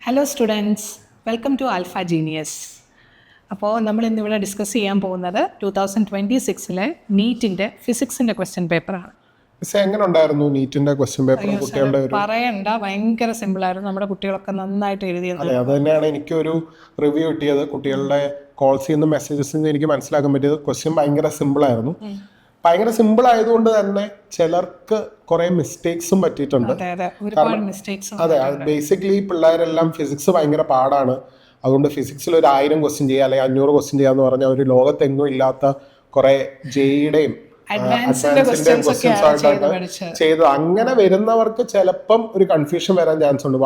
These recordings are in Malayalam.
Hello students, welcome to Alpha Genius. അപ്പോൾ നമ്മൾ ഇന്നിവിടെ ഡിസ്കസ് ചെയ്യാൻ പോകുന്നത് 2026 നീറ്റിൻ്റെ ഫിസിക്സിൻ്റെ ക്വസ്റ്റ്യൻ പേപ്പറാണ്. എങ്ങനെ ഉണ്ടായിരുന്നു നീറ്റിന്റെ ക്വസ്റ്റ്യൻ പേപ്പർ? കുട്ടികളുടെ പറയണ്ട, ഭയങ്കര സിമ്പിളായിരുന്നു. നമ്മുടെ കുട്ടികളൊക്കെ നന്നായിട്ട് എഴുതിയത്. അതെ, അത് തന്നെയാണ് എനിക്കൊരു റിവ്യൂ കിട്ടിയത്. കുട്ടികളുടെ കോൾസിൽ നിന്നും മെസ്സേജസിൽ നിന്ന് എനിക്ക് മനസ്സിലാക്കാൻ പറ്റിയത് ക്വസ്റ്റ്യൻ ഭയങ്കര സിമ്പിളായിരുന്നു. ഭയങ്കര സിമ്പിൾ ആയതുകൊണ്ട് തന്നെ ചിലർക്ക് കുറെ മിസ്റ്റേക്സും പറ്റിയിട്ടുണ്ട്. അതെ, ബേസിക്കലി പിള്ളേരെല്ലാം ഫിസിക്സ് ഭയങ്കര പാടാണ്, അതുകൊണ്ട് ഫിസിക്സിൽ ഒരു 1000 ക്വസ്റ്റ്യൻ ചെയ്യുക അല്ലെങ്കിൽ 500 ക്വസ്റ്റ്യൻ ചെയ്യാന്ന് പറഞ്ഞാൽ ഒരു ലോകത്തെങ്ങും ഇല്ലാത്ത കുറെ ജെയുടെയും അഡ്വാൻസിന്റെ ക്വസ്റ്റ്യൻസ് ആയിട്ടാണ് ചെയ്തത്. അങ്ങനെ വരുന്നവർക്ക് ചിലപ്പം ഒരു കൺഫ്യൂഷൻ വരാൻ ചാൻസ് ഉണ്ട്.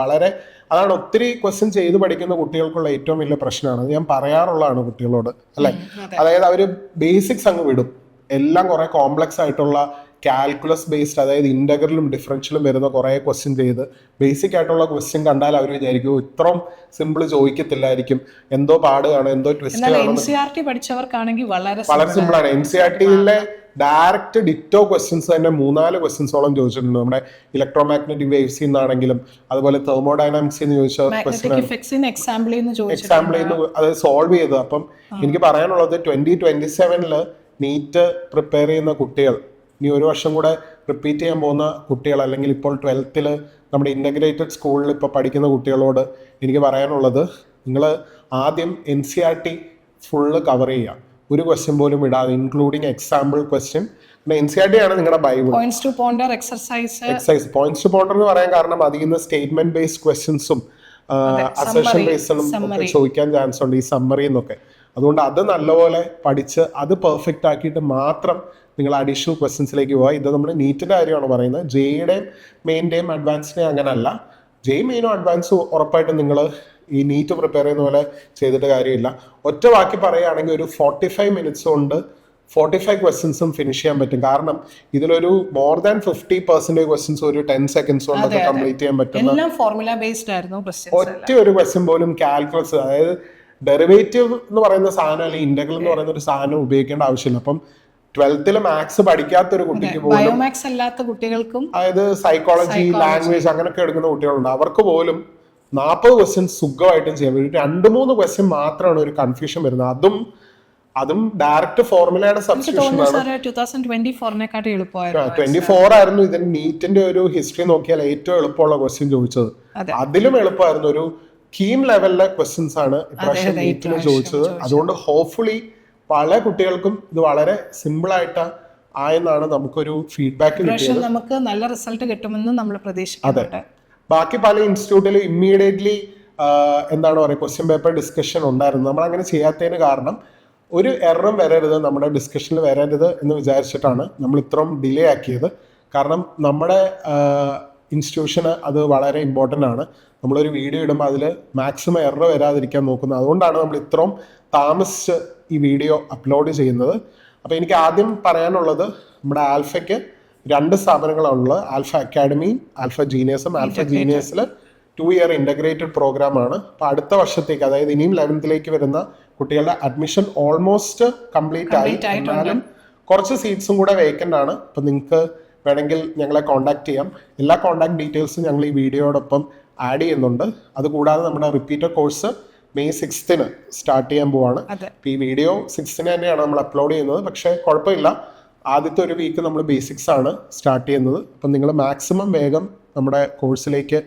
അതാണ് ഒത്തിരി ക്വസ്റ്റ്യൻ ചെയ്ത് പഠിക്കുന്ന കുട്ടികൾക്കുള്ള ഏറ്റവും വലിയ പ്രശ്നമാണ്. ഞാൻ പറയാറുള്ളതാണ് കുട്ടികളോട്, അല്ലെ? അതായത് അവര് ബേസിക്സ് അങ്ങ് വിടും. എല്ലാം കുറെ കോംപ്ലക്സ് ആയിട്ടുള്ള കാൽക്കുലസ് ബേസ്ഡ്, അതായത് ഇന്റഗ്രലും ഡിഫറൻഷ്യലും വരുന്ന കുറെ ക്വസ്റ്റ്യൻ ചെയ്ത് ബേസിക് ആയിട്ടുള്ള ക്വസ്റ്റ്യൻ കണ്ടാൽ അവർ വിചാരിക്കും ഇത്രയും സിമ്പിൾ ചോദിക്കത്തില്ലായിരിക്കും, എന്തോ പാടുകയാണ്, എന്തോ ട്വിസ്റ്റ് പഠിച്ചവർക്കാണെങ്കിൽ വളരെ സിമ്പിൾ ആണ്. NCERT-യിലെ ഡയറക്റ്റ് ഡിറ്റോ ക്വസ്റ്റ്യൻസ് തന്നെ 3-4 ക്വസ്റ്റ്യൻസോളം ചോദിച്ചിട്ടുണ്ട്. നമ്മുടെ ഇലക്ട്രോമാഗ്നറ്റിക് വേവ്സിൽ നിന്നാണെങ്കിലും അതുപോലെ തെർമോഡൈനാമിക്സിൽ നിന്ന് ചോദിച്ച ക്വസ്റ്റ്യൻ എക്സാമ്പിളിൽ നിന്ന് അത് സോൾവ് ചെയ്തത്. അപ്പം എനിക്ക് പറയാനുള്ളത് 2027 നീറ്റ് പ്രിപ്പയർ ചെയ്യുന്ന കുട്ടികൾ, ഇനി ഒരു വർഷം കൂടെ റിപ്പീറ്റ് ചെയ്യാൻ പോകുന്ന കുട്ടികൾ, അല്ലെങ്കിൽ ഇപ്പോൾ 12th നമ്മുടെ ഇൻ്റഗ്രേറ്റഡ് സ്കൂളിൽ ഇപ്പോൾ പഠിക്കുന്ന കുട്ടികളോട് എനിക്ക് പറയാനുള്ളത്, നിങ്ങൾ ആദ്യം NCERT ഫുള്ള് കവർ ചെയ്യുക. ഒരു ക്വസ്റ്റ്യൻ പോലും ഇടാതെ, ഇൻക്ലൂഡിങ് എക്സാമ്പിൾ ക്വസ്റ്റ്യൻ. NCERT ആണ് നിങ്ങളുടെ Bible. Points to ponder exercise points to ponder എന്ന് പറയാൻ കാരണം അതിൽ നിന്ന് സ്റ്റേറ്റ്മെന്റ് ബേസ്ഡ് ക്വസ്റ്റ്യൻസും അസർഷൻ ബേസ്ഡും ഒക്കെ ചോദിക്കാൻ ചാൻസ് ഉണ്ട്, ഈ സമ്മറി എന്നൊക്കെ. അതുകൊണ്ട് അത് നല്ലപോലെ പഠിച്ച് അത് പെർഫെക്റ്റ് ആക്കിയിട്ട് മാത്രം നിങ്ങൾ അഡീഷണൽ ക്വസ്റ്റ്യൻസിലേക്ക് പോവുക. ഇത് നമ്മൾ നീറ്റിന്റെ കാര്യമാണ് പറയുന്നത്. ജെയുടെയും മെയിൻ്റെയും അഡ്വാൻസിൻ്റെയും അങ്ങനെയല്ല. ജെയ് മെയിനും അഡ്വാൻസും ഉറപ്പായിട്ടും നിങ്ങൾ ഈ നീറ്റ് പ്രിപ്പയർ ചെയ്യുന്ന പോലെ ചെയ്തിട്ട് കാര്യമില്ല. ഒറ്റ വാക്കി പറയുകയാണെങ്കിൽ ഒരു 45 മിനിറ്റ്സ് കൊണ്ട് 45 ക്വസ്റ്റ്യൻസും ഫിനിഷ് ചെയ്യാൻ പറ്റും. കാരണം ഇതിലൊരു മോർ ദാൻ 50% ക്വസ്റ്റ്യൻസ് ഒരു 10 സെക്കൻഡ്സ് കൊണ്ടൊക്കെ കംപ്ലീറ്റ് ചെയ്യാൻ പറ്റുന്ന ഫോർമുല ബേസ്ഡ് ആയിരുന്നു. ഒറ്റ ഒരു ക്വസ്റ്റ്യൻ പോലും കാൽക്കുലസ്, അതായത് ഡെറിവേറ്റീവ് എന്ന് പറയുന്ന സാധനം അല്ലെങ്കിൽ ഇന്റഗ്രൽ എന്ന് പറയുന്ന ഒരു സാധനം ഉപയോഗിക്കേണ്ട ആവശ്യമില്ല. അപ്പം 12th മാത്സ് പഠിക്കാത്ത ഒരു കുട്ടിക്ക് പോലും, ബയോമാത്സ് അല്ലാത്ത കുട്ടികൾക്കും, അതായത് സൈക്കോളജി, ലാംഗ്വേജ് അങ്ങനെയൊക്കെ എടുക്കുന്ന കുട്ടികളുണ്ട്, അവർക്ക് പോലും 40 ക്വസ്റ്റ്യൻ സുഖമായിട്ടും ചെയ്യാൻ പറ്റും. 2-3 ക്വസ്റ്റ്യൻ മാത്രമാണ് ഒരു കൺഫ്യൂഷൻ വരുന്നത്. അതും ഡയറക്റ്റ് ഫോർമുലയുടെ സബ്സ്റ്റിറ്റ്യൂഷൻ ആണ്. 24 ആയിരുന്നു ഇതിന് നീറ്റിന്റെ ഒരു ഹിസ്റ്ററി നോക്കിയാൽ ഏറ്റവും എളുപ്പമുള്ള ക്വസ്റ്റ്യൻ ചോദിച്ചത്. അതിലും എളുപ്പമായിരുന്നു. ഒരു കീം ലെവലിലെ ക്വസ്റ്റ്യൻസ് ആണ് ഇപ്രാവശ്യം നീറ്റിന് ചോദിച്ചത്. അതുകൊണ്ട് ഹോപ്പ്ഫുള്ളി പല കുട്ടികൾക്കും ഇത് വളരെ സിമ്പിൾ ആയിട്ട് ആയെന്നാണ് നമുക്കൊരു ഫീഡ്ബാക്ക് കിട്ടിയത്. നമുക്ക് നല്ല റിസൾട്ട് കിട്ടുമെന്ന് നമ്മൾ പ്രതീക്ഷിക്കുന്നുണ്ട്. അതെ, ബാക്കി പല ഇൻസ്റ്റിറ്റ്യൂട്ടിലും ഇമ്മീഡിയറ്റ്ലി എന്താണ് പറയുക, ക്വസ്റ്റ്യൻ പേപ്പർ ഡിസ്കഷൻ ഉണ്ടായിരുന്നു. നമ്മൾ അങ്ങനെ ചെയ്യാത്തതിന് കാരണം ഒരു എററും വരരുത്, നമ്മുടെ ഡിസ്കഷനിൽ വരരുത് എന്ന് വിചാരിച്ചിട്ടാണ് നമ്മൾ ഇത്രയും ഡിലേ ആക്കിയത്. കാരണം നമ്മുടെ ഇൻസ്റ്റിറ്റ്യൂഷന് അത് വളരെ ഇമ്പോർട്ടൻ്റ് ആണ്. നമ്മളൊരു വീഡിയോ ഇടുമ്പോൾ അതിൽ മാക്സിമം എറർ വരാതിരിക്കാൻ നോക്കുന്നത്. അതുകൊണ്ടാണ് നമ്മൾ ഇത്രയും താമസിച്ച് ഈ വീഡിയോ അപ്ലോഡ് ചെയ്യുന്നത്. അപ്പോൾ എനിക്ക് ആദ്യം പറയാനുള്ളത്, നമ്മുടെ ആൽഫയ്ക്ക് 2 സ്ഥാപനങ്ങളാണുള്ളത്. ആൽഫ അക്കാഡമി, ആൽഫ ജീനിയസും. ആൽഫ ജീനിയസിൽ 2 ഇയർ ഇൻ്റഗ്രേറ്റഡ് പ്രോഗ്രാമാണ്. അപ്പോൾ അടുത്ത വർഷത്തേക്ക്, അതായത് ഇനിയും 11th വരുന്ന കുട്ടികളുടെ അഡ്മിഷൻ ഓൾമോസ്റ്റ് കംപ്ലീറ്റ് ആയി. എന്നാലും കുറച്ച് സീറ്റ്സും കൂടെ വേക്കൻ്റ് ആണ്. അപ്പം നിങ്ങൾക്ക് വേണമെങ്കിൽ ഞങ്ങളെ കോൺടാക്ട് ചെയ്യാം. എല്ലാ കോൺടാക്ട് ഡീറ്റെയിൽസും ഞങ്ങൾ ഈ വീഡിയോടൊപ്പം ആഡ് ചെയ്യുന്നുണ്ട്. അതുകൂടാതെ നമ്മുടെ repeater course May 6th start ചെയ്യാൻ പോവാണ്. ഈ വീഡിയോ 6th തന്നെയാണ് നമ്മൾ അപ്ലോഡ് ചെയ്യുന്നത്. പക്ഷേ കുഴപ്പമില്ല, ആദ്യത്തെ ഒരു വീക്ക് നമ്മൾ ബേസിക്സ് ആണ് സ്റ്റാർട്ട് ചെയ്യുന്നത്. അപ്പം നിങ്ങൾ മാക്സിമം വേഗം നമ്മുടെ കോഴ്സിലേക്ക്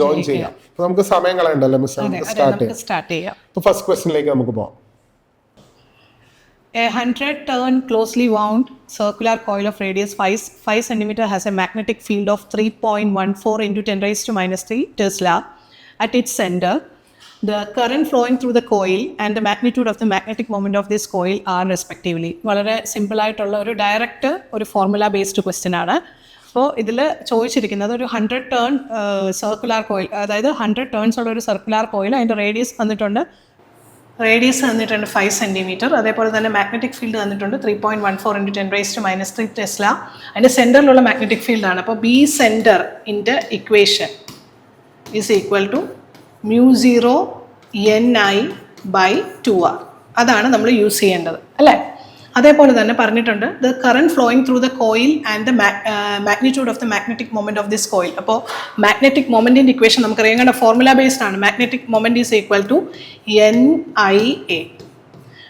ജോയിൻ ചെയ്യാം. അപ്പൊ നമുക്ക് സമയം കളയണ്ടല്ലോ മിസ്, സ്റ്റാർട്ട് ചെയ്യാം. അപ്പൊ ഫസ്റ്റ് ക്വസ്റ്റ്യനിലേക്ക് നമുക്ക് പോകാം. A 100-turn closely wound circular coil of radius 5 cm has a magnetic field of 3.14 into 10⁻³ Tesla at its center. The current flowing through the coil and the magnitude of the magnetic moment of this coil are respectively. വളരെ സിമ്പിൾ ആയിട്ടുള്ള ഒരു ഡയറക്റ്റ് ഒരു ഫോർമുല ബേസ്ഡ് ക്വസ്റ്റ്യൻ ആണ്. അപ്പോൾ ഇതിൽ ചോദിച്ചിരിക്കുന്നത് ഒരു 100 ടേൺ സർക്കുലാർ കോയിൽ, അതായത് 100 ടേൺസ് ഉള്ള ഒരു സർക്കുലാർ കോയിൽ. അതിൻ്റെ റേഡിയസ് തന്നിട്ടുണ്ട് 5 cm. അതേപോലെ തന്നെ മാഗ്നറ്റിക് ഫീൽഡ് തന്നിട്ടുണ്ട് 3.14 into 10⁻³ ടെസ്ല. അതിൻ്റെ സെൻറ്ററിലുള്ള മാഗ്നറ്റിക് ഫീൽഡാണ്. അപ്പോൾ ബി സെൻറ്റർ ഇൻ്റെ equation is equal to μ0 Ni/2r. അതാണ് നമ്മൾ യൂസ് ചെയ്യേണ്ടത്, അല്ലേ? അതേപോലെ തന്നെ പറഞ്ഞിട്ടുണ്ട് the current flowing through the coil and the magnitude of the magnetic moment of this coil. അപ്പോൾ മാഗ്നറ്റിക് മൊമെന്റിന്റെ ഇക്വേഷൻ നമുക്കറിയാം, കാരണം ഫോർമുല ബേസ്ഡ് ആണ്. Magnetic moment is equal to NIA.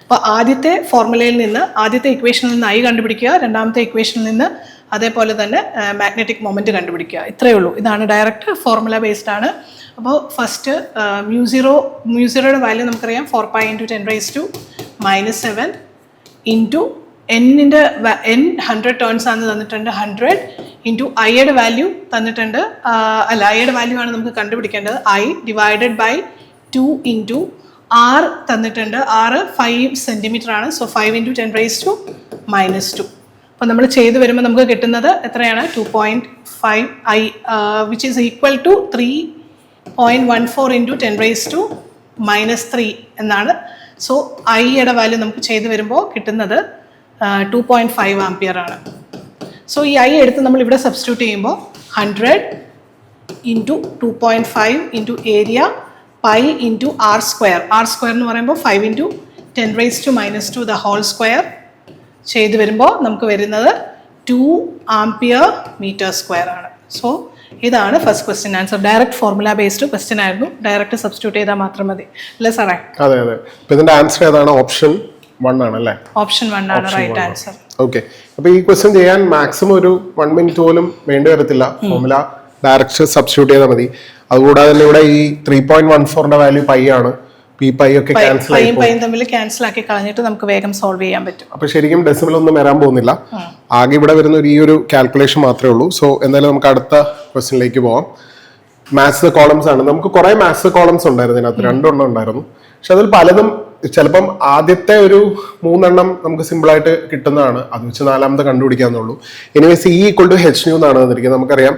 അപ്പോൾ ആദ്യത്തെ ഫോർമുലയിൽ നിന്ന്, ആദ്യത്തെ ഇക്വേഷനിൽ നിന്ന് I കണ്ടുപിടിക്കുക, രണ്ടാമത്തെ ഇക്വേഷനിൽ നിന്ന് അതേപോലെ തന്നെ മാഗ്നറ്റിക് മൊമെന്റ് കണ്ടുപിടിക്കുക. ഇത്രയേ ഉള്ളൂ. ഇതാണ് ഡയറക്റ്റ് ഫോർമുല ബേസ്ഡ് ആണ്. അപ്പോൾ ഫസ്റ്റ് മ്യൂസിറോയുടെ വാല്യൂ നമുക്കറിയാം 4π × 10⁻⁻⁷ ഇൻറ്റു എന്നിൻ്റെ n 100 ടേൺസ് ആണ് തന്നിട്ടുണ്ട്, 100 ഇൻറ്റു ഐയുടെ വാല്യൂ തന്നിട്ടുണ്ട്. അല്ല, ഐയുടെ വാല്യൂ ആണ് നമുക്ക് കണ്ടുപിടിക്കേണ്ടത്. I divided by 2 into R തന്നിട്ടുണ്ട്. R 5 സെൻറ്റിമീറ്റർ ആണ്. സോ 5 × 10⁻⁻². അപ്പോൾ നമ്മൾ ചെയ്ത് വരുമ്പോൾ നമുക്ക് കിട്ടുന്നത് എത്രയാണ്? 2.5 I which is equal to 3.14 × 10⁻³ എന്നാണ്. സോ ഐയുടെ വാല്യൂ നമുക്ക് ചെയ്ത് വരുമ്പോൾ കിട്ടുന്നത് 2.5 ആംപിയർ ആണ്. സോ ഈ I എടുത്ത് നമ്മൾ ഇവിടെ സബ്സ്റ്റിറ്റ്യൂട്ട് ചെയ്യുമ്പോൾ 100 into 2.5 into area pi into R². R² എന്ന് പറയുമ്പോൾ 5 × 10⁻² ദ ഹോൾ സ്ക്വയർ ചെയ്ത് വരുമ്പോൾ നമുക്ക് വരുന്നത് 2 ആംപിയർ മീറ്റർ സ്ക്വയർ ആണ്. സോ ഇതാണ് first question answer. Direct formula based question ആയിരുന്നു. ഡയറക്റ്റ് സബ്സ്റ്റിറ്റ്യൂട്ട് ചെയ്താൽ മാത്രം മതി അല്ലേ സാറേ? അതെ അതെ. ഇതിന്റെ ആൻസർ ഏതാണ്? ഓപ്ഷൻ 1 ആണ് അല്ലേ? ഓപ്ഷൻ 1 ആണ് റൈറ്റ് ആൻസർ. ഓക്കെ. അപ്പോൾ ഈ ക്വസ്റ്റ്യൻ ചെയ്യാൻ മാക്സിമം ഒരു 1 മിനിറ്റ് പോലും വേണ്ടി വരത്തില്ല. ഫോർമുല ഡയറക്റ്റ് സബ്സ്റ്റിറ്റ്യൂട്ട് ചെയ്താൽ മതി. അതുകൂടാതെ തന്നെ ഇവിടെ ഈ 3.14ന്റെ വാല്യൂ പൈ ആണ്. ഈ പൈ ഒക്കെ ക്യാൻസൽ ആയി തമ്മിൽ ക്യാൻസൽ ആക്കി കളഞ്ഞിട്ട് നമുക്ക് വേഗം സോൾവ് ചെയ്യാൻ പറ്റും. അപ്പൊ ശരിക്കും ഡെസിമൽ ഒന്നും വരാൻ പോകുന്നില്ല. ആകെ ഇവിടെ വരുന്ന ഈ ഒരു കാൽക്കുലേഷൻ മാത്രമേ ഉള്ളൂ. സോ എന്തായാലും നമുക്ക് അടുത്ത ക്വസ്റ്റ്യനിലേക്ക് പോവാം. മാത്സ് കോളംസ് ആണ്. നമുക്ക് കുറെ മാത്സ് കോളംസ് ഉണ്ടായിരുന്നു, ഇതിനകത്ത് 2 എണ്ണം ഉണ്ടായിരുന്നു. പക്ഷെ അതിൽ പലതും ചിലപ്പം ആദ്യത്തെ ഒരു 3 എണ്ണം നമുക്ക് സിമ്പിൾ ആയിട്ട് കിട്ടുന്നതാണ്. അത് വെച്ച് 4ാമത്തെ കണ്ടുപിടിക്കാന്നുള്ളൂ. എനിവേസ് E = hν എന്നാണ് തന്നിരിക്കുന്നത്. നമുക്കറിയാം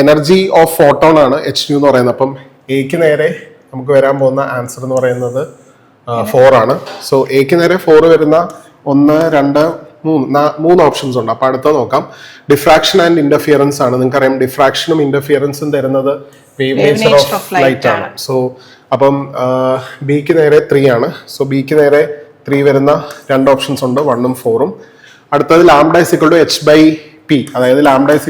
എനർജി ഓഫ് ഫോട്ടോൺ ആണ് hν എന്ന് പറയുന്നത്. അപ്പം എക്ക് നേരെ നമുക്ക് വരാൻ പോകുന്ന ആൻസർ എന്ന് പറയുന്നത് 4 ആണ്. സോ എക്ക് നേരെ 4 വരുന്ന 1, 2, 3 ഓപ്ഷൻസ് ഉണ്ട്. അപ്പൊ അടുത്ത നോക്കാം. ഡിഫ്രാക്ഷൻ ആൻഡ് ഇന്റർഫിയറൻസ് ആണ്. നിങ്ങൾക്കറിയാം ഡിഫ്രാക്ഷനും ഇന്റർഫിയറൻസും തരുന്നത് വേവ് നേച്ചർ ഓഫ് ലൈറ്റ് ആണ്. സോ അപ്പം ബിക്ക് നേരെ 3 ആണ്. സോ ബിക്ക് നേരെ 3 വരുന്ന 2 ഓപ്ഷൻസ് ഉണ്ട്, 1ഉം 4ഉം. അടുത്തത് λ = h/p, അതായത് λ =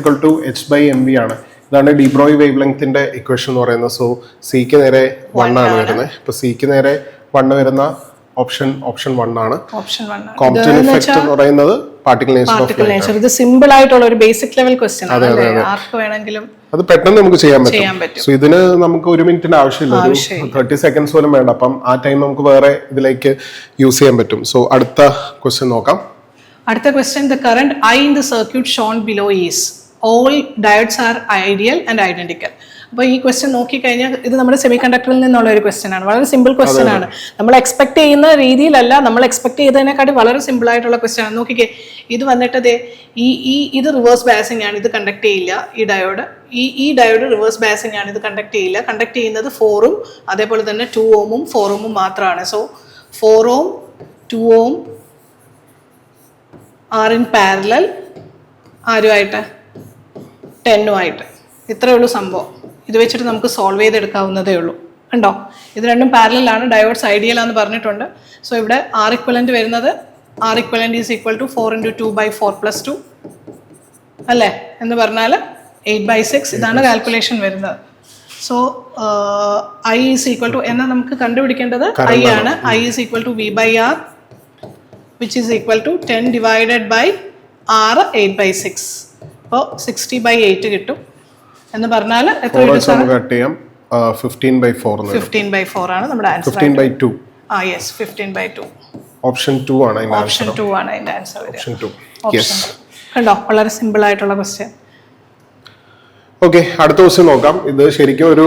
h/mv ആണ്. ഇതാണ് ഡിബ്രോയ് വേവ് ലെങ്ത്തിന്റെ ഇക്വേഷൻ എന്ന് പറയുന്നത്. സോ സിക്ക് നേരെ 1 ആണ് വരുന്നത്. ഇപ്പൊ സിക്ക് നേരെ 1 വരുന്ന ഓപ്ഷൻ 1 ആണ്. കോംപ്റ്റൺ ഇഫക്റ്റ് എന്ന് പറയുന്നത് പാർട്ടിക്കിൾ നേച്ചർ ഓഫ് ലൈറ്റ്. ഇത് സിമ്പിൾ ആയിട്ടുള്ള ഒരു ബേസിക് ലെവൽ ക്വസ്റ്റ്യൻ ആണ്. ആർക്ക് വേണമെങ്കിലും അത് പെട്ടെന്ന് നമുക്ക് ചെയ്യാൻ പറ്റും. സോ ഇതിന് നമുക്ക് 1 മിനിറ്റിന്റെ ആവശ്യമില്ല, ഒരു 30 സെക്കൻഡ്സ് പോലും വേണ്ട. അപ്പം ആ ടൈം നമുക്ക് വേറെ ഇതിലേക്ക് യൂസ് ചെയ്യാൻ പറ്റും. സോ അടുത്ത ക്വസ്റ്റ്യൻ നോക്കാം. അടുത്ത question, the current I in the circuit shown below is all diodes are ideal and identical. അപ്പോൾ ഈ ക്വസ്റ്റ്യൻ നോക്കിക്കഴിഞ്ഞാൽ ഇത് നമ്മുടെ സെമി കണ്ടക്ടറിൽ നിന്നുള്ള ഒരു ക്വസ്റ്റ്യൻ ആണ്. വളരെ സിമ്പിൾ ക്വസ്റ്റ്യൻ ആണ്. നമ്മൾ എക്സ്പെക്ട് ചെയ്യുന്ന രീതിയിലല്ല, നമ്മൾ എക്സ്പെക്ട് ചെയ്തതിനെക്കാട്ടി വളരെ സിമ്പിൾ ആയിട്ടുള്ള ക്വസ്റ്റ്യൻ ആണ്. നോക്കിക്കേ, ഇത് വന്നിട്ട് ഇത് റിവേഴ്സ് ബയാസിംഗ് ആണ്, ഇത് കണ്ടക്ട് ചെയ്യില്ല. ഈ ഡയോഡ് റിവേഴ്സ് ബയാസിംഗ് ആണ്, ഇത് കണ്ടക്ട് ചെയ്യില്ല. കണ്ടക്ട് ചെയ്യുന്നത് 4ഉം അതേപോലെ തന്നെ 2 ohmഉം 4 ohmഉം മാത്രമാണ്. So 4 ohm 2 ohm are in parallel ആരുമായിട്ട് 10ഉമായിട്ട്. ഇത്രയേ ഉള്ളൂ സംഭവം. ഇത് വെച്ചിട്ട് നമുക്ക് സോൾവ് ചെയ്തെടുക്കാവുന്നതേ ഉള്ളൂ. കണ്ടോ, ഇത് രണ്ടും പാരലലാണ്, ഡയോഡ്സ് ഐഡിയൽ ആണെന്ന് പറഞ്ഞിട്ടുണ്ട്. സോ ഇവിടെ R equivalent വരുന്നത് R equivalent is equal to 4 × 2/4 + 2 അല്ലേ എന്ന് പറഞ്ഞാൽ 8/6. ഇതാണ് കാൽക്കുലേഷൻ വരുന്നത്. So I is equal to എന്നാൽ നമുക്ക് കണ്ടുപിടിക്കേണ്ടത് I ആണ്. I is equal to V/R which is equal to 10 divided by R 8/6. അപ്പോൾ 60/8 കിട്ടും എന്ന് പറഞ്ഞാൽ എത്ര കിട്ടും? 15/4 ആണ് നമ്മുടെ ആൻസർ. 15/2. യെസ്, 15/2. ഓപ്ഷൻ 2 ആണ് അതിന്റെ ആൻസർ. ഓപ്ഷൻ 2 ആണ് അതിന്റെ ആൻസർ. ഓപ്ഷൻ 2. യെസ്, കണ്ടോ, വളരെ സിമ്പിൾ ആയിട്ടുള്ള ക്വസ്റ്റ്യൻ. ഓക്കെ, അടുത്ത ക്വസ്റ്റ്യൻ നോക്കാം. ഇത് ശരിക്കും ഒരു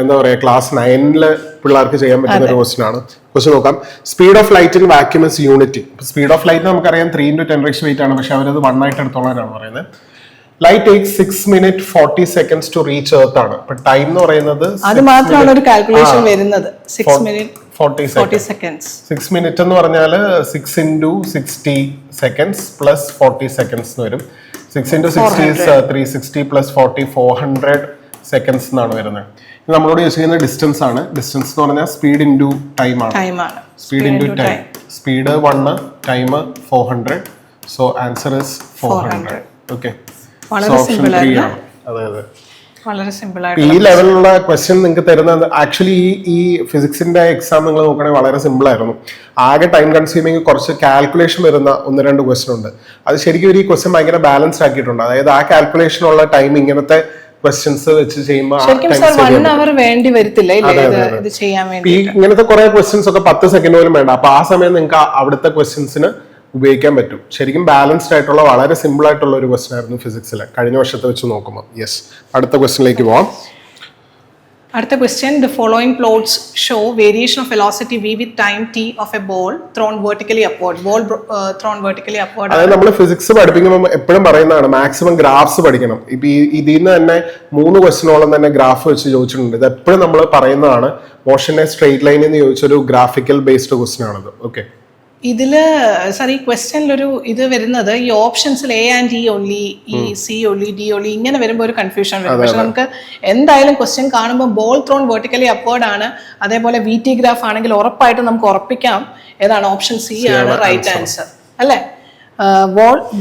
എന്താ പറയാ ക്ലാസ് 9 പിള്ളേർക്ക് ചെയ്യാൻ പറ്റുന്ന ഒരു ക്വസ്റ്റ്യൻ ആണ്. ക്വസ്റ്റ്യൻ നോക്കാം. Speed of light in vacuum is unity. Speed of light നമുക്കറിയാം 3 × 10⁻8 ആണ്, പക്ഷെ അവരത് 1 ആയിട്ട് എടുത്തോളാനാണ് പറയുന്നത്. Light takes 6 minutes 40 seconds to reach earth ആണ്. അപ്പൊ ടൈം എന്ന് പറയുന്നത് അത് മാത്രമാണ് ഒരു കാൽക്കുലേഷൻ വരുന്നത്. 6 minutes 40 seconds. 6 minutes എന്ന് പറഞ്ഞാൽ 6 × 60 seconds plus 40 seconds എന്ന് വരും. 6 × 60 is 360 plus 40 400 seconds എന്നാണ് വരുന്നത്. നമ്മളോട് യൂസ് ചെയ്യുന്ന ഡിസ്റ്റൻസ് ആണ്. ഡിസ്റ്റൻസ് എന്ന് പറഞ്ഞാൽ സ്പീഡ് ഇൻറ്റു ടൈം ആണ്. Speed into time. Speed 1, time 400. So answer is 400. Okay, വളരെ സിമ്പിൾ ആയിരുന്നു. അതെ അതെ, വളരെ സിമ്പിൾ ഈ ആയിട്ട് ലെവലിലുള്ള ക്വസ്റ്റ്യൻ നിങ്ങൾക്ക് തരുന്നത് ആക്ച്വലി ഈ ഫിസിക്സിന്റെ എക്സാം നിങ്ങൾ നോക്കുകയാണെങ്കിൽ വളരെ സിമ്പിൾ ആയിരുന്നു. ആകെ ടൈം കൺസ്യൂമിങ് കുറച്ച് കാൽക്കുലേഷൻ വരുന്ന 1-2 ക്വസ്റ്റ്യൻ ഉണ്ട്. അത് ശരിക്കും ഈ ക്വസ്റ്റ്യൻ ഭയങ്കര ബാലൻസ്ഡ് ആക്കിയിട്ടുണ്ട്. അതായത് ആ കാൽക്കുലേഷനുള്ള ടൈം ഇങ്ങനത്തെ ക്വസ്റ്റ്യൻസ് വെച്ച് ചെയ്യുമ്പോൾ വേണ്ടി വരത്തില്ല ഇത് ചെയ്യാൻ വേണ്ടി. ഇങ്ങനത്തെ കുറെ ക്വസ്റ്റ്യൻസ് ഒക്കെ 10 സെക്കൻഡ് പോലും വേണ്ട. അപ്പൊ ആ സമയം നിങ്ങൾക്ക് അവിടുത്തെ ക്വസ്റ്റ്യൻസിന് ഉപയോഗിക്കാൻ പറ്റും. ശരിക്കും ബാലൻസ്ഡ് ആയിട്ടുള്ള വളരെ സിമ്പിൾ ആയിട്ടുള്ള ഒരു ക്വസ്റ്റ്യൻ ആയിരുന്നു ഫിസിക്സിലെ കഴിഞ്ഞ വർഷത്തെ വെച്ച് നോക്കുമ്പോൾ. യെസ്, അടുത്ത ക്വസ്റ്റ്യനിലേക്ക് പോവാം. അടുത്ത question, the following plots show variation of velocity v with time t of a ball thrown vertically upward. Ball thrown vertically upward. അതായത് നമ്മൾ ഫിസിക്സ് പഠിപ്പിക്കുമ്പോൾ എപ്പോഴും പറയുന്നതാണ് മാക്സിമം ഗ്രാഫ്സ് പഠിക്കണം. ഇപ്പൊ ഇതിൽ നിന്ന് തന്നെ 3 ക്വസ്റ്റ്യനോളം തന്നെ ഗ്രാഫ് വെച്ച് ചോദിച്ചിട്ടുണ്ട്. ഇത് എപ്പോഴും നമ്മൾ പറയുന്നതാണ്. മോഷനെ സ്ട്രെയിറ്റ് ലൈനിൽ നിന്ന് ചോദിച്ചൊരു ഗ്രാഫിക്കൽ ബേസ്ഡ് ക്വസ്റ്റ്യൻ ആണത്. ഓക്കെ, ഇതില് സാർ ഈ ക്വസ്റ്റ്യനിലൊരു ഇത് വരുന്നത് ഈ ഓപ്ഷൻസിൽ എ ആൻഡ് ഇ ഒൺലി, ഈ സി ഒൺലി, ഡി ഒൺലി ഇങ്ങനെ വരുമ്പോൾ ഒരു കൺഫ്യൂഷൻ വരും. പക്ഷെ നമുക്ക് എന്തായാലും ക്വസ്റ്റ്യൻ കാണുമ്പോൾ ബോൾ ത്രോൺ വെർട്ടിക്കലി അപ്വേർഡ് ആണ്, അതേപോലെ വി ടി ഗ്രാഫ് ആണെങ്കിൽ ഉറപ്പായിട്ട് നമുക്ക് ഉറപ്പിക്കാം ഏതാണ് ഓപ്ഷൻ സി ആണ് റൈറ്റ് ആൻസർ അല്ലേ.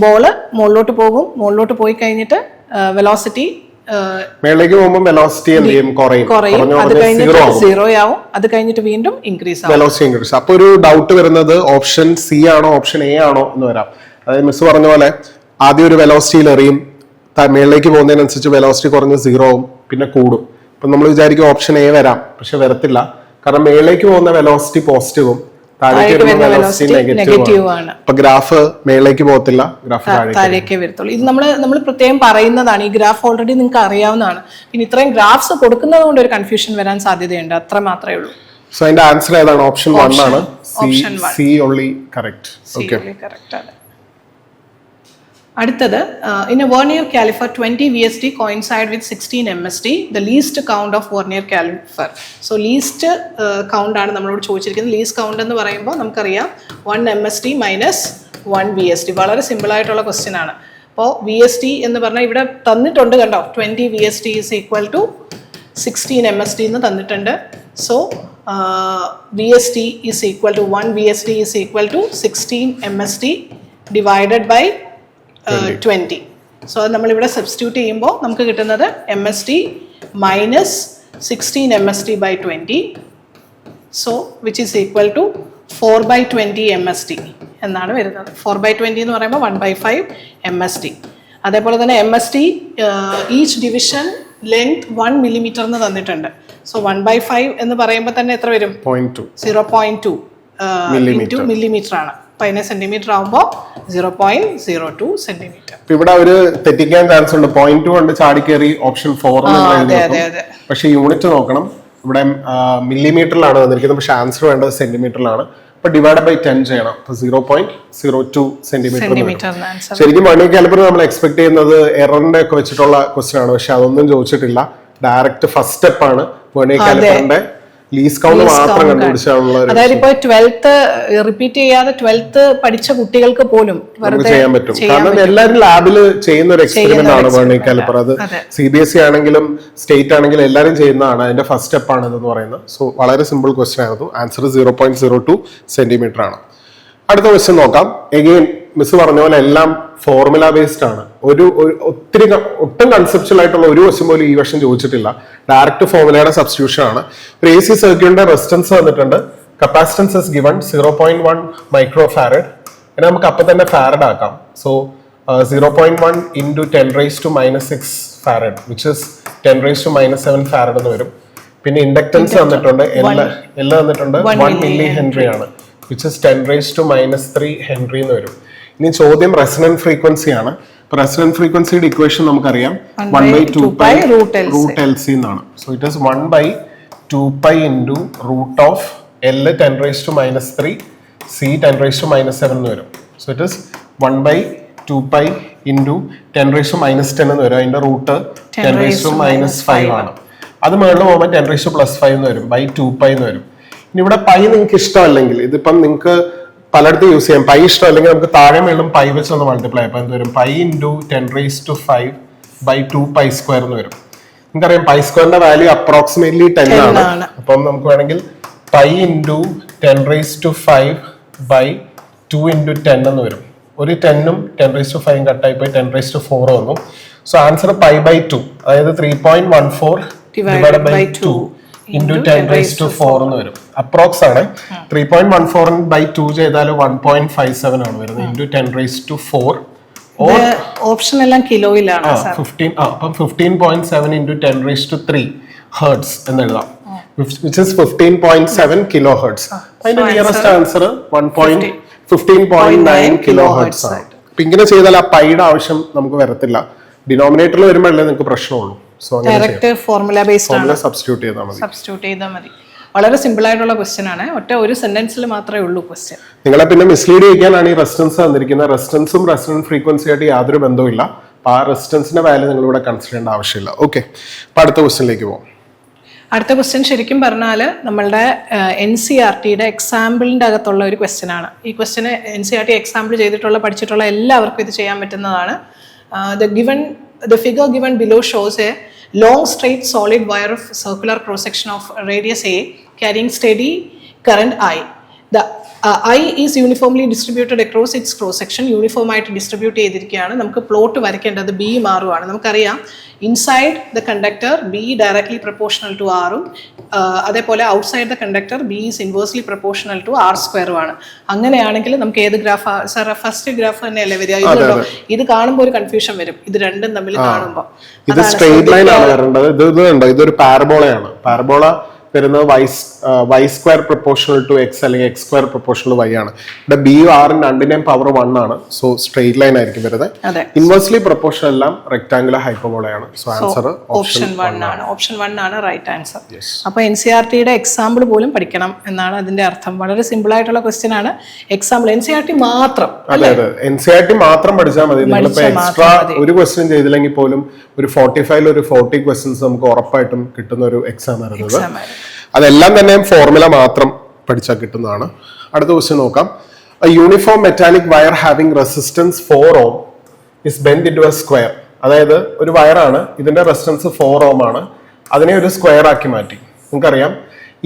ബോള് മുകളിലോട്ട് പോകും, മുകളിലോട്ട് പോയി കഴിഞ്ഞിട്ട് വെലോസിറ്റി മേളിലേക്ക് പോകുമ്പോൾ വെലോസിറ്റി എന്ത് ചെയ്യും? കുറയും. അത് കഴിഞ്ഞിട്ട് 0 ആവും, അത് കഴിഞ്ഞിട്ട് വീണ്ടും ഇൻക്രീസ് ആവും. Velocity increase. അപ്പൊ ഒരു ഡൗട്ട് വരുന്നത് ഓപ്ഷൻ സി ആണോ ഓപ്ഷൻ എ ആണോ എന്ന് വരാം. അതായത് മിസ് പറഞ്ഞ പോലെ ആദ്യം ഒരു വെലോസിറ്റിയിൽ എറിയും, മേളിലേക്ക് പോകുന്നതിനനുസരിച്ച് വെലോസിറ്റി കുറഞ്ഞ് 0 ആവും, പിന്നെ കൂടും. അപ്പൊ നമ്മൾ വിചാരിക്കും ഓപ്ഷൻ എ വരാം, പക്ഷെ വരത്തില്ല. കാരണം മേളിലേക്ക് പോകുന്ന വെലോസിറ്റി പോസിറ്റീവും താഴേക്ക് വരുന്ന വെലോസിറ്റി നെഗറ്റീവ് ആണ്. അപ്പൊ ഗ്രാഫ് മേളിലേക്ക് പോകത്തില്ല, ഗ്രാഫ് താഴേക്കേ വരത്തുള്ളൂ. ഇത് നമ്മൾ പ്രത്യേകം പറയുന്നതാണ്. ഈ ഗ്രാഫ് ഓൾറെഡി നിങ്ങൾക്ക് അറിയാവുന്നതാണ്. പിന്നെ ഇത്രയും ഗ്രാഫ്സ് കൊടുക്കുന്നത് കൊണ്ട് ഒരു കൺഫ്യൂഷൻ വരാൻ സാധ്യതയുണ്ട്, അത്ര മാത്രമേ ഉള്ളൂ. സോ അതിന്റെ ആൻസർ ഏതാണ്? ഓപ്ഷൻ 1 ആണ്. C only correct. Okay, correct ആണ്. അടുത്തത്, in a vernier caliper 20 VSD coincide with 16 MSD, the least count of vernier caliper. So least count ആണ് നമ്മളോട് ചോദിച്ചിരിക്കുന്നത്. ലീസ്റ്റ് കൗണ്ട് എന്ന് പറയുമ്പോൾ നമുക്കറിയാം 1 MSD മൈനസ് 1 VSD. വളരെ സിമ്പിൾ ആയിട്ടുള്ള ക്വസ്റ്റ്യൻ ആണ്. അപ്പോൾ VSD എന്ന് പറഞ്ഞാൽ ഇവിടെ തന്നിട്ടുണ്ട് കണ്ടോ, 20 VSD is equal to 16 MSD എന്ന് തന്നിട്ടുണ്ട്. So VSD is equal to 1 VSD is equal to 16 MSD divided by 20. So അത് നമ്മളിവിടെ സബ്സ്റ്റിറ്റ്യൂട്ട് ചെയ്യുമ്പോൾ നമുക്ക് കിട്ടുന്നത് MSD minus 16 MSD by 20. So which is equal to 4/20 MSD എന്നാണ് വരുന്നത്. 4/20 എന്ന് പറയുമ്പോൾ 1/5 MSD. അതേപോലെ തന്നെ MSD each division length 1 millimeter എന്ന് തന്നിട്ടുണ്ട്. സോ 1/5 എന്ന് പറയുമ്പോൾ തന്നെ എത്ര വരും? 0.2 millimeter ആണ്. 15 സെന്റിമീറ്റർ ആകുമ്പോൾ 0.02 സെന്റിമീറ്റർ. ഇവിടെ ഒരു തെറ്റിക്കാൻ ചാൻസ് ഉണ്ട്. 0.2 കൊണ്ട് ചാടിക്കേറി ഓപ്ഷൻ 4 പക്ഷെ യൂണിറ്റ് നോക്കണം. ഇവിടെ മില്ലിമീറ്ററിലാണ് വന്നിരിക്കുന്നത്, പക്ഷെ ആൻസർ വേണ്ടത് സെന്റിമീറ്ററിലാണ്. അപ്പൊ ഡിവൈഡ് ബൈ 10 ചെയ്യണം. 0.02 സെന്റിമീറ്റർ. ശരിക്കും വെർനിയർ കാലിപ്പർ നമ്മൾ എക്സ്പെക്ട് ചെയ്യുന്നത് എററിന്റെ ഒക്കെ വെച്ചിട്ടുള്ള ക്വസ്റ്റ്യൻ ആണ്, പക്ഷെ അതൊന്നും ചോദിച്ചിട്ടില്ല. ഡയറക്റ്റ് ഫസ്റ്റ് സ്റ്റെപ്പ് ആണ് വെർനിയർ കാലിപ്പറിന്റെ ലീസ്റ്റ് കൗണ്ട് മാത്രം കണ്ടുപിടിച്ചാലുള്ള. അതായത് ഇപ്പൊ 12th റിപ്പീറ്റ് ചെയ്യാതെ 12th പഠിച്ച കുട്ടികൾക്ക് പോലും ചെയ്യാൻ പറ്റും. കാരണം എല്ലാവരും ലാബിൽ ചെയ്യുന്ന ഒരു എക്സ്പെരിമെന്റ് ആണ് വെർനിയർ കാലിപ്പർ. അത് CBSE ആണെങ്കിലും സ്റ്റേറ്റ് ആണെങ്കിലും എല്ലാവരും ചെയ്യുന്നതാണ്. അതിന്റെ ഫസ്റ്റ് സ്റ്റെപ്പ് ആണ് ഇതെന്ന് പറയുന്നത്. സോ വളരെ സിമ്പിൾ ക്വസ്റ്റ്യൻ ആയിരുന്നു. ആൻസർ 0.02 സെന്റിമീറ്റർ ആണ്. അടുത്ത ക്വസ്റ്റ്യൻ നോക്കാം. എഗെയിൻ മിസ് പറഞ്ഞ പോലെ എല്ലാം ഫോർമുല ബേസ്ഡ് ആണ്. ഒട്ടും കൺസെപ്ച്വൽ ആയിട്ടുള്ള ഒരു ക്വസ്റ്റ്യൻ പോലും ഈ വർഷം ചോദിച്ചിട്ടില്ല. ഡയറക്റ്റ് ഫോർമുലയുടെ സബ്സ്റ്റിറ്റ്യൂഷൻ ആണ്. ഒരു AC സർക്യൂട്ടിന്റെ റെസിസ്റ്റൻസ് തന്നിട്ടുണ്ട്. Capacitance is given 0.1 micro farad. പിന്നെ നമുക്ക് അപ്പൊ തന്നെ ഫാരഡ് ആക്കാം. So 0.1 into 10⁻⁻6 farad which is 10⁻⁻7 farad എന്ന് വരും. പിന്നെ ഇൻഡക്ടൻസ് തന്നിട്ടുണ്ട്, എല്ലാം തന്നിട്ടുണ്ട് 1 മില്ലി ഹെൻറി ആണ് വിച്ച് ഇസ് 10⁻³ ഹെൻറി എന്ന് വരും. ഇനി ചോദ്യം റെസൊണന്റ് ഫ്രീക്വൻസി ആണ്. റെസൊണന്റ് ഫ്രീക്വൻസിയുടെ ഇക്വേഷൻ നമുക്കറിയാം 1/2π √LC എന്നാണ്. So it is 1/2π into √L 10⁻³ C 10⁻⁻7 എന്ന് വരും. സോ ഇറ്റ് ഈസ് 1/2π into 10⁻⁻10 എന്ന് വരും. അതിന്റെ റൂട്ട് 10⁻⁻5 ആണ്. അത് മുകളിൽ പോകുമ്പോൾ 10⁻+5 എന്ന് വരും, /2π എന്ന് വരും. ഇനി ഇവിടെ പൈ നിങ്ങൾക്ക് ഇഷ്ടമല്ലെങ്കിൽ, ഇതിപ്പം നിങ്ങൾക്ക് പലയിടത്തും യൂസ് ചെയ്യാം. പൈ ഇഷ്ടം അല്ലെങ്കിൽ നമുക്ക് താഴെ മേളും പൈ വെച്ച് ഒന്ന് മൾട്ടിപ്ലൈ. അപ്പൊ എന്ത് വരും? പൈ into 10⁵5/2π² എന്ന് വരും. നിങ്ങൾക്കറിയാം പൈ സ്ക്വയറിന്റെ വാല്യൂ അപ്രോക്സിമേറ്റ്ലി 10 ആണ്. അപ്പം നമുക്ക് വേണമെങ്കിൽ പൈ into 10⁵5/2 2 into 10 എന്ന് വരും. ഒരു 10ഉം 10⁵ കട്ടായി പോയി 10⁴ വന്നു. സോ ആൻസർ π/2, അതായത് 3.14 divided by 2 into 10⁴ എന്ന് വരും. അപ്രോക്സ് ആണ്. 3.14/2 ചെയ്താൽ 1.57 ആണ് വരുന്നത് into 10⁴. ഓപ്ഷൻ എല്ലാം കിലോയിലാണ്. 15.7 into 10⁵ ഹെർട്സ് എന്ന് എഴുതാം, which is 15.7 kilohertz. അതിന്റെ നിയറസ്റ്റ് ആൻസർ 15.9 kilohertz ആണ്. അപ്പൊ ഇങ്ങനെ ചെയ്താൽ ആ പൈയുടെ ആവശ്യം നമുക്ക് വരത്തില്ല. ഡിനോമിനേറ്ററിൽ വരുമ്പോഴല്ലേ നിങ്ങൾക്ക് പ്രശ്നമുള്ളൂ. സോ ഡയറക്റ്റ് ഫോർമുല ബേസ്ഡ് ആണ്, സബ്സ്റ്റിറ്റ്യൂട്ട് ചെയ്താൽ മതി. വളരെ സിമ്പിൾ ആയിട്ടുള്ള ക്വസ്റ്റ്യൻ ആണ്. ഒരു സെന്റൻസിൽ മാത്രമേ ഉള്ളൂ ക്വസ്റ്റ്യൻ. നിങ്ങളെ പിന്നെ മിസ്ലീഡ് ചെയ്യാനാണ് ഈ റെസിസ്റ്റൻസ് തന്നിരിക്കുന്നത്. റെസിസ്റ്റൻസും റെസൊണന്റ് ഫ്രീക്വൻസി ആയിട്ട് യാതൊരു ബന്ധവുമില്ല. അപ്പൊ ആ റെസിസ്റ്റൻസിന്റെ വാല്യൂ നിങ്ങൾ ഇവിടെ കൺസിഡർ ചെയ്യേണ്ട ആവശ്യമില്ല. ഓക്കെ, അപ്പൊ അടുത്ത ക്വസ്റ്റ്യനിലേക്ക് പോകാം. അടുത്ത ക്വസ്റ്റ്യൻ ശരിക്കും പറഞ്ഞാൽ നമ്മളുടെ NCERT എക്സാമ്പിളിൻ്റെ അകത്തുള്ള ഒരു ക്വസ്റ്റ്യൻ ആണ്. ഈ ക്വസ്റ്റ്യന് NCERT എക്സാമ്പിൾ ചെയ്തിട്ടുള്ള പഠിച്ചിട്ടുള്ള എല്ലാവർക്കും ഇത് ചെയ്യാൻ പറ്റുന്നതാണ്. The figure given below shows a long straight solid wire of circular cross section of radius A carrying steady current I. The I is uniformly distributed across its cross section. Uniform ആയിട്ട് ഡിസ്ട്രിബ്യൂട്ട് ചെയ്തിരിക്കുകയാണ്. നമുക്ക് പ്ലോട്ട് വരയ്ക്കേണ്ടത് B മാറുവാണ്. നമുക്കറിയാം inside the conductor B directly proportional to ആറും അതേപോലെ outside the conductor B is inversely proportional to R² ആണ്. അങ്ങനെയാണെങ്കിൽ നമുക്ക് ഏത് ഗ്രാഫ് സാർ ഫസ്റ്റ് ഗ്രാഫ് തന്നെയല്ലേ വരിക? ഇത് കാണുമ്പോൾ ഒരു കൺഫ്യൂഷൻ വരും, ഇത് രണ്ടും തമ്മിൽ കാണുമ്പോൾ. ഇത് സ്ട്രെയിറ്റ് ലൈൻ ആണ് വരേണ്ടത്. ഇതൊരു പാരബോളയാണ്. പാരബോള വരുന്നത് y² പ്രൊപ്പോർഷണൽ ടു x അല്ലെങ്കിൽ x² പ്രൊപ്പോർഷണൽ y ആണ്. ഇവിടെ B R രണ്ടിന്റെയും പവർ 1 ആണ്. സോ സ്ട്രെയിറ്റ് ലൈൻ ആയിരിക്കും വരുന്നത്. ഇൻവേഴ്സ്ലി പ്രൊപ്പോർഷണൽ എല്ലാം റെക്ടാങ്കുലർ ഹൈപ്പർബോളയാണ്. സോ ആൻസർ ഓപ്ഷൻ 1 ആണ്. ഓപ്ഷൻ 1 ആണ് റൈറ്റ് ആൻസർ. അപ്പൊ NCERT എക്സാമ്പിൾ പോലും പഠിക്കണം എന്നാണ് അതിന്റെ അർത്ഥം. വളരെ സിമ്പിൾ ആയിട്ടുള്ള ക്വസ്റ്റ്യൻ ആണ്. എക്സാമ്പിൾ NCERT മാത്രം. അതെ, NCERT മാത്രം പഠിച്ചാൽ മതി. നിങ്ങളിപ്പോ എക്സ്ട്രാ ഒരു ക്വസ്റ്റ്യൻ ചെയ്തില്ലെങ്കിൽ പോലും ഒരു 45 ഒരു 40 ക്വസ്റ്റ്യൻസ് നമുക്ക് ഉറപ്പായിട്ടും കിട്ടുന്ന ഒരു എക്സാം ആയിരുന്നത്. അതെല്ലാം തന്നെ ഫോർമുല മാത്രം പഠിച്ചാൽ കിട്ടുന്നതാണ്. അടുത്ത ക്വസ്റ്റ്യൻ നോക്കാം. A uniform metallic wire having resistance 4 ohm is bent into a square. അതായത് ഒരു വയറാണ്, ഇതിന്റെ റെസിസ്റ്റൻസ് 4 ohm ആണ്. അതിനെ ഒരു സ്ക്വയർ ആക്കി മാറ്റി. നിങ്ങൾക്കറിയാം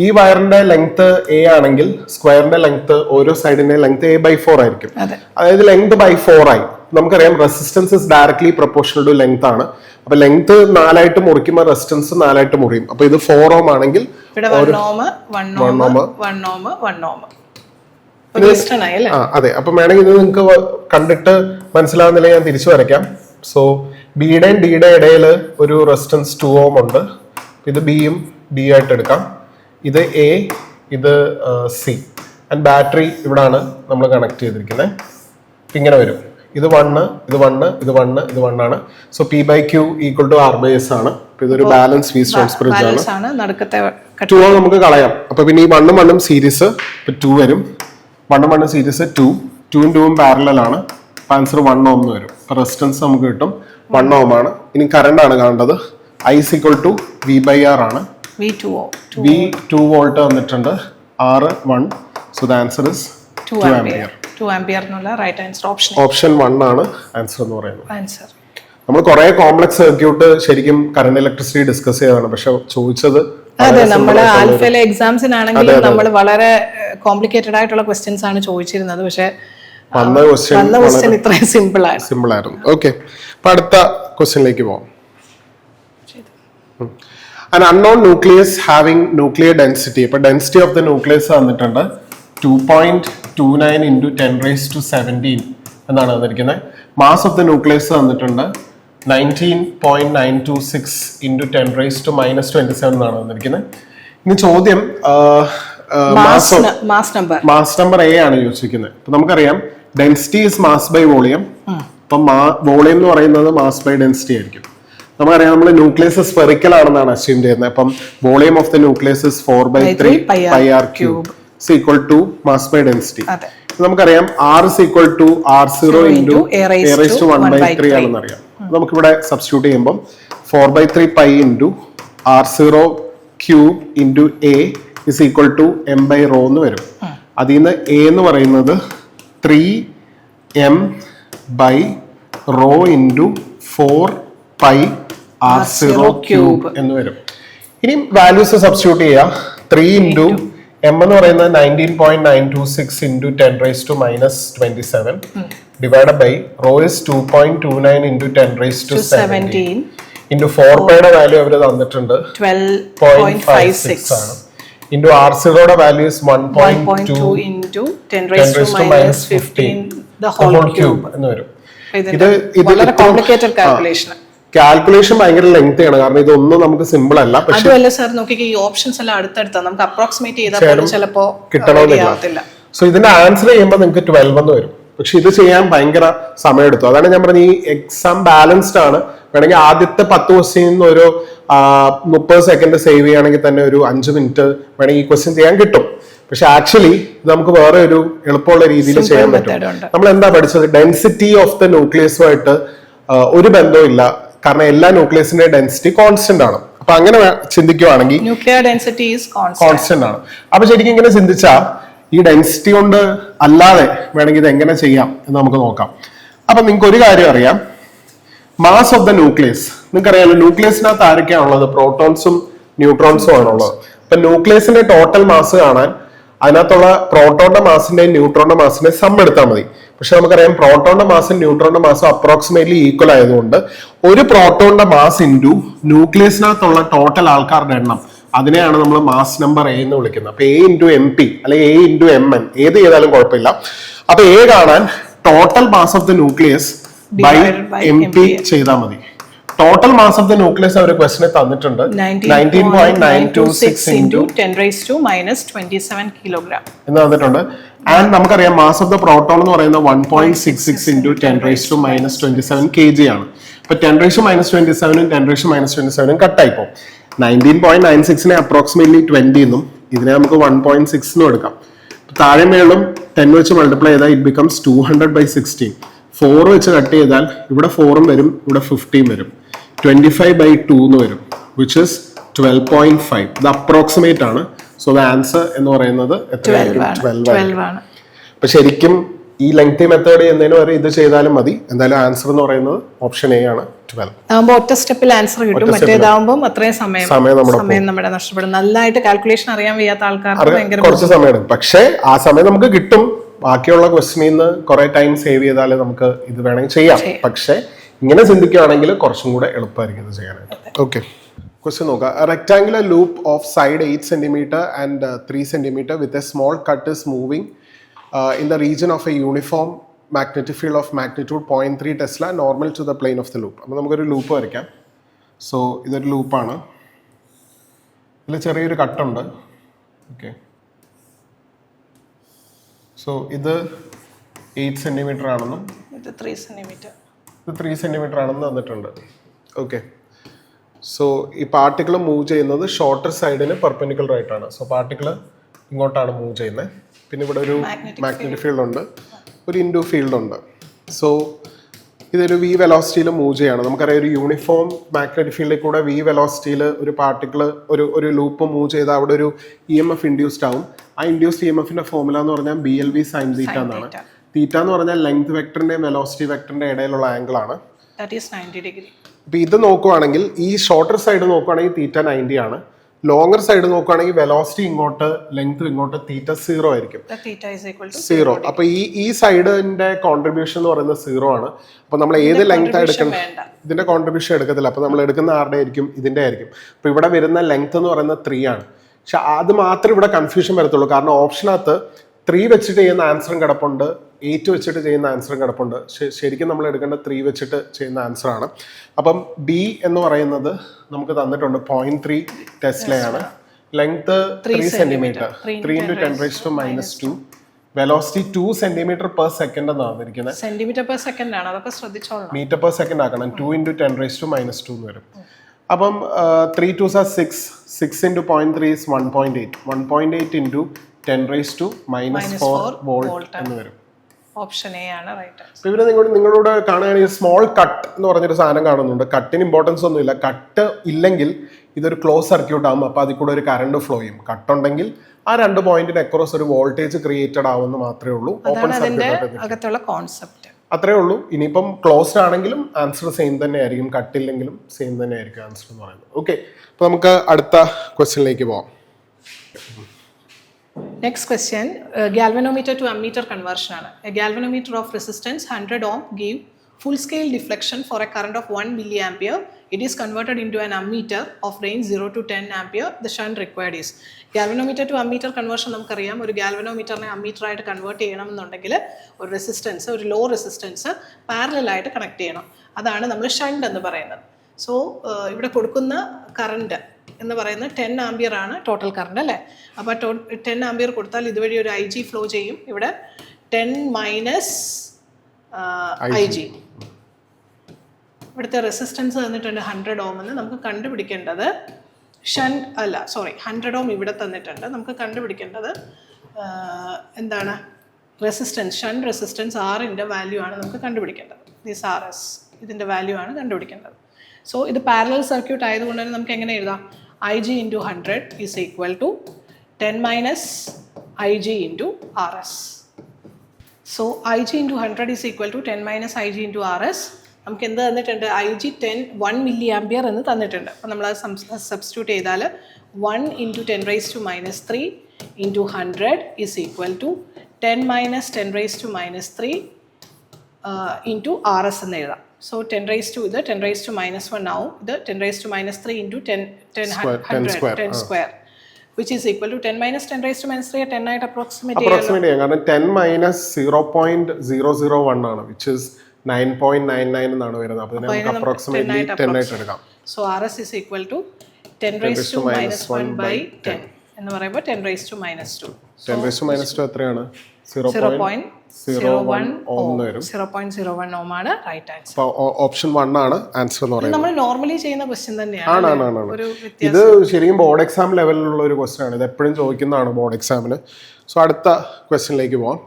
ഈ വയറിന്റെ ലെങ്ത് A ആണെങ്കിൽ സ്ക്വയറിന്റെ ലെങ്ത് ഓരോ സൈഡിന്റെ ലെങ്ത് A/4 ആയിരിക്കും. അതായത് ലെങ്ത് ബൈ 4 ആയി. നമുക്കറിയാം resistance is directly proportional to length ആണ്. അപ്പൊ ലെങ്ത് 4 മുറിക്കുമ്പോൾ റെസിസ്റ്റൻസ് 4 മുറിയും. അപ്പൊ ഇത് 4 ohm ആണെങ്കിൽ അതെ. അപ്പൊ വേണമെങ്കിൽ ഇത് നിങ്ങൾക്ക് കണ്ടിട്ട് മനസ്സിലാവുന്നില്ല, ഞാൻ തിരിച്ചു വരയ്ക്കാം. സോ ബിയുടെയും ഡിയുടെ ഇടയിൽ ഒരു റെസിസ്റ്റൻസ് 2 ohm ഉണ്ട്. ഇത് ബിയും ഡി ആയിട്ട് എടുക്കാം. ഇത് എ, ഇത് സി. ആൻഡ് ബാറ്ററി ഇവിടാണ് നമ്മൾ കണക്ട് ചെയ്തിരിക്കുന്നത്. ഇങ്ങനെ വരും. ഇത് 1, ഇത് 1, ഇത് 1, ഇത് 1 ആണ്. സോ P/Q = R/S ആണ്. ഇതൊരു ബാലൻസ് വീസ്റ്റോൺസ് ബ്രിഡ്ജ് ആണ്. 2 നമുക്ക് കളയാം. അപ്പൊ പിന്നെ ഈ 1 ഉം 1 ഉം സീരീസ് 2 വരും. 1 ഉം 1 ഉം സീരീസ് 2, 2 ഉം 2 ഉം പാരലൽ ആണ്. ആൻസർ 1 ohm എന്ന് വരും. റെസിസ്റ്റൻസ് നമുക്ക് കിട്ടും 1 ohm ആണ്. ഇനി കറണ്ട് ആണ് കാണേണ്ടത്. I = V/R ആണ്. V2 വോൾട്ട് വന്നിട്ടുണ്ട്. R 1. So the answer is 2 ampere. 2 ampere എന്നുള്ള റൈറ്റ് ആൻസർ ഓപ്ഷൻ 1 ആണ് ആൻസർ എന്ന് പറയുന്നത്. നമ്മൾ കുറെ കോംപ്ലക്സ് സർക്യൂട്ട് ശരിക്കും കറണ്ട് ഇലക്ട്രിസിറ്റി ഡിസ്കസ് ചെയ്തതാണ്. പക്ഷെ ചോദിച്ചത് അതെ, നമ്മൾ ആൽഫയിലെ എക്സാംസിനാണെങ്കിൽ നമ്മൾ വളരെ കോംപ്ലിക്കേറ്റഡ് ആയിട്ടുള്ള ക്വസ്റ്റ്യൻസ് ആണ് ചോദിച്ചിരുന്നത്. പക്ഷെ വന്ന ക്വസ്റ്റ്യൻ ഇത്രയും സിമ്പിൾ ആയിരുന്നു. ഓക്കെ, അപ്പൊ അടുത്ത ക്വസ്റ്റ്യനിലേക്ക് പോകാം. An unknown nucleus having nuclear density. ഇപ്പൊ ഡെൻസിറ്റി ഓഫ് ദ ന്യൂക്ലിയസ് തന്നിട്ടുണ്ട് 2.29 into 10⁻17 എന്നാണ് തന്നിരിക്കുന്നത്. മാസ് ഓഫ് ദ ന്യൂക്ലിയസ് തന്നിട്ടുണ്ട് 19.926 into 10⁻⁻27 എന്നാണ് തന്നിരിക്കുന്നത്. ഇനി ചോദ്യം മാസ് നമ്പർ എ ആണ് ചോദിച്ചിരിക്കുന്നത്. ഇപ്പൊ നമുക്കറിയാം density is mass by volume. അപ്പൊ വോളിയം എന്ന് പറയുന്നത് മാസ് ബൈ ഡെൻസിറ്റി ആയിരിക്കും. നമുക്കറിയാം നമ്മൾ ന്യൂക്ലിയസ് സ്ഫെറിക്കൽ ആണെന്നാണ് അസ്യൂം ചെയ്യുന്നത്. അപ്പം volume of the nucleus is 4/3 πr³ = mass by density. നമുക്കറിയാം R = R0 into A⁻1/3 ആണെന്ന് അറിയാം. നമുക്കിവിടെ സബ്സ്റ്റിറ്റ്യൂട്ട് ചെയ്യുമ്പോൾ 4/3 π into R0³ into A is equal to m/ρ എന്ന് വരും. അതിൽ നിന്ന് A എന്ന് പറയുന്നത് 3m/ρ into 4πr0³ എന്ന് വരും. ഇനി വാല്യൂസ് സബ്സ്റ്റിറ്റ്യൂട്ട് ചെയ്യുക. 3 into എം എന്ന് പറയുന്നത് 19.926 into 10⁻⁻27 divided by rho is 2.29 into 10⁻17 into 4πയുടെ വാല്യൂ അവർ തന്നിട്ടുണ്ട് 12.56 ആണ്. ഇൻറ്റു R0യുടെ value is 1.2 into 10⁻15 the whole cube എന്ന് വരും. ഇത് വളരെ കോംപ്ലിക്കേറ്റഡ് കാൽക്കുലേഷൻ. കാൽക്കുലേഷൻ ഭയങ്കര ലെങ്ത് ആണ്, കാരണം ഇതൊന്നും നമുക്ക് സിമ്പിൾ അല്ല. പക്ഷേ അതുമല്ല സാർ നോക്കിക്കേ, ഈ ഓപ്ഷൻസ് എല്ലാം അടുത്തടുത്താ, നമുക്ക് അപ്രോക്സിമേറ്റ് ചെയ്താൽ ചിലപ്പോ കിട്ടണമെന്നില്ല. സോ ഇതിന്റെ ആൻസർ ചെയ്യുമ്പോൾ നിങ്ങൾക്ക് 12 എന്ന് വരും. പക്ഷെ ഇത് ചെയ്യാൻ ഭയങ്കര സമയമെടുത്തു. അതാണ് ഞാൻ പറഞ്ഞത്, ഈ എക്സാം ബാലൻസ്ഡ് ആണ്. വേണമെങ്കിൽ ആദ്യത്തെ 10 ക്വസ്റ്റ്യൻ ഒരു 30 സെക്കൻഡ് സേവ് ചെയ്യുകയാണെങ്കിൽ തന്നെ ഒരു 5 മിനിറ്റ് വേണമെങ്കിൽ ഈ ക്വസ്റ്റ്യൻ ചെയ്യാൻ കിട്ടും. പക്ഷെ ആക്ച്വലി ഇത് നമുക്ക് വേറെ ഒരു എളുപ്പമുള്ള രീതിയിൽ ചെയ്യാൻ പറ്റും. നമ്മൾ എന്താ പഠിച്ചത്? ഡെൻസിറ്റി ഓഫ് ദ ന്യൂക്ലിയസുമായിട്ട് ഒരു ബന്ധവും ഇല്ല, കാരണം എല്ലാ ന്യൂക്ലിയസിന്റെ ഡെൻസിറ്റി കോൺസ്റ്റന്റ് ആണ്. അപ്പൊ അങ്ങനെ ചിന്തിക്കുവാണെങ്കിൽ ന്യൂക്ലിയർ ഡെൻസിറ്റി ഈസ് കോൺസ്റ്റന്റ് ആണ്. അപ്പൊ ശരിക്കും ഇങ്ങനെ ചിന്തിച്ചാൽ ഈ ഡെൻസിറ്റി കൊണ്ട് അല്ലാതെ വേണമെങ്കിൽ ഇത് എങ്ങനെ ചെയ്യാം എന്ന് നമുക്ക് നോക്കാം. അപ്പൊ നിങ്ങൾക്ക് ഒരു കാര്യം അറിയാം, മാസ് ഓഫ് ദ ന്യൂക്ലിയസ്. നിങ്ങൾക്ക് അറിയാമല്ലോ, ന്യൂക്ലിയസിനകത്ത് ആരൊക്കെയാണ് ഉള്ളത്? പ്രോട്ടോൺസും ന്യൂട്രോൺസും ആണുള്ളത്. അപ്പൊ ന്യൂക്ലിയസിന്റെ ടോട്ടൽ മാസ് കാണാൻ അതിനകത്തുള്ള പ്രോട്ടോണിന്റെ മാസിന്റെയും ന്യൂട്രോണിന്റെ മാസിന്റെയും സം എടുത്താൽ മതി. പക്ഷെ നമുക്കറിയാം പ്രോട്ടോണിന്റെ മാസും ന്യൂട്രോണിന്റെ മാസും അപ്രോക്സിമേറ്റ്ലി ഈക്വൽ ആയതുകൊണ്ട് ഒരു പ്രോട്ടോണിന്റെ മാസ് ഇൻറ്റു ന്യൂക്ലിയസിനകത്തുള്ള ടോട്ടൽ ആൾക്കാരുടെ എണ്ണം, അതിനെയാണ് നമ്മൾ മാസ് നമ്പർ എ എന്ന് വിളിക്കുന്നത്. അപ്പൊ എ ഇൻറ്റു എം പി അല്ലെങ്കിൽ എ ഇൻറ്റു എം എൻ ഏത് ചെയ്താലും കുഴപ്പമില്ല. അപ്പൊ എ കാണാൻ total mass of the nucleus by M P ചെയ്താൽ മതി. Total mass of the nucleus അവർ ക്വസ്റ്റിനെ തന്നിട്ടുണ്ട് 19.926 ഇൻറ്റു 10⁻⁻27 കിലോഗ്രാം എന്ന് തന്നിട്ടുണ്ട്. ആൻഡ് നമുക്കറിയാം മാസ് ഓഫ് ദ പ്രോട്ടോൺ എന്ന് പറയുന്നത് 1.66 ഇൻറ്റു 10⁻⁻27 kg ആണ്. ഇപ്പൊ 10⁻⁻27 10⁻⁻27 കട്ടായി പോകും. 19.96നെ അപ്രോക്സിമേറ്റ്ലി 20 എന്നും ഇതിനെ നമുക്ക് 1.6 എന്നും എടുക്കാം. താഴെ മേളും 10 വെച്ച് മൾട്ടിപ്ലൈ ചെയ്താൽ ഇറ്റ് ബിക്കംസ് 200/16. 4 വെച്ച് കട്ട് ചെയ്താൽ ഇവിടെ 4 വരും, ഇവിടെ 15 വരും. 25/2 എന്ന് വരും, വിച്ച് ഇസ് 12.5. ഇത് അപ്രോക്സിമേറ്റ് ആണ്. സോ ദ ആൻസർ എന്ന് പറയുന്നത് എത്രയായിരിക്കും? 12 ആണ്. അപ്പൊ ശരിക്കും ഈ ലെങ്തി മെത്തേഡ് ചെയ്യുന്നതിന് വരെ ഇത് ചെയ്താലും മതി. എന്തായാലും ആൻസർ എന്ന് പറയുന്നത് ഓപ്ഷൻ എ ആണ്, 12. ആകുമ്പോൾ ഒറ്റ സ്റ്റെപ്പിൽ ആൻസർ കിട്ടും. മറ്റേതാകുമ്പോൾ അത്രയും സമയം നമ്മുടെ നഷ്ടപ്പെടും. നല്ലതായിട്ട് കാൽക്കുലേഷൻ അറിയാൻ വയ്യാത്ത ആൾക്കാർക്ക് കുറച്ച് സമയം എടുക്കും. പക്ഷേ ആ സമയം നമുക്ക് കിട്ടും. ബാക്കിയുള്ള ക്വസ്റ്റ്യനിൽ നിന്ന് കുറെ ടൈം സേവ് ചെയ്താൽ നമുക്ക് ഇത് വേണമെങ്കിൽ ചെയ്യാം. പക്ഷെ ഇങ്ങനെ ചിന്തിക്കുകയാണെങ്കിൽ കുറച്ചും കൂടെ എളുപ്പമായിരിക്കും ഇത് ചെയ്യാനായിട്ട്. ഓക്കെ, ക്വസ്റ്റ്യൻ നോക്കാം. Rectangular loop of side 8 centimetre and 3 centimetre with a small cut is moving in the region of a uniform magnetic field of magnitude 0.3 Tesla normal to the plane of the loop. അപ്പോൾ നമുക്കൊരു ലൂപ്പ് വരയ്ക്കാം. സോ ഇതൊരു ലൂപ്പാണ്. ഇതിൽ ചെറിയൊരു കട്ടുണ്ട്. ഓക്കെ, സോ ഇത് 8 സെന്റിമീറ്റർ ആണെന്നും ഇത് 3 സെന്റിമീറ്റർ ആണെന്ന് തന്നിട്ടുണ്ട്. ഓക്കെ, സോ ഈ പാർട്ടിക്കിൾ മൂവ് ചെയ്യുന്നത് ഷോർട്ടർ സൈഡിന് പെർപെൻഡിക്കുലർ ആയിട്ടാണ്. സോ പാർട്ടിക്കിൾ ഇങ്ങോട്ടാണ് മൂവ് ചെയ്യുന്നത്. പിന്നെ ഇവിടെ ഒരു മാഗ്നറ്റിക് ഫീൽഡ് ഉണ്ട്, ഒരു ഇൻഡു ഫീൽഡ് ഉണ്ട്. സോ ഇതൊരു വി വെലോസിറ്റിയിൽ മൂവ് ചെയ്യാണ്. നമുക്കറിയാം ഒരു യൂണിഫോം മാഗ്നറ്റിക് ഫീൽഡിൽ കൂടെ വി വെലോസിറ്റിയിൽ ഒരു പാർട്ടിക്കിൾ ഒരു ലൂപ്പ് മൂവ് ചെയ്താൽ അവിടെ ഒരു EMF ഇൻഡ്യൂസ്ഡ് ആവും. ആ ഇൻഡ്യൂസ്ഡ് EMFന്റെ ഫോർമുല എന്ന് പറഞ്ഞാൽ BLV sin θ എന്നാണ്. തീറ്റ എന്ന് പറഞ്ഞാൽ ലെങ്ത് വെക്ടറിന്റെയും വെലോസിറ്റി വെക്ടറിന്റെ ഇടയിലുള്ള ആംഗിൾ ആണ്. അപ്പൊ ഇത് നോക്കുവാണെങ്കിൽ ഈ ഷോർട്ടർ സൈഡ് നോക്കുവാണെങ്കിൽ തീറ്റ 90 ആണ്. ലോങ്ങർ സൈഡ് നോക്കുകയാണെങ്കിൽ വെലോസിറ്റി ഇങ്ങോട്ട് ലെങ്ത് ഇങ്ങോട്ട് തീറ്റ 0 ആയിരിക്കും. 0. അപ്പൊ ഈ സൈഡിന്റെ കോൺട്രിബ്യൂഷൻ എന്ന് പറയുന്നത് 0 ആണ്. അപ്പൊ നമ്മൾ ഏത് ലെങ്ത് എടുക്കണം, ഇതിന്റെ കോൺട്രിബ്യൂഷൻ എടുക്കത്തില്ല. അപ്പൊ നമ്മൾ എടുക്കുന്ന ആരുടെ ആയിരിക്കും? ഇതിന്റെ ആയിരിക്കും. അപ്പൊ ഇവിടെ വരുന്ന ലെങ്ത് എന്ന് പറയുന്നത് 3 ആണ്. പക്ഷെ അത് മാത്രമേ ഇവിടെ കൺഫ്യൂഷൻ വരത്തുള്ളൂ. കാരണം ഓപ്ഷനകത്ത് 3 വെച്ചിട്ട് ചെയ്യുന്ന ആൻസറും കിടപ്പുണ്ട്, 8 വെച്ചിട്ട് ചെയ്യുന്ന ആൻസറും കിടപ്പുണ്ട്. ശരിക്കും നമ്മൾ എടുക്കേണ്ട 3 വെച്ചിട്ട് ചെയ്യുന്ന ആൻസർ ആണ്. അപ്പം ബി എന്ന് പറയുന്നത് നമുക്ക് തന്നിട്ടുണ്ട് 0.3 ടെസ്ലയാണ്. Length 3 centimetre, 3 × 10⁻⁻². Velocity 2 centimetre per second എന്നാണ് തന്നിരിക്കുന്നത്. സെന്റിമീറ്റർ പെർ സെക്കൻഡ് ആണ്, അതൊക്കെ ശ്രദ്ധിച്ചോളണം. മീറ്റർ പെർ സെക്കൻഡ് ആക്കണം. 2 × 10⁻² എന്ന് വരും. അപ്പം 3 2s are 6. 6 × 0.3 is 1.8. 1.8 × 10⁻⁻4 വോൾട്ട് എന്ന് വരും. ഓപ്ഷൻ എ ആണ് റൈറ്റ്. അപ്പൊ ഇവര് നിങ്ങളോട് കാണുകയാണെങ്കിൽ സ്മോൾ കട്ട് എന്ന് പറഞ്ഞൊരു സാധനം കാണുന്നുണ്ട്. കട്ടിന് ഇമ്പോർട്ടൻസ് ഒന്നും ഇല്ല. കട്ട് ഇല്ലെങ്കിൽ ഇതൊരു ക്ലോസ് സർക്യൂട്ട് ആകും. അപ്പൊ അതിൽ കൂടെ ഒരു കറണ്ട് ഫ്ലോ ചെയ്യും. കട്ട് ഉണ്ടെങ്കിൽ ആ 2 പോയിന്റിന് അക്രോസ് ഒരു വോൾട്ടേജ് ക്രിയേറ്റഡ് ആവുമെന്ന് മാത്രമേ ഉള്ളൂ. ഓപ്പൺ സർക്യൂട്ട് അത്രേ ഉള്ളൂ. ഇനിയിപ്പം ക്ലോസ്ഡ് ആണെങ്കിലും ആൻസർ സെയിം തന്നെ ആയിരിക്കും, കട്ടില്ലെങ്കിലും സെയിം തന്നെ ആയിരിക്കും ആൻസർ എന്ന് പറയുന്നത്. ഓക്കെ, അപ്പൊ നമുക്ക് അടുത്ത ക്വസ്റ്റ്യനിലേക്ക് പോവാം. Next question, galvanometer to ammeter conversion ആണ്. A galvanometer of resistance 100 ohm give full scale deflection for a current of 1 milliampere. It is converted into an ammeter of range 0 to 10 ampere. The shunt required is. Galvanometer to ammeter conversion നമുക്കറിയാം. ഒരു galvanometerനെ ammeter ആയിട്ട് കൺവേർട്ട് ചെയ്യണമെന്നുണ്ടെങ്കിൽ ഒരു റെസിസ്റ്റൻസ്, ഒരു ലോ റെസിസ്റ്റൻസ് പാരലലായിട്ട് കണക്ട് ചെയ്യണം. അതാണ് നമ്മൾ ഷണ്ട് എന്ന് പറയുന്നത്. സോ ഇവിടെ കൊടുക്കുന്ന കറണ്ട് എന്ന് പറയുന്നത് 10 ആംബിയർ ആണ് ടോട്ടൽ കറണ്ട് അല്ലേ. അപ്പോൾ 10 ആംബിയർ കൊടുത്താൽ ഇതുവഴി ഒരു ഐ ജി ഫ്ലോ ചെയ്യും. ഇവിടെ 10 മൈനസ് ഐ ജി. ഇവിടുത്തെ റെസിസ്റ്റൻസ് തന്നിട്ടുണ്ട് 100 ഓം എന്ന്. നമുക്ക് കണ്ടുപിടിക്കേണ്ടത് ഷണ്ട് അല്ല, സോറി 100 ഓം ഇവിടെ തന്നിട്ടുണ്ട്. നമുക്ക് കണ്ടുപിടിക്കേണ്ടത് എന്താണ്, റെസിസ്റ്റൻസ്, ഷണ്ട് റെസിസ്റ്റൻസ് ആറിൻ്റെ വാല്യൂ ആണ് നമുക്ക് കണ്ടുപിടിക്കേണ്ടത്. ദിസ് ആർ എസ്, ഇതിൻ്റെ വാല്യൂ ആണ് കണ്ടുപിടിക്കേണ്ടത്. സോ ഇത് പാരലൽ സർക്യൂട്ട് ആയതുകൊണ്ട് തന്നെ നമുക്ക് എങ്ങനെ എഴുതാം, I G into 100 is equal to 10 minus I G into R S. So I G into 100 is equal to 10 minus I G into R S. നമുക്ക് എന്ത് തന്നിട്ടുണ്ട്, ഐ ജി 1 മില്ലി ആംബിയർ എന്ന് തന്നിട്ടുണ്ട്. അപ്പോൾ നമ്മളത് സബ്സ്റ്റിറ്റ്യൂട്ട് ചെയ്താൽ 1 into 10 raise to minus 3 into 100 is equal to 10 minus 10 raise to minus 3 into R S എന്ന് എഴുതാം. So 10 raised to ഇത് 10 raised to minus 1 now, ഇത് 10 raised to minus 3 into 10 square, which is equal to 10 minus 10 raised to minus 3 10 ആയിട്ട് അപ്രോക്സിമേറ്റ് ചെയ്യാം. കാരണം 10 മൈനസ് 0.001 ആണ്, which is 9.99 എന്നാണ് വരുന്നത്. അപ്പോൾ നമുക്ക് അപ്രോക്സിമേറ്റ്ലി 10 ആയിട്ട് എടുക്കാം. So RS is equal to 10 raised to minus 1 by 10 എന്ന് പറയുമ്പോൾ 10 raised to minus 2. 10 raised to minus 2 എത്രയാണ്? 0.01 ഓം ആണ് റൈറ്റ് ആൻസർ. ഓപ്ഷൻ 1 ആണ് ആൻസർ എന്ന് പറയുന്നത്. നമ്മൾ നോർമലി ചെയ്യുന്ന ക്വസ്റ്റ്യൻ തന്നെയാണ്. ഇത് ശരിക്കും ബോർഡ് എക്സാം ലെവലിലുള്ള ഒരു ക്വസ്റ്റ്യൻ ആണ്. ഇത് എപ്പോഴും ചോദിക്കുന്നതാണ് ബോർഡ് എക്സാമിന്. സോ അടുത്ത ക്വസ്റ്റ്യനിലേക്ക് പോകാം.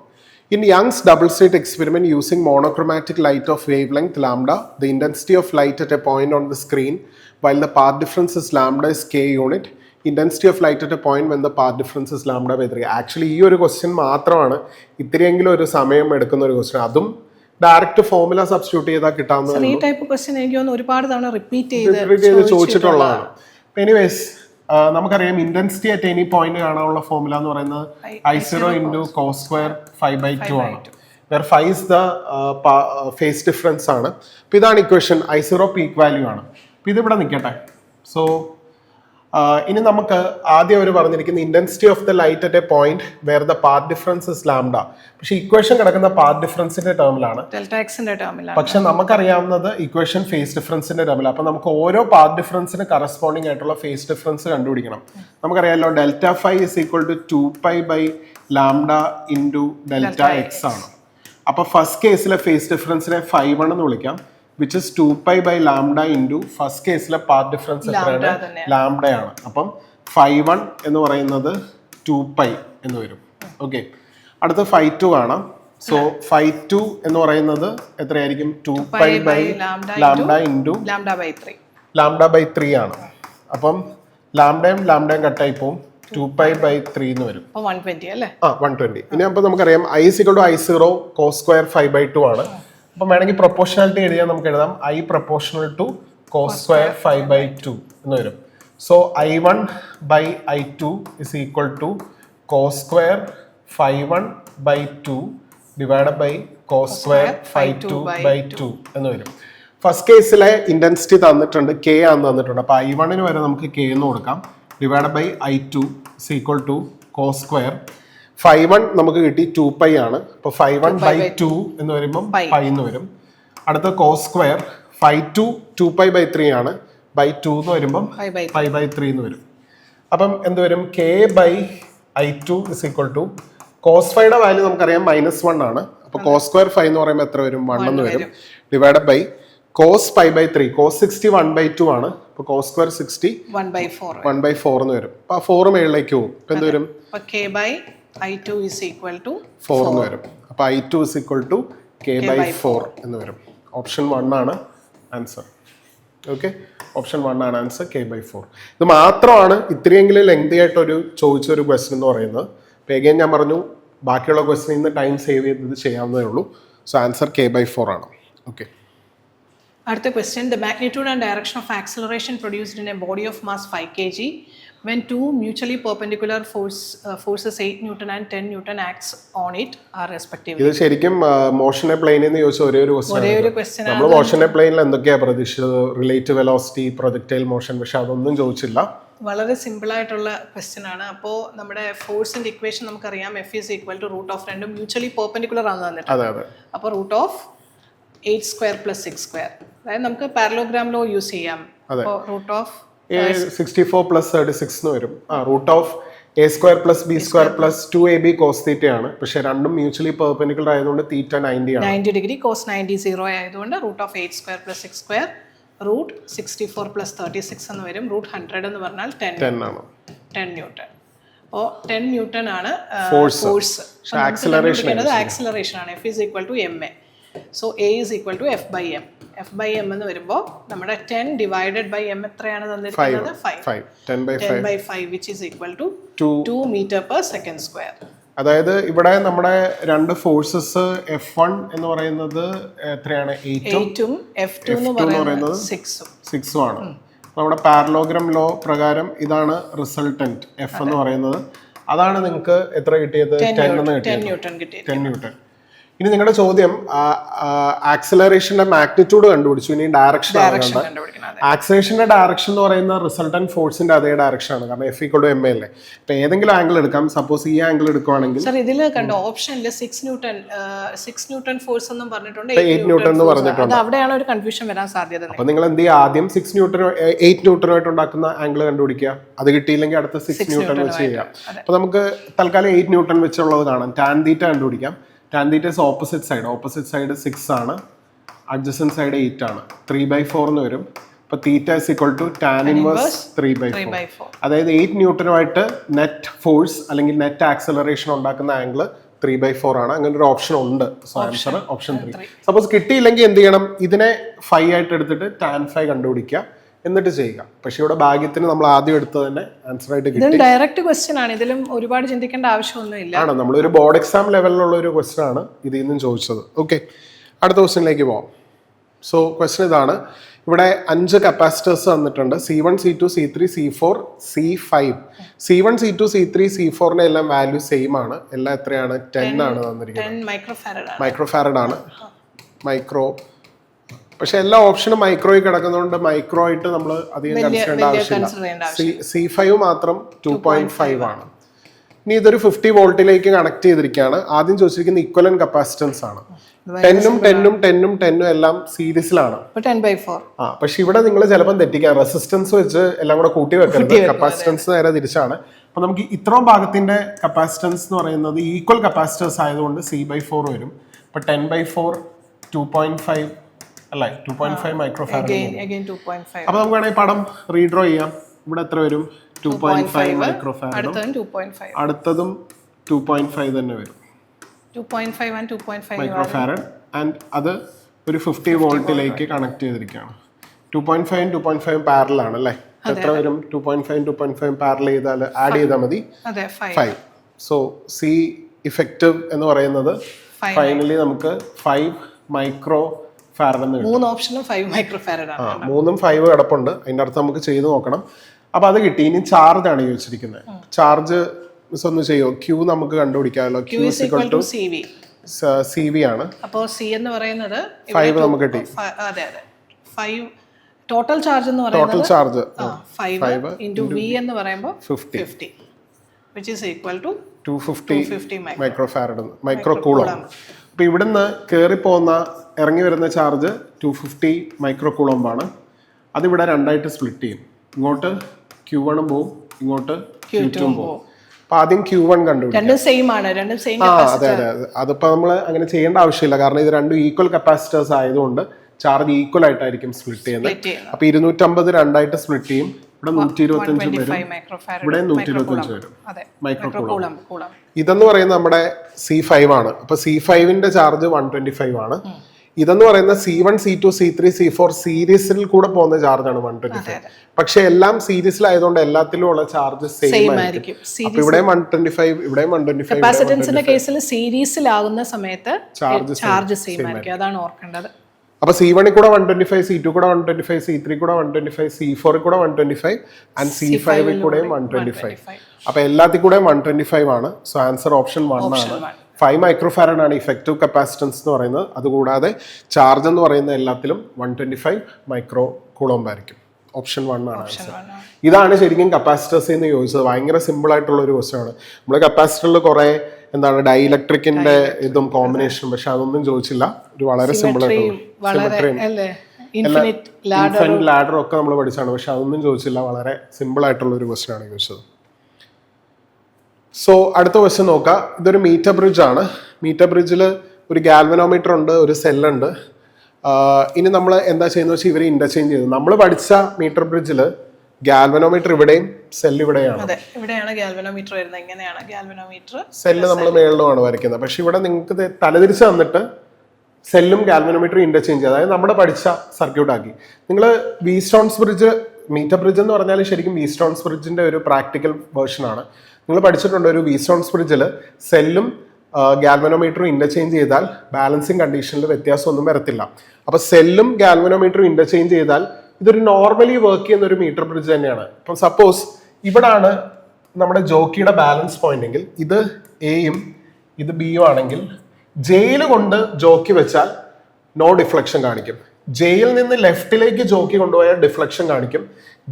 In Young's double-slit experiment using monochromatic light of wavelength lambda, the intensity of light at a point on the screen while the path difference is lambda is k unit. Intensity of light at a point when the path difference is lambda by 3. Actually ഈ ഒരു ക്വസ്റ്റ്യൻ മാത്രമാണ് ഇത്രയെങ്കിലും ഒരു സമയം എടുക്കുന്ന ഒരു ക്വസ്റ്റ്യൻ. അതും ഡയറക്റ്റ് ഫോർമുല സബ്സ്റ്റിറ്റ്യൂട്ട് ചെയ്താൽ കിട്ടാവുന്ന ഈ ടൈപ്പ് ക്വസ്റ്റ്യൻ എനിക്ക് തോന്നുന്നു ഒരുപാട് തവണ റിപ്പീറ്റ് ചെയ്ത് ചോദിച്ചിട്ടുള്ളതാണ്. എനിവേസ് നമുക്കറിയാം ഇന്റൻസിറ്റി അറ്റ് എനി പോയിന്റ് കാണാനുള്ള ഫോർമുല എന്ന് പറയുന്നത് I0 ഇൻറ്റു കോസ് സ്ക്വയർ 5/2 ആണ്. Where 5 is the phase difference ആണ്. അപ്പോൾ ഇതാണ് ഇക്വേഷൻ. I0 പീക്ക് വാല്യൂ ആണ്. അപ്പോൾ ഇതിവിടെ നിൽക്കട്ടെ. സോ ഇനി നമുക്ക് ആദ്യം അവർ പറഞ്ഞിരിക്കുന്ന intensity of the light at a point where the path difference is lambda. പക്ഷെ ഇക്വേഷൻ കിടക്കുന്ന പാത്ത് ഡിഫറൻസിന്റെ ടേമിലാണ്. പക്ഷെ നമുക്കറിയാവുന്നത് ഇക്വേഷൻ ഫേസ് ഡിഫറൻസിന്റെ ടേമിലാണ്. അപ്പൊ നമുക്ക് ഓരോ പാത്ത് ഡിഫറൻസിന് കറസ്പോണ്ടിങ് ആയിട്ടുള്ള ഫേസ് ഡിഫറൻസ് കണ്ടുപിടിക്കണം. നമുക്കറിയാമല്ലോ delta phi is equal to 2π by lambda into delta X ആണ്. അപ്പൊ ഫസ്റ്റ് കേസിലെ ഫേസ് ഡിഫറൻസിനെ 5 എന്ന് വിളിക്കാം, which is 2π by lambda into first കേസിലെ പാത്ത് ഡിഫറൻസ് എത്രയാണ്? ലാംഡയാണ്. അപ്പം 5 എന്ന് പറയുന്നത് 2π എന്ന് വരും. ഓക്കെ, അടുത്ത 5 കാണാം. സോ 5 എന്ന് പറയുന്നത് എത്രയായിരിക്കും? 2π by lambda into lambda by 3 ആണ്. അപ്പം ലാംഡയും കട്ടായി പോവും. 2π by 3 എന്ന് വരും. 120 അല്ലേ? 120. ഇനി അപ്പോൾ നമുക്കറിയാം I is equal to I0 cos square 5/2 ആണ്. അപ്പം വേണമെങ്കിൽ പ്രൊപ്പോർഷണാലിറ്റി എഴുതിയാൽ നമുക്ക് എഴുതാം I proportional to cos square 5/2 എന്ന് വരും. So I1 by I2 is equal to cos square 5/2 divide by cos square 5/2 എന്ന് വരും. ഫസ്റ്റ് കേസിലെ ഇന്റൻസിറ്റി തന്നിട്ടുണ്ട്, കെ ആണെന്ന് തന്നിട്ടുണ്ട്. അപ്പോൾ I1 വരെ നമുക്ക് കെ എന്ന് കൊടുക്കാം. Divide by I2 is equal to cos square 5 നമുക്ക് കിട്ടി 2π ആണ്. അപ്പോൾ 5/2 എന്ന് വരുമ്പം π എന്ന് വരും. അടുത്ത കോസ് സ്ക്വയർ 2π by 3 ആണ്. ബൈ 2 എന്ന് വരുമ്പം π/3 എന്ന് വരും. അപ്പം എന്ത് വരും? k by I2 is equal to cos ഫൈയുടെ വാല്യൂ നമുക്കറിയാം -1 ആണ്. അപ്പോൾ കോസ് സ്ക്വയർ 5 എന്ന് പറയുമ്പോൾ എത്ര വരും? 1 എന്ന് വരും. Divide by cos π/3. കോസ് 60 1/2 ആണ്. അപ്പോൾ കോസ് സ്ക്വയർ 60 1/4 എന്ന് വരും. അപ്പോൾ ആ 4 മേളിലേക്ക് പോകും. അപ്പോൾ എന്ത് വരും? k by I2 is equal to 4 എന്ന് വരും. അപ്പോൾ I2 is equal to k/4 എന്ന് വരും. ഓപ്ഷൻ 1 ആണ് ആൻസർ. ഓക്കെ, ഓപ്ഷൻ 1 ആണ് ആൻസർ, k/4. ഇത് മാത്രമാണ് ഇത്രയെങ്കിലും ലെങ്തി ആയിട്ടൊരു ചോദിച്ചൊരു ക്വസ്റ്റ്യൻ എന്ന് പറയുന്നത്. അപ്പോൾ എഗെയിൻ ഞാൻ പറഞ്ഞു ബാക്കിയുള്ള ക്വസ്റ്റ്യൻ ഇന്ന് ടൈം സേവ് ചെയ്ത് ഇത് ചെയ്യാവുന്നതേ ഉള്ളൂ. സോ ആൻസർ k/4 ആണ്. ഓക്കെ, അടുത്ത question, the magnitude and direction of acceleration produced in A body of mass 5 kg when two mutually perpendicular forces 8 Newton and 10 Newton acts on it are respectively. ഇത് ശരിക്കും മോഷനെ പ്ലെയിനിൽ നിന്ന് ചോദിച്ച ഒരേ ഒരു ക്വസ്റ്റ്യൻ നമ്മൾ മോഷനെ പ്ലെയിനിൽ എന്തൊക്കെയാ പ്രതീക്ഷിച്ചത്? റിലേറ്റീവ് വെലോസിറ്റി, പ്രൊജക്ടൈൽ മോഷൻ, പക്ഷെ അതൊന്നും ചോദിച്ചില്ല. വളരെ സിമ്പിൾ ആയിട്ടുള്ള ക്വസ്റ്റ്യൻ ആണ്. അപ്പോൾ നമ്മുടെ ഫോഴ്സിന്റെ ഇക്വേഷൻ നമുക്കറിയാം, F is equal to root of രണ്ടും മ്യൂച്വലി പെർപെൻഡിക്കുലർ ആണ് തന്നിട്ട്. അതെ അതെ. അപ്പോൾ root of 8 square plus 6 square, അതായത് നമുക്ക് പാരലോഗ്രാം ലോ യൂസ് ചെയ്യാം. അപ്പോൾ root of 64 plus 36 എന്ന് വരും. Root of a square plus b square plus 2ab cos theta ആണ്. പക്ഷെ രണ്ടും മ്യൂച്വലി പെർപെൻഡിക്കുലർ ആയതുകൊണ്ട് തീറ്റ 90 ആണ്. 90 ഡിഗ്രി കോസ് 90 0 ആയതുകൊണ്ട് root of 8 square plus 6 square root 64 plus 36 എന്ന് വരും. റൂട്ട് 100 എന്ന് പറഞ്ഞാൽ 10 ആണ്. 10 ന്യൂട്ടൺ. അപ്പോൾ 10 ന്യൂട്ടൺ ആണ് ഫോഴ്സ്. ആക്സിലറേഷൻ ആണ്. F is equal to ma. So A is equal to F by m. F by m എന്ന് വരുമ്പോൾ നമ്മുടെ 10 divided by m എത്രയാണ് തന്നിരിക്കുന്നത്? 5. 10 by 5 which is equal to 2 meter per second square. അതായത് ഇവിടെ നമ്മുടെ രണ്ട് ഫോഴ്സസ് F1 എന്ന് പറയുന്നത് എത്രയാണ്? 8ഉം F2 എന്ന് പറയുന്നത് 6ഉം ആണ്. നമ്മുടെ പാരലോഗ്രാം ലോ പ്രകാരം ഇതാണ് റിസൾട്ടന്റ് F എന്ന് പറയുന്നത്. അതാണ് നിങ്ങൾക്ക് എത്ര കിട്ടിയത്? 10 ന്യൂട്ടൺ. ഇനി നിങ്ങളുടെ ചോദ്യം ആക്സിലറേഷന്റെ മാഗ്നിറ്റ്യൂഡ് കണ്ടുപിടിച്ചു, ഇനി ഡയറക്ഷൻ ആക്സിലറേഷന്റെ ഡയറക്ഷൻ എന്ന് പറയുന്ന റിസൾട്ടന്റ് ഫോഴ്സിന്റെ അതേ ഡയറക്ഷൻ ആണ്. കാരണം F = ma അല്ലേ. ഇപ്പൊ ഏതെങ്കിലും ആംഗിൾ എടുക്കാം. സപ്പോസ് ഈ ആംഗിൾ എടുക്കുവാണെങ്കിൽ സർ ഇതിൽ കണ്ടോ ഓപ്ഷനിൽ 6 ന്യൂട്ടൺ ഫോഴ്സ് എന്നും പറഞ്ഞിട്ടുണ്ട്, 8 ന്യൂട്ടൺ എന്ന് പറഞ്ഞിട്ടുണ്ട്. അവിടെയാണ് ഒരു കൺഫ്യൂഷൻ വരാൻ സാധ്യത. അപ്പൊ നിങ്ങൾ എന്ത് ചെയ്യുക? ആദ്യം 8 ന്യൂട്ടനുമായിട്ട് ഉണ്ടാക്കുന്ന ആംഗിൾ കണ്ടുപിടിക്കുക. അത് കിട്ടിയില്ലെങ്കിൽ അടുത്ത 6 ന്യൂട്ടൺ വെച്ച് ചെയ്യാം. അപ്പൊ നമുക്ക് തൽക്കാലം 8 ന്യൂട്ടൺ വെച്ചുള്ളത് കാണാം. ടാൻ തീറ്റ കണ്ടുപിടിക്കാം. Tan theta is opposite side 6 ആണ്, അഡ്ജസന്റ് സൈഡ് 8 ആണ്. 3/4 എന്ന് വരും. അപ്പൊ theta is equal to tan inverse 3/4. അതായത് 8 ന്യൂട്ടനുമായിട്ട് നെറ്റ് ഫോഴ്സ് അല്ലെങ്കിൽ നെറ്റ് ആക്സലറേഷൻ ഉണ്ടാക്കുന്ന ആംഗിൾ 3/4 ആണ്. അങ്ങനെ ഒരു ഓപ്ഷൻ ഉണ്ട്. So answer option 3. സപ്പോസ് കിട്ടിയില്ലെങ്കിൽ എന്ത് ചെയ്യണം? ഇതിനെ 5 ആയിട്ട് എടുത്തിട്ട് ടാൻ 5 കണ്ടുപിടിക്കുക, എന്നിട്ട് ചെയ്യുക. പക്ഷെ ഇവിടെ ഭാഗ്യത്തിന് നമ്മൾ ആദ്യം എടുത്തത് തന്നെ ആൻസർ ആയിട്ട് കിട്ടി. ഡയറക്റ്റ് ക്വസ്റ്റ്യൻ ആണ്, ഇതിലും ഒരുപാട് ചിന്തിക്കേണ്ട ആവശ്യമൊന്നുമില്ല. ആണ്, നമ്മളൊരു ബോർഡ് എക്സാം ലെവലിലുള്ള ഒരു ക്വസ്റ്റ്യൻ ആണ് ഇതിൽ നിന്നും ചോദിച്ചത്. ഓക്കെ, അടുത്ത ക്വസ്റ്റ്യനിലേക്ക് പോവാം. സോ ക്വസ്റ്റ്യൻ ഇതാണ്. ഇവിടെ 5 കപ്പാസിറ്റേഴ്സ് തന്നിട്ടുണ്ട്. C1, C2, C3, C4, C5. C1, C2, C3, C4 എല്ലാം വാല്യൂ സെയിം ആണ്. എല്ലാം എത്രയാണ്? 10 ആണ് തന്നിരിക്കുന്നത്. മൈക്രോഫാരഡ് ആണ്. പക്ഷെ എല്ലാ ഓപ്ഷനും മൈക്രോയിൽ കിടക്കുന്നതുകൊണ്ട് മൈക്രോ ആയിട്ട് നമ്മൾ അധികം കൺസിഡർ ചെയ്യേണ്ട ആവശ്യമില്ല. C5 മാത്രം 2.5 ആണ്. ഇനി ഇതൊരു 50 വോൾട്ടിലേക്ക് കണക്ട് ചെയ്തിരിക്കുകയാണ്. ആദ്യം ചോദിച്ചിരിക്കുന്ന ഇക്വലന്റ് കപ്പാസിറ്റൻസ് ആണ്. 10ഉം എല്ലാം സീരീസിലാണ്. പക്ഷെ ഇവിടെ നിങ്ങൾ ചിലപ്പോൾ തെറ്റിക്കാം. റെസിസ്റ്റൻസ് വെച്ച് എല്ലാം കൂടെ കൂട്ടി വെക്കരുത്. കപ്പാസിറ്റൻസ് നേരെ തിരിച്ചാണ്. അപ്പൊ നമുക്ക് ഇത്രയും ഭാഗത്തിന്റെ കപ്പാസിറ്റൻസ് എന്ന് പറയുന്നത് ഈക്വൽ കപ്പാസിറ്റേഴ്സ് ആയതുകൊണ്ട് C/4 വരും. അപ്പൊ 10/4 2.5 അല്ലേ? 2.5 മൈക്രോഫാരഡ്. അപ്പൊ നമുക്ക് വേണമെങ്കിൽ പടം റീഡ്രോ ചെയ്യാം. ഇവിടെ എത്ര വരും? 2.5 മൈക്രോഫാരഡും അടുത്തതും 2.5 തന്നെ വരും. 2.5 മൈക്രോഫാരഡ്. ആൻഡ് അത് ഒരു 50 വോൾട്ടിലേക്ക് കണക്ട് ചെയ്തിരിക്കുകയാണ്. 2.5 2.5 പാരലൽ ആണ് അല്ലേ? എത്ര വരും? 2.5 പാരലൽ ചെയ്താൽ ആഡ് ചെയ്താൽ മതി 5. സോ C ഇഫക്റ്റീവ് എന്ന് പറയുന്നത് ഫൈനലി നമുക്ക് 5 മൈക്രോ ഫാരഡ് എന്ന് കിട്ടും. 3 ഓപ്ഷനും 5 മൈക്രോഫാരഡ് ആണ്. 3ഉം 5 കിടപ്പുണ്ട്. അതിന്റെ അടുത്ത് നമുക്ക് ചെയ്ത് നോക്കണം. അപ്പൊ അത് കിട്ടി. ഇനി ചാർജ് ആണ് ചോദിച്ചിരിക്കുന്നത്. ചാർജ് ഒന്ന് ചെയ്യോ? Q നമുക്ക് കണ്ടുപിടിക്കാമല്ലോ. Q is equal to CV ആണ്. അപ്പോൾ C എന്ന് പറയുന്നത് 5 നമുക്ക് കിട്ടി. അതെ 5 ടോട്ടൽ ചാർജ് എന്ന് പറയുന്നത് 5 into V എന്ന് പറയുമ്പോൾ 50 which is equal to 250 microfarad micro coulomb. അപ്പൊ ഇവിടുന്ന് കയറി പോകുന്ന ഇറങ്ങി വരുന്ന ചാർജ് 250 മൈക്രോ കൂളോംബാണ്. അതിവിടെ രണ്ടായിട്ട് സ്പ്ലിറ്റ് ചെയ്യും. ഇങ്ങോട്ട് Q1 പോവും, ഇങ്ങോട്ട് Q2 പോവും. അപ്പൊ ആദ്യം Q1 കണ്ടുപിടിക്കും. അതെ. അതിപ്പോ നമ്മൾ അങ്ങനെ ചെയ്യേണ്ട ആവശ്യമില്ല. കാരണം ഇത് രണ്ടും ഈക്വൽ കപ്പാസിറ്റേഴ്സ് ആയതുകൊണ്ട് ചാർജ് ഈക്വൽ ആയിട്ടായിരിക്കും സ്പ്ലിറ്റ് ചെയ്യുന്നത്. അപ്പൊ 250 രണ്ടായിട്ട് സ്പ്ലിറ്റ് ചെയ്യും. ഇവിടെ 125 വരും, ഇവിടെ 125 വരും മൈക്രോ കൂളോം. ഇതെന്ന് പറയുന്നത് നമ്മുടെ C5 ആണ്. അപ്പൊ C5ന്റെ ചാർജ് 125 ആണ്. ഇതെന്ന് പറയുന്ന C1, C2, C3, C4 സീരീസിൽ കൂടെ പോകുന്ന ചാർജാണ് 125. പക്ഷെ എല്ലാം സീരീസിലായതുകൊണ്ട് എല്ലാത്തിലും ഉള്ള ചാർജ് സെയിം ആയിരിക്കും. അപ്പൊ ഇവിടെ 125, ഇവിടെ 125. കപ്പാസിറ്റൻസിന്റെ കേസിൽ സീരീസിലാകുന്ന സമയത്ത് ചാർജ് സെയിം ആയിരിക്കും. അതാണ് ഓർക്കേണ്ടത്. അപ്പോൾ C1 കൂടെ 125, C2 കൂടെ 125, C3 കൂടെ 125, C4 കൂടെ 125 ആൻഡ് C5 കൂടെയും 125. അപ്പോൾ എല്ലാത്തിൽ കൂടെയും 125 ആണ്. സോ ആൻസർ ഓപ്ഷൻ 1 ആണ്. 5 മൈക്രോഫാരഡ് ആണ് ഇഫക്റ്റീവ് കപ്പാസിറ്റൻസ് എന്ന് പറയുന്നത്. അതുകൂടാതെ ചാർജ് എന്ന് പറയുന്ന എല്ലാത്തിലും 125 മൈക്രോ കൂളോംബ് ആയിരിക്കും. ഓപ്ഷൻ 1 ആണ് ആൻസർ. ഇതാണ് ശരിക്കും കപ്പാസിറ്റേഴ്സ് എന്ന് ചോദിച്ചത്. ഭയങ്കര സിമ്പിൾ ആയിട്ടുള്ള ഒരു ക്വസ്റ്റ്യൻ ആണ്. നമ്മൾ കപ്പാസിറ്ററിൽ കുറെ എന്താണ് ഡൈഇലക്ട്രിക്കിന്റെ ഇതും കോമ്പിനേഷനും, പക്ഷെ അതൊന്നും ചോദിച്ചില്ല. ഒരു വളരെ സിമ്പിൾ ആയിട്ടുള്ള ഇൻഫിനിറ്റ് ലാഡർ ഒക്കെ നമ്മൾ പഠിച്ചാണ്, പക്ഷെ അതൊന്നും ചോദിച്ചില്ല. വളരെ സിമ്പിൾ ആയിട്ടുള്ള ഒരു ക്വസ്റ്റ്യൻ ആണ് ചോദിച്ചത്. സോ അടുത്ത ക്വസ്റ്റ്യൻ നോക്കാം. ഇതൊരു മീറ്റർ ബ്രിഡ്ജ് ആണ്. മീറ്റർ ബ്രിഡ്ജിൽ ഒരു ഗാൽവനോമീറ്റർ ഉണ്ട്, ഒരു സെല്ലുണ്ട്. ഇനി നമ്മൾ എന്താ ചെയ്യുന്നത് വെച്ചാൽ ഇവരെ ഇന്റർചേഞ്ച് ചെയ്തു. നമ്മൾ പഠിച്ച മീറ്റർ ബ്രിഡ്ജിൽ ഗാൽവനോമീറ്റർ ഇവിടെയും സെല്ല് ഇവിടെയാണ്. സെല്ല് നമ്മൾ മേളിലുമാണ് വരയ്ക്കുന്നത്. പക്ഷെ ഇവിടെ നിങ്ങൾക്ക് തലതിരിച്ച് തന്നിട്ട് സെല്ലും ഗാൽവനോമീറ്ററും ഇന്റർചേഞ്ച് ചെയ്ത്, അതായത് നമ്മൾ പഠിച്ച സർക്യൂട്ട് ആക്കി. നിങ്ങൾ വീസ്റ്റോൺസ് ബ്രിഡ്ജ്, മീറ്റർ ബ്രിഡ്ജ് എന്ന് പറഞ്ഞാൽ ശരിക്കും വീസ്റ്റോൺസ് ബ്രിഡ്ജിന്റെ ഒരു പ്രാക്ടിക്കൽ വേർഷൻ ആണ്. നിങ്ങൾ പഠിച്ചിട്ടുണ്ട് ഒരു വീസ്റ്റോൺസ് ബ്രിഡ്ജിൽ സെല്ലും ഗാൽവനോമീറ്ററും ഇന്റർചേഞ്ച് ചെയ്താൽ ബാലൻസിങ് കണ്ടീഷനിൽ വ്യത്യാസമൊന്നും വരത്തില്ല. അപ്പൊ സെല്ലും ഗാൽവനോമീറ്ററും ഇന്റർചേഞ്ച് ചെയ്താൽ ഇതൊരു നോർമലി വർക്ക് ചെയ്യുന്ന ഒരു മീറ്റർ ബ്രിഡ്ജ് തന്നെയാണ്. ഇപ്പം സപ്പോസ് ഇവിടാണ് നമ്മുടെ ജോക്കിയുടെ ബാലൻസ് പോയിന്റ് എങ്കിൽ ഇത് എയും ഇത് ബിയും ആണെങ്കിൽ ജെയിൽ കൊണ്ട് ജോക്കി വെച്ചാൽ നോ ഡിഫ്ലക്ഷൻ കാണിക്കും. ജെയിൽ നിന്ന് ലെഫ്റ്റിലേക്ക് ജോക്കി കൊണ്ടുപോയാൽ ഡിഫ്ലക്ഷൻ കാണിക്കും.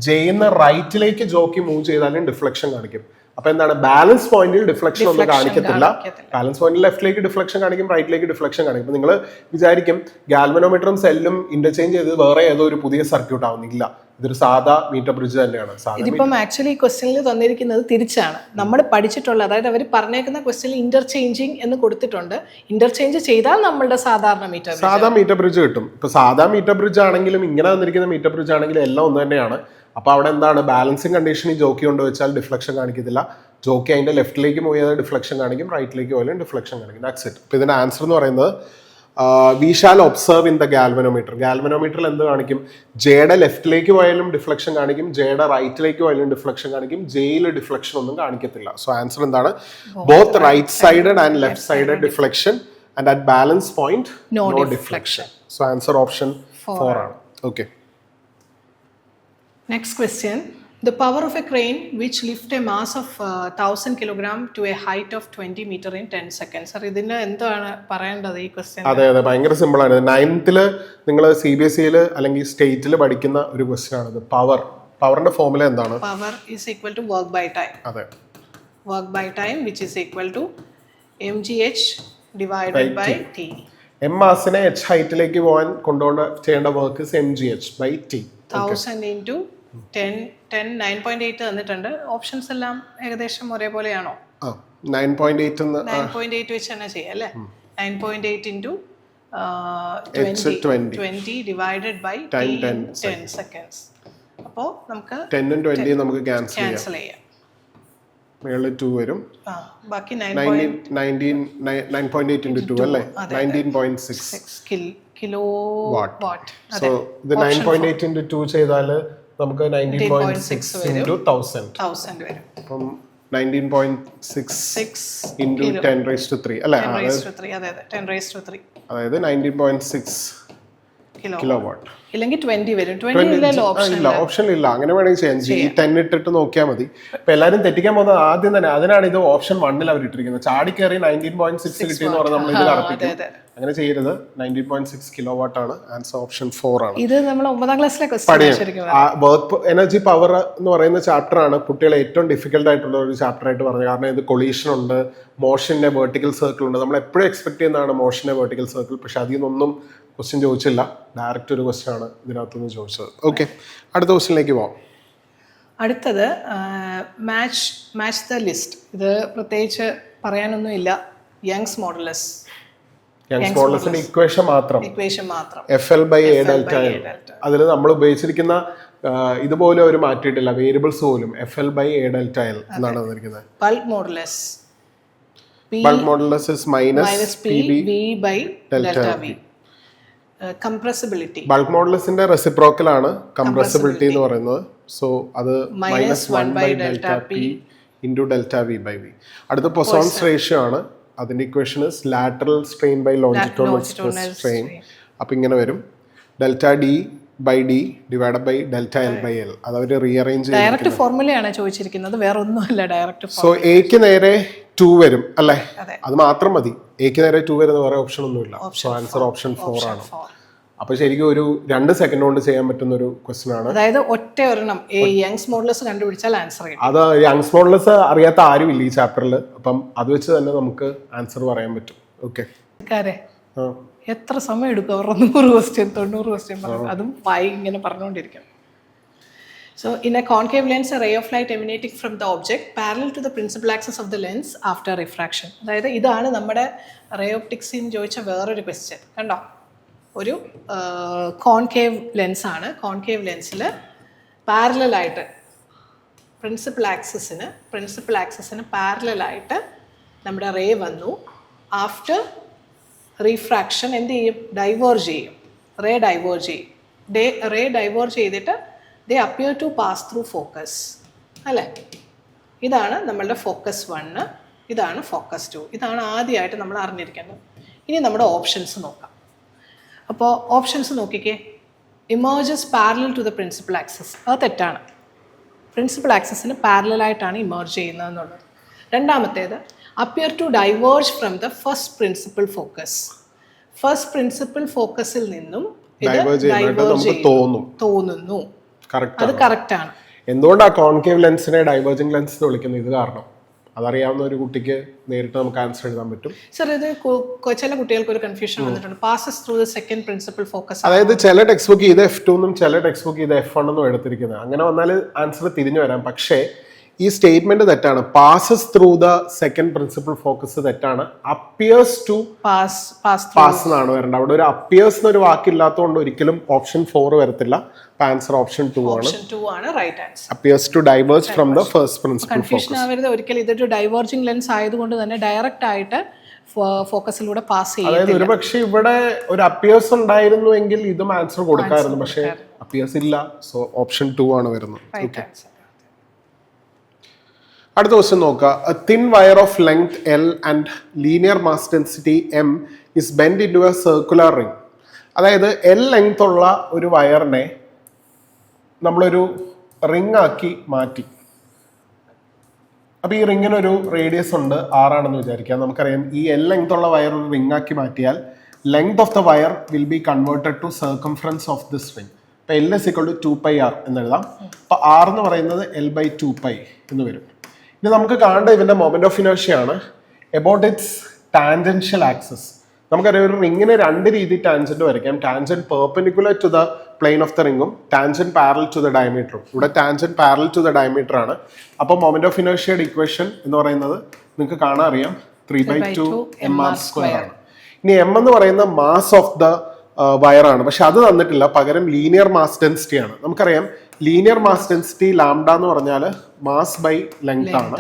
ജെയിൽ നിന്ന് റൈറ്റിലേക്ക് ജോക്കി മൂവ് ചെയ്താലും ഡിഫ്ലക്ഷൻ കാണിക്കും. അപ്പൊ എന്താണ്, ബാലൻസ് പോയിന്റിൽ ഡിഫ്ലക്ഷൻ ഒന്നും കാണിക്കത്തില്ല. ബാലൻസ് പോയിന്റിൽ ലെഫ്റ്റിലേക്ക് ഡിഫ്ലക്ഷൻ കാണിക്കും, റൈറ്റിലേക്ക് ഡിഫ്ലക്ഷൻ കാണിക്കും. നിങ്ങൾ വിചാരിക്കും ഗാൽവനോമീറ്ററും സെല്ലും ഇന്റർചേഞ്ച് ചെയ്ത് വേറെ ഏതോ ഒരു പുതിയ സർക്യൂട്ട് ആവുന്നില്ല. ഇതൊരു സാധാ മീറ്റർ ബ്രിഡ്ജ് തന്നെയാണ്. ഇതിപ്പം ആക്ച്വലി ഈ ക്വസ്റ്റ്യനിൽ തന്നിരിക്കുന്നത് തിരിച്ചാണ്. നമ്മൾ പഠിച്ചിട്ടുള്ള, അതായത് അവർ പറഞ്ഞേക്കുന്ന ക്വസ്റ്റ്യനിൽ ഇന്റർചേഞ്ചിങ് എന്ന് കൊടുത്തിട്ടുണ്ട്. ഇന്റർചേഞ്ച് ചെയ്താൽ നമ്മളുടെ സാധാരണ മീറ്റർ ബ്രിഡ്ജ് കിട്ടും. ഇപ്പൊ സാധാ മീറ്റർ ബ്രിഡ്ജ് ആണെങ്കിലും ഇങ്ങനെ തന്നിരിക്കുന്ന മീറ്റർ ബ്രിഡ്ജ് ആണെങ്കിലും എല്ലാം ഒന്ന് തന്നെയാണ്. അപ്പൊ അവിടെ എന്താണ്, ബാലൻസിങ് കണ്ടീഷനിൽ ജോക്കി കൊണ്ട് വെച്ചാൽ ഡിഫ്ലക്ഷൻ കാണിക്കത്തില്ല. ജോക്കി അതിന്റെ ലെഫ്റ്റിലേക്ക് പോയാൽ ഡിഫ്ലക്ഷൻ കാണിക്കും, റൈറ്റിലേക്ക് പോയാലും ഡിഫ്ലക്ഷൻ കാണിക്കും. That's it. അപ്പൊ ഇതിന്റെ ആൻസർ എന്ന് പറയുന്നത് we shall observe in the galvanometer. ഗാൽവനോമീറ്ററിൽ എന്ത് കാണിക്കും, ജെയുടെ ലെഫ്റ്റിലേക്ക് പോയാലും ഡിഫ്ലക്ഷൻ കാണിക്കും, ജെയുടെ റൈറ്റിലേക്ക് പോയാലും ഡിഫ്ലക്ഷൻ കാണിക്കും, ജെയിൽ ഡിഫ്ലക്ഷൻ ഒന്നും കാണിക്കത്തില്ല. സോ ആൻസർ എന്താണ്, both right sided and left sided deflection and at balance point no deflection. So answer option 4 ആണ്. Okay. Next question. The power of a crane which lift a mass of 1000 kg to a height of 20 meter in 10 seconds. Sir, ഇതിന് എന്താണ് പറയേണ്ടത് ഈ ക്വസ്റ്റ്യൻ? അതെ, ഭയങ്കര സിമ്പിൾ ആണ്. 9th നിങ്ങൾ CBSE അല്ലെങ്കിൽ സ്റ്റേറ്റിൽ പഠിക്കുന്ന ഒരു ക്വസ്റ്റ്യൻ ആണ്. പവറിന്റെ ഫോർമുല എന്താണ്? Power is equal to work by time. അതെ, work by time which is equal to mgh divided by t. m മാസിനെ h ഹൈറ്റിലേക്ക് പോകാൻ ചെയ്യേണ്ട work is mgh by t. 1000 into 10 9.8 തന്നിട്ടുണ്ട്. ഓപ്ഷൻസ് എല്ലാം ഏകദേശം ഒരേപോലെയാണോ? 9.8 വെച്ച് തന്നെ ചെയ്യാം അല്ലേ? 9.8 into 20 divided by 10 seconds. അപ്പോൾ നമുക്ക് 10 ഉം 20 നമുക്ക് ക്യാൻസൽ ചെയ്യാം. മേളിൽ 2 വരും. ബാക്കി 9.8 into 2 അല്ലേ? 19.6 കിലോ വാട്ട്. സോ ഇത് 9.8 into 2 ചെയ്താൽ നമുക്ക് 19.6 into 1000 വരും. അപ്പം 19.6 into 10 raised to 3 അല്ലേ? 10 raised to 3 അതായത് 19.6 കിലോവാട്ട്. ഇല്ലെങ്കിൽ 20 വരും. 20 ഇല്ലല്ലോ ഓപ്ഷനിലില്ല. അങ്ങനെ വേണമെങ്കിൽ ചെയ്യാം. ഈ 10 ഇട്ടിട്ട് നോക്കിയാൽ മതി. ഇപ്പൊ എല്ലാവരും തെറ്റിക്കാൻ പോകുന്നത് ആദ്യം തന്നെ അതിനാണ് ഇത് ഓപ്ഷൻ 1 അവർ ഇട്ടിരിക്കുന്നത്. ചാടി കയറി 19.6 കിട്ടിയെന്ന് പറഞ്ഞാൽ നമ്മൾ ഇത് അർപ്പിക്കും. അങ്ങനെ ചെയ്യരുത്. 19.6 കിലോവാട്ട് ആണ് ആൻസർ. ഓപ്ഷൻ 4 ആണ്. ഇത് നമ്മൾ 9ാം ക്ലാസ്സിലെ ക്വസ്റ്റ്യൻ. വർക്ക് എനർജി പവർ എന്ന് പറയുന്ന ചാപ്റ്റർ ആണ് കുട്ടികളെ ഏറ്റവും ഡിഫിക്കൽട്ട് ആയിട്ടുള്ള ഒരു ചാപ്റ്റർ ആയിട്ട് പറഞ്ഞത്. കാരണം ഇത് കൊളീഷൻ ഉണ്ട്, മോഷന്റെ വെർട്ടിക്കൽ സർക്കിൾ ഉണ്ട്. നമ്മൾ എപ്പോഴും എക്സ്പെക്ട് ചെയ്യുന്നതാണ് മോഷന്റെ വെർട്ടിക്കൽ സർക്കിൾ. പക്ഷെ അതിൽ നിന്നൊന്നും ക്വസ്റ്റ്യൻ ചോദിച്ചില്ല. ഡയറക്റ്റ് ഒരു ക്വസ്റ്റ്യൻ ആണ് ഇതിനകത്തുനിന്ന് ചോദിച്ചത്. ഓക്കെ, അടുത്ത ക്വസ്റ്റ്യനിലേക്ക് പോവാം. അടുത്തത് മാച്ച് ദ ലിസ്റ്റ്. ഇത് പ്രത്യേകിച്ച് പറയാനൊന്നുമില്ല. യങ്സ് മോഡുലസ് ഇക്വേഷൻ മാത്രം FL by A delta. അതിൽ നമ്മൾ ഉപയോഗിച്ചിരിക്കുന്ന ഇതുപോലെ ഒരു മാറ്റിയിട്ടില്ല, വേരിയബിൾസ് പോലും. FL by A delta L എന്നാണ് തന്നിരിക്കുന്നത്. Bulk modulus is minus PV by delta V. Compressibility, bulk മോഡുലസിന്റെ റെസിപ്രോക്കൽ ആണ് കംപ്രസിബിലിറ്റി എന്ന് പറയുന്നത്. സോ അത് -1 by delta P into delta V by V. അടുത്ത പൊസോൺസ് റേഷ്യോ ആണ്. അതിന്റെ equation lateral strain by longitudinal strain. അപ്പൊ ഇങ്ങനെ വരും. Delta D by D divide by delta L by L. അത് അവർ റീഅറേഞ്ച് ഡയറക്റ്റ് ഫോർമുലയാണ് ചോദിച്ചിരിക്കുന്നത്, വേറെ ഒന്നുമല്ല ഡയറക്റ്റ്. സോ എക്ക് നേരെ 2 വരും അല്ലേ, അത് മാത്രം മതി. എക്ക് നേരെ 2 വരുന്ന വേറെ ഓപ്ഷൻ ഒന്നുമില്ല. സോ ആൻസർ ഓപ്ഷൻ 4 ആണ്. അപ്പൊ ശരിക്കും ഒരു 2 സെക്കൻഡ് കൊണ്ട് ചെയ്യാൻ പറ്റുന്ന ഒരു ക്വസ്റ്റൻ ആണ്. അതായത് ഒറ്റ ഒരെണ്ണം യങ്സ് മോഡുലസ് കണ്ടുപിടിച്ചാൽ ആൻസർ ചെയ്യും. അത് യങ്സ് മോഡുലസ് അറിയാത്ത ആരും ഇല്ല ഈ ചാപ്റ്ററിൽ. അപ്പം അത് വെച്ച് തന്നെ നമുക്ക് ആൻസർ പറയാൻ പറ്റും. ഓക്കെ, എത്ര സമയം എടുക്കും അവരുടെ 100 ക്വസ്റ്റ്യൻ 90 ക്വസ്റ്റ്യൻ അതും ഇങ്ങനെ പറഞ്ഞുകൊണ്ടിരിക്കും. So in a concave lens, a ray of light emanating from the object parallel to the principal axis of the lens after refraction. അതായത് ഇതാണ് നമ്മുടെ റേ ഓപ്റ്റിക്സിൽ ചോദിച്ച വേറൊരു ക്വസ്റ്റ്യൻ. കണ്ടോ, ഒരു കോൺകേവ് ലെൻസാണ്. കോൺകേവ് ലെൻസിൽ പാരലായിട്ട് പ്രിൻസിപ്പൽ ആക്സിസിന് പാരലായിട്ട് നമ്മുടെ റേ വന്നു. ആഫ്റ്റർ റീഫ്രാക്ഷൻ എന്ത് ചെയ്യും? ഡൈവേർജ് ചെയ്യും. റേ ഡൈവേർജ് ചെയ്തിട്ട് they appear to pass through focus. അല്ലേ, ഇതാണ് നമ്മളുടെ ഫോക്കസ് 1, ഇതാണ് ഫോക്കസ് 2. ഇതാണ് ആദ്യമായിട്ട് നമ്മൾ അറിഞ്ഞിരിക്കേണ്ടത്. ഇനി നമ്മുടെ ഓപ്ഷൻസ് നോക്കാം. അപ്പോൾ ഓപ്ഷൻസ് നോക്കിക്കേ. Emerges parallel to the principal axis, അത് തെറ്റാണ്. പ്രിൻസിപ്പൽ ആക്സിസിന് പാരലായിട്ടാണ് ഇമേർജ് ചെയ്യുന്നതെന്നുള്ളത്. രണ്ടാമത്തേത് appear to diverge from the first principal ഫോക്കസിൽ നിന്നും തോന്നുന്നു. അത് കറക്റ്റ് ആണ്. എന്തുകൊണ്ടാണ് കോൺകേവ് ലെൻസിനെ ഡൈവേർജിംഗ് ലെൻസ് എന്ന് വിളിക്കുന്നത്? ഇത് കാരണം അതറിയാവുന്ന ഒരു കുട്ടിക്ക് നേരിട്ട് നമുക്ക് ആൻസർ എഴുതാൻ പറ്റും. സർ, ഇത് ചില കുട്ടികൾക്ക് ഒരു കൺഫ്യൂഷൻ വന്നിട്ടുണ്ട്. Passes through the second principal focus. അതായത് ചില ടെക്സ്റ്റ് ബുക്ക് ഇത് F2 എന്നും ചില ടെക്സ്റ്റ് ബുക്ക് ഇത് F1 എന്നും എടുത്തിരിക്കുന്നത്. അങ്ങനെ വന്നാൽ ആൻസർ തിരിഞ്ഞു വരാം. പക്ഷേ ഈ സ്റ്റേറ്റ്മെന്റ് തെറ്റാണ്. Passes through the second principal focus തെറ്റാണ്. അപ്പിയേഴ്സ് ടു പാസ് എന്നാണ് വരേണ്ടത്. അവിടെ ഒരു അപ്പിയേഴ്സ് എന്നൊരു വാക്കില്ലാത്തതുകൊണ്ട് ഒരിക്കലും ഓപ്ഷൻ 4 വരത്തില്ല. ആൻസർ ഓപ്ഷൻ 2 ആണ് right answer. Appears to diverge from the first principal focus. Confusion ആവരുത് ഒരിക്കലും. ഇതൊരു ഡൈവേർജിംഗ് ലെൻസ് ആയതുകൊണ്ട് തന്നെ ഡയറക്റ്റ് ആയിട്ട് ഫോക്കസിലൂടെ പാസ് ചെയ്യും. അതായത് ഒരു പക്ഷേ ഇവിടെ ഒരു അപ്പിയേഴ്സ് ഉണ്ടായിരുന്നുവെങ്കിൽ ഇതും ആൻസർ കൊടുക്കാമായിരുന്നു. പക്ഷേ അപ്പിയേഴ്സ് ഇല്ല. സോ ഓപ്ഷൻ 2 ആണ് വരുന്നത്. ഓക്കെ, അടുത്ത ക്വസ്റ്റ്യൻ നോക്കുക. A thin wire of length L and linear mass density M is bend into a circular ring. അതായത് L ലെങ്ത് ഉള്ള ഒരു വയറിനെ നമ്മളൊരു റിംഗ് ആക്കി മാറ്റി. അപ്പൊ ഈ റിങ്ങിനൊരു റേഡിയസ് ഉണ്ട്, 6 ആണെന്ന് വിചാരിക്കാം. നമുക്കറിയാം ഈ L ലെങ്ത് ഉള്ള വയർ ഒരു റിംഗ് ആക്കി മാറ്റിയാൽ length of the wire will be converted to circumference of this ring. അപ്പൊ L is equal to 2πr എന്ന് എഴുതാം. അപ്പൊ R എന്ന് പറയുന്നത് L/2π എന്ന് വരും. ഇനി നമുക്ക് കാണേണ്ട ഇതിന്റെ മൊമെന്റ് ഓഫ് ഇനേർഷ്യ ആണ്. About its tangential axis. നമുക്കറിയാം ഒരു റിങ്ങിന് 2 രീതി ടാൻജന്റ് വരയ്ക്കാം. Tangent perpendicular to the plane of the റിംഗും ടാൻജന്റ് പാരലൽ ടു ദ ഡയമീറ്ററും. ഇവിടെ tangent parallel to the diameter ആണ്. അപ്പോൾ മൊമെന്റ് ഓഫ് ഇനേർഷ്യയുടെ ഇക്വേഷൻ എന്ന് പറയുന്നത് നിങ്ങൾക്ക് കാണാൻ അറിയാം 3/2 mr² ആണ്. ഇനി M എന്ന് പറയുന്ന മാസ് ഓഫ് ദ വയറാണ്. പക്ഷെ അത് തന്നിട്ടില്ല, പകരം ലീനിയർ മാസ് ഡെൻസിറ്റി ആണ്. നമുക്കറിയാം ലീനിയർ മാസ് ഡെൻസിറ്റി ലാംഡ എന്ന് പറഞ്ഞാൽ മാസ് ബൈ ലെങ്ത് ആണ്.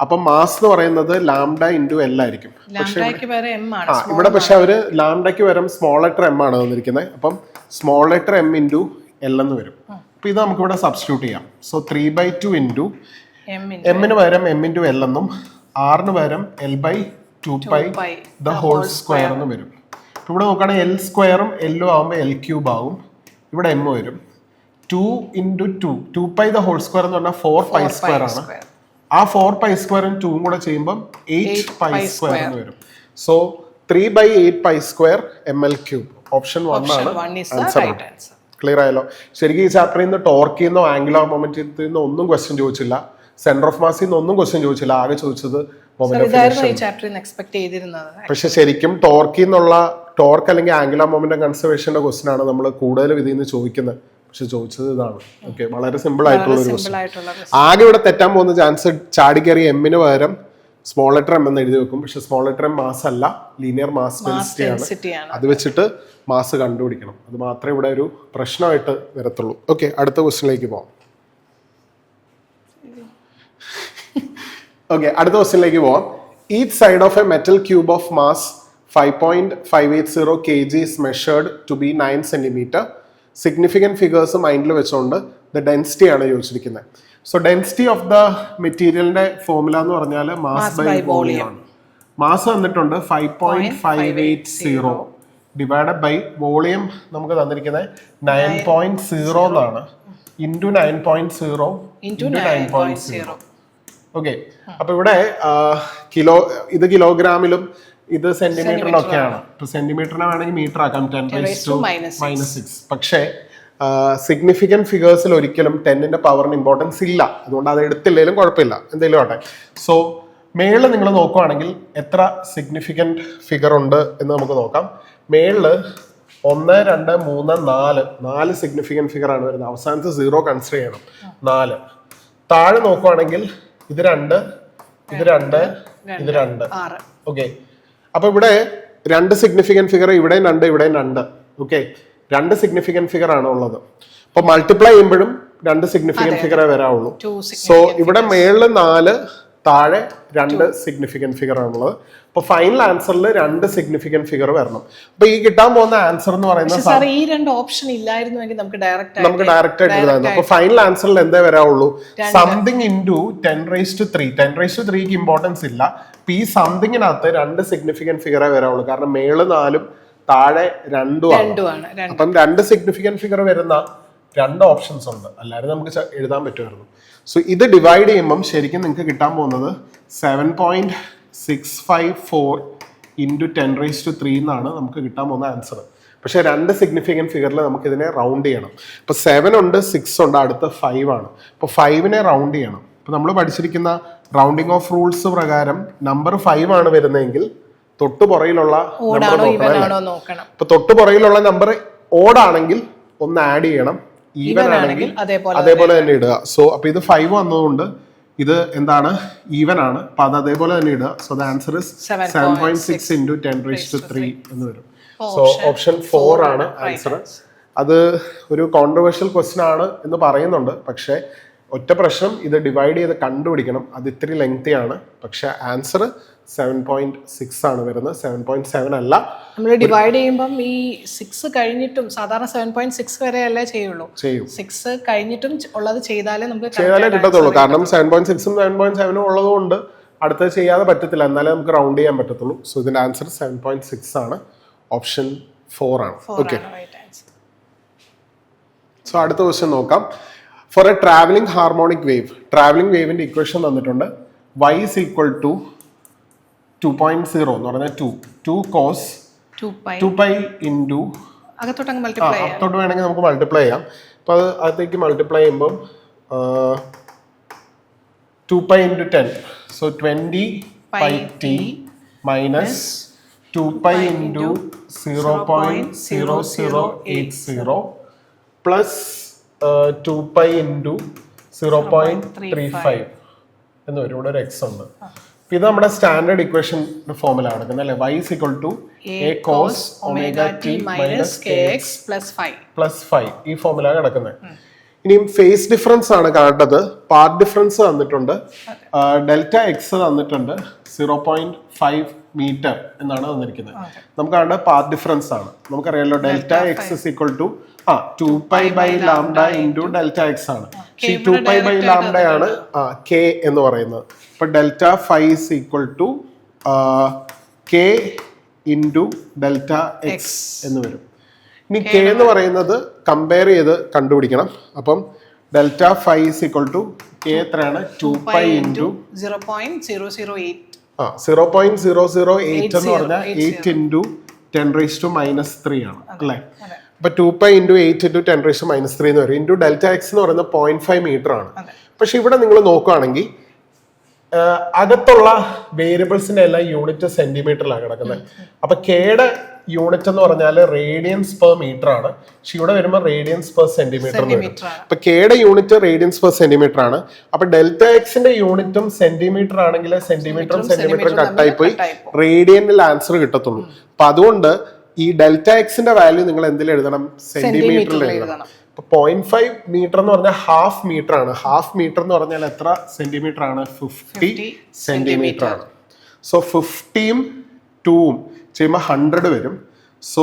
അപ്പൊ മാസ് എന്ന് പറയുന്നത് ലാംഡ ഇൻറ്റു L ആയിരിക്കും. ഇവിടെ പക്ഷെ അവര് ലാംഡയ്ക്ക് പകരം സ്മോൾ ലെറ്റർ M ആണ് തന്നിരിക്കുന്നത്. അപ്പം small letter M into L എന്ന് വരും. അപ്പൊ ഇത് നമുക്ക് ഇവിടെ സബ്സ്റ്റിറ്റ്യൂട്ട് ചെയ്യാം. സോ 3/2 ഇൻറ്റു എമ്മിന് പകരം M ഇൻറ്റു L എന്നും ആറിന് പകരം L/2π ദ ഹോൾ സ്ക്വയർ എന്നും വരും. ഇവിടെ നോക്കുകയാണെങ്കിൽ L² L ആകുമ്പോൾ L³ ആവും. ഇവിടെ M വരും. 2 ഇൻറ്റു 2π ദ ഹോൾ സ്ക്വയർ എന്ന് പറഞ്ഞാൽ 4π² ആണ്. ആ 4π² 2 കൂടെ ചെയ്യുമ്പോൾ 8π² എന്ന് വരും. സോ 3/8π² ml³ ഓപ്ഷൻ 1 ആണ് ആൻസർ. ക്ലിയർ ആയല്ലോ? ശരിക്കും ഈ ചാപ്റ്ററിൽ നിന്ന് ടോർക്കിൽ നിന്നോ ആംഗുലാർ മൊമെന്റിൽ നിന്നോ ഒന്നും ക്വസ്റ്റ്യൻ ചോദിച്ചില്ല. സെന്റർ ഓഫ് മാസിൽ നിന്ന് ഒന്നും ക്വസ്റ്റ്യൻ ചോദിച്ചില്ല. ആകെ ചോദിച്ചത് പക്ഷെ ശരിക്കും ടോർക്കിൽ നിന്നുള്ള ടോർക്ക് അല്ലെങ്കിൽ ആംഗുലാർ മൊമെന്റം കൺസർവേഷന്റെ ക്വസ്റ്റ്യൻ ആണ് നമ്മൾ കൂടുതലും ഇതിൽ നിന്ന് ചോദിക്കുന്നത്. പക്ഷെ ചോദിച്ചത് ഇതാണ്. ഓക്കെ, വളരെ സിമ്പിൾ ആയിട്ടുള്ള ഒരു ക്വസ്റ്റ്യൻ. ആകെ ഇവിടെ തെറ്റാൻ പോകുന്ന ചാൻസ് ചാടി കയറി എമ്മിന് പകരം സ്മോൾ ലെറ്റർ M എന്ന് എഴുതി വെക്കും. പക്ഷെ സ്മോൾ ലെറ്റർ M മാസ് അല്ല, ലീനിയർ മാസ് ഡെൻസിറ്റി ആണ്. അത് വെച്ചിട്ട് മാസ് കണ്ടുപിടിക്കണം. അത് മാത്രമേ ഇവിടെ ഒരു പ്രശ്നമായിട്ട് വരത്തുള്ളൂ. ഓക്കെ, അടുത്ത ക്വസ്റ്റ്യനിലേക്ക് പോവാം. ഓക്കെ, അടുത്ത ക്വസ്റ്റ്യനിലേക്ക് പോവാം. Each side of A metal cube of mass 5.580 kg is measured to be 9 centimeter. Significant figures മൈൻഡിൽ വെച്ചുകൊണ്ട് ദ ഡെൻസിറ്റി ആണ് ചോദിച്ചിരിക്കുന്നത്. സോ ഡെൻസിറ്റി ഓഫ് ദ മെറ്റീരിയലിന്റെ ഫോർമുല എന്ന് പറഞ്ഞാൽ മാസ് ബൈ വോളിയം ആണ്. മാസ് വന്നിട്ടുണ്ട് 5.580 ഡിവൈഡഡ് ബൈ വോളിയം നമുക്ക് തന്നിരിക്കുന്നത് 9.0 എന്നാണ്, ഇൻറ്റു 9.0 ഇൻറ്റു 9.0. ഓക്കെ, അപ്പൊ ഇവിടെ ഇത് കിലോഗ്രാമിലും ഇത് സെന്റിമീറ്ററിനൊക്കെയാണ്. ഇപ്പൊ സെന്റിമീറ്ററിനെ വേണമെങ്കിൽ മീറ്റർ ആക്കാം, 10⁻⁻⁶. പക്ഷേ സിഗ്നിഫിക്കൻറ്റ് ഫിഗേഴ്സിൽ ഒരിക്കലും 10ന്റെ പവറിന് ഇമ്പോർട്ടൻസ് ഇല്ല. അതുകൊണ്ട് അത് എടുത്തില്ലെങ്കിലും കുഴപ്പമില്ല, എന്തെങ്കിലും ആട്ടെ. സോ മേളിൽ നിങ്ങൾ നോക്കുവാണെങ്കിൽ എത്ര സിഗ്നിഫിക്കൻറ്റ് ഫിഗർ ഉണ്ട് എന്ന് നമുക്ക് നോക്കാം. മേളില് 1, 2, 3, 4 സിഗ്നിഫിക്കൻറ്റ് ഫിഗർ ആണ് വരുന്നത്. അവസാനത്തെ 0 കൺസിഡർ ചെയ്യണം, 4. താഴെ നോക്കുവാണെങ്കിൽ ഇത് 2, ഇത് 2, ഇത് 2. ഓക്കെ, അപ്പൊ ഇവിടെ 2 സിഗ്നിഫിക്കൻറ്റ് ഫിഗർ, ഇവിടെയും 2, ഇവിടെയും 2. ഓക്കെ, 2 സിഗ്നിഫിക്കൻറ്റ് ഫിഗർ ആണ് ഉള്ളത്. അപ്പൊ മൾട്ടിപ്ലൈ ചെയ്യുമ്പോഴും 2 സിഗ്നിഫിക്കൻറ്റ് ഫിഗറേ വരാവുള്ളൂ. സോ ഇവിടെ മേളില് 4, താഴെ 2 സിഗ്നിഫിക്കൻറ്റ് ഫിഗർ ആണുള്ളത്. അപ്പൊ ഫൈനൽ ആൻസറിൽ 2 സിഗ്നിഫിക്കൻറ്റ് ഫിഗർ വരണം. അപ്പൊ ഈ കിട്ടാൻ പോകുന്ന ആൻസർ എന്ന് പറയുന്നത് ഈ 2 ഓപ്ഷൻ ഇല്ലായിരുന്നുവെങ്കിൽ നമുക്ക് ഡയറക്റ്റ് ആയിട്ട് എഴുതായിരുന്നു. അപ്പൊ ഫൈനൽ ആൻസറിൽ എന്തേ വരാവുള്ളൂ? Something into 10⁻3. 10⁻3ക്ക് ഇമ്പോർട്ടൻസ് ഇല്ല. അപ്പൊ ഈ സംതിങ്ങിനകത്ത് 2 സിഗ്നിഫിക്കൻറ്റ് ഫിഗറേ വരാവുള്ളൂ. കാരണം മേള് 4 താഴെ 2 ആണ്. അപ്പം 2 സിഗ്നിഫിക്കൻറ്റ് ഫിഗർ വരുന്ന 2 ഓപ്ഷൻസ് ഉണ്ട്, അല്ലാതെ നമുക്ക് എഴുതാൻ പറ്റുമായിരുന്നു. സോ ഇത് ഡിവൈഡ് ചെയ്യുമ്പം ശരിക്കും നിങ്ങൾക്ക് കിട്ടാൻ പോകുന്നത് 7.654 ഇൻറ്റു 10⁻3 എന്നാണ് നമുക്ക് കിട്ടാൻ പോകുന്ന ആൻസർ. പക്ഷെ 2 സിഗ്നിഫിക്കൻറ്റ് ഫിഗറിൽ നമുക്ക് ഇതിനെ റൗണ്ട് ചെയ്യണം. ഇപ്പൊ 7 ഉണ്ട്, 6 ഉണ്ട്, അടുത്ത 5 ആണ്. ഇപ്പൊ 5നെ റൗണ്ട് ചെയ്യണം. ഇപ്പൊ നമ്മൾ പഠിച്ചിരിക്കുന്ന റൗണ്ടിങ് ഓഫ് റൂൾസ് പ്രകാരം നമ്പർ 5 ആണ് വരുന്നതെങ്കിൽ തൊട്ടു പുറയിലുള്ള നമ്പർ നോക്കണം. ഇപ്പൊ തൊട്ടു പുറയിലുള്ള നമ്പർ ഓടാണെങ്കിൽ ഒന്ന് ആഡ് ചെയ്യണം, ഈവൻ ആണെങ്കിൽ അതേപോലെ തന്നെ ഇടുക. സോ അപ്പൊ ഇത് 5 വന്നതുകൊണ്ട് ഇത് എന്താണ്, ഈവൻ ആണ്. അപ്പൊ അത് അതേപോലെ തന്നെ ഇടുക. So the answer is 7.6 into 10⁻3 എന്ന് വരും. സോ ഓപ്ഷൻ 4 ആണ് ആൻസർ. അത് ഒരു കോൺട്രവേഴ്ഷ്യൽ ക്വസ്റ്റ്യൻ ആണ് എന്ന് പറയുന്നുണ്ട്. പക്ഷെ ഒറ്റ പ്രശ്നം, ഇത് ഡിവൈഡ് ചെയ്ത് കണ്ടുപിടിക്കണം. അത് ഇത്തിരി ലെങ്തി ആണ്. പക്ഷെ ആൻസർ 7.6 ആണ് വരുന്നത്, 7.7 അല്ല. നമ്മൾ ഡിവൈഡ് ചെയ്യുമ്പോൾ ഈ 6 കഴിഞ്ഞിട്ടും സാധാരണ 7.6 വരെ അല്ലേ ചെയ്യും. 6 കഴിഞ്ഞിട്ടും ഉള്ളത് ചെയ്താലേ കിട്ടത്തുള്ളൂ. കാരണം 7.6ഉം 7.7ഉം ഉള്ളതുകൊണ്ട് അടുത്തത് ചെയ്യാതെ പറ്റത്തില്ല, എന്നാലേ നമുക്ക് റൗണ്ട് ചെയ്യാൻ പറ്റത്തുള്ളൂ. സോ ഇതിന്റെ ആൻസർ 7.6 ആണ്, ഓപ്ഷൻ 4 ആണ്. ഓക്കെ, സോ അടുത്ത ക്വസ്റ്റ്യൻ നോക്കാം. For a travelling harmonic wave, travelling വേവിന്റെ ഇക്വേഷൻ തന്നിട്ടുണ്ട്. y is equal to 2.0 എന്ന് പറഞ്ഞാൽ 2 cos 2π ഇൻറ്റു അകത്തോട്ട് വേണമെങ്കിൽ നമുക്ക് മൾട്ടിപ്ലൈ ചെയ്യാം. അപ്പോൾ അത് അകത്തേക്ക് മൾട്ടിപ്ലൈ ചെയ്യുമ്പം 2π into 10, so 20πt minus 2π into 0.0080 plus 2π into 0.35 എന്ന് വരും. ഇവിടെ ഒരു എക്സ് ഉണ്ട്. ഇത് നമ്മുടെ സ്റ്റാൻഡേർഡ് ഇക്വേഷൻ ഫോമിലാണ് നടക്കുന്നത് അല്ലേ? y is equal to a cos omega t minus kx plus 5 ഈ ഫോമിലാണ് കിടക്കുന്നത്. ഇനിയും ഫേസ് ഡിഫറൻസ് ആണ് കാണേണ്ടത്. പാർട്ട് ഡിഫറൻസ് തന്നിട്ടുണ്ട്, ഡെൽറ്റ എക്സ് തന്നിട്ടുണ്ട്, 0.5 മീറ്റർ എന്നാണ് തന്നിരിക്കുന്നത്. നമുക്ക് കാണേണ്ടത് പാർട്ട് ഡിഫറൻസ് ആണ്. നമുക്കറിയാലോ delta X is equal to 2π by lambda into delta x ആണ്. പക്ഷേ 2π by lambda ആണ് k എന്ന് പറയുന്നത്. അപ്പൊ delta 5 is equal to k into delta X എന്ന് വരും. ഇനി k എന്ന് പറയുന്നത് കമ്പയർ ചെയ്ത് കണ്ടുപിടിക്കണം. അപ്പം delta 5 is equal to k എത്രയാണ്? 2π into 0.008 0.008 എന്ന് പറഞ്ഞാൽ 8 into 10⁻³ ആണ് അല്ലേ? അപ്പൊ 2π ഇൻറ്റു 8 ഇൻറ്റു 10⁻³ എന്ന് വരും. ഇൻറ്റു ഡെൽറ്റ എക്സ് എന്ന് പറയുന്നത് 0.5 മീറ്റർ ആണ്. പക്ഷെ ഇവിടെ നിങ്ങൾ നോക്കുകയാണെങ്കിൽ അകത്തുള്ള വേരിയബിൾസിന്റെ എല്ലാം യൂണിറ്റ് സെന്റിമീറ്ററിലാണ് കിടക്കുന്നത്. അപ്പൊ കെയുടെ യൂണിറ്റ് എന്ന് പറഞ്ഞാൽ റേഡിയൻസ് പെർ മീറ്റർ ആണ്. പക്ഷെ ഇവിടെ വരുമ്പോൾ റേഡിയൻസ് പെർ സെന്റിമീറ്റർ എന്ന് വരും. അപ്പൊ കെയുടെ യൂണിറ്റ് റേഡിയൻസ് പെർ സെന്റിമീറ്റർ ആണ്. അപ്പൊ ഡെൽറ്റ എക്സിന്റെ യൂണിറ്റും സെന്റിമീറ്റർ ആണെങ്കിൽ സെന്റിമീറ്ററും കട്ടായി പോയി റേഡിയനിൽ ആൻസർ കിട്ടത്തുള്ളൂ. അപ്പൊ അതുകൊണ്ട് ഈ ഡെൽറ്റ എക്സിന്റെ വാല്യൂ നിങ്ങൾ എന്തിൽ എഴുതണം? സെന്റിമീറ്ററിൽ എഴുതണം. 0.5 മീറ്റർ എന്ന് പറഞ്ഞാൽ ഹാഫ് മീറ്റർ ആണ്. ഹാഫ് മീറ്റർ എന്ന് പറഞ്ഞാൽ എത്ര സെന്റിമീറ്റർ ആണ്? 50 സെന്റിമീറ്റർ ആണ്. സോ 50ഉം 2ഉം ചെയ്യുമ്പോൾ 100 വരും. സോ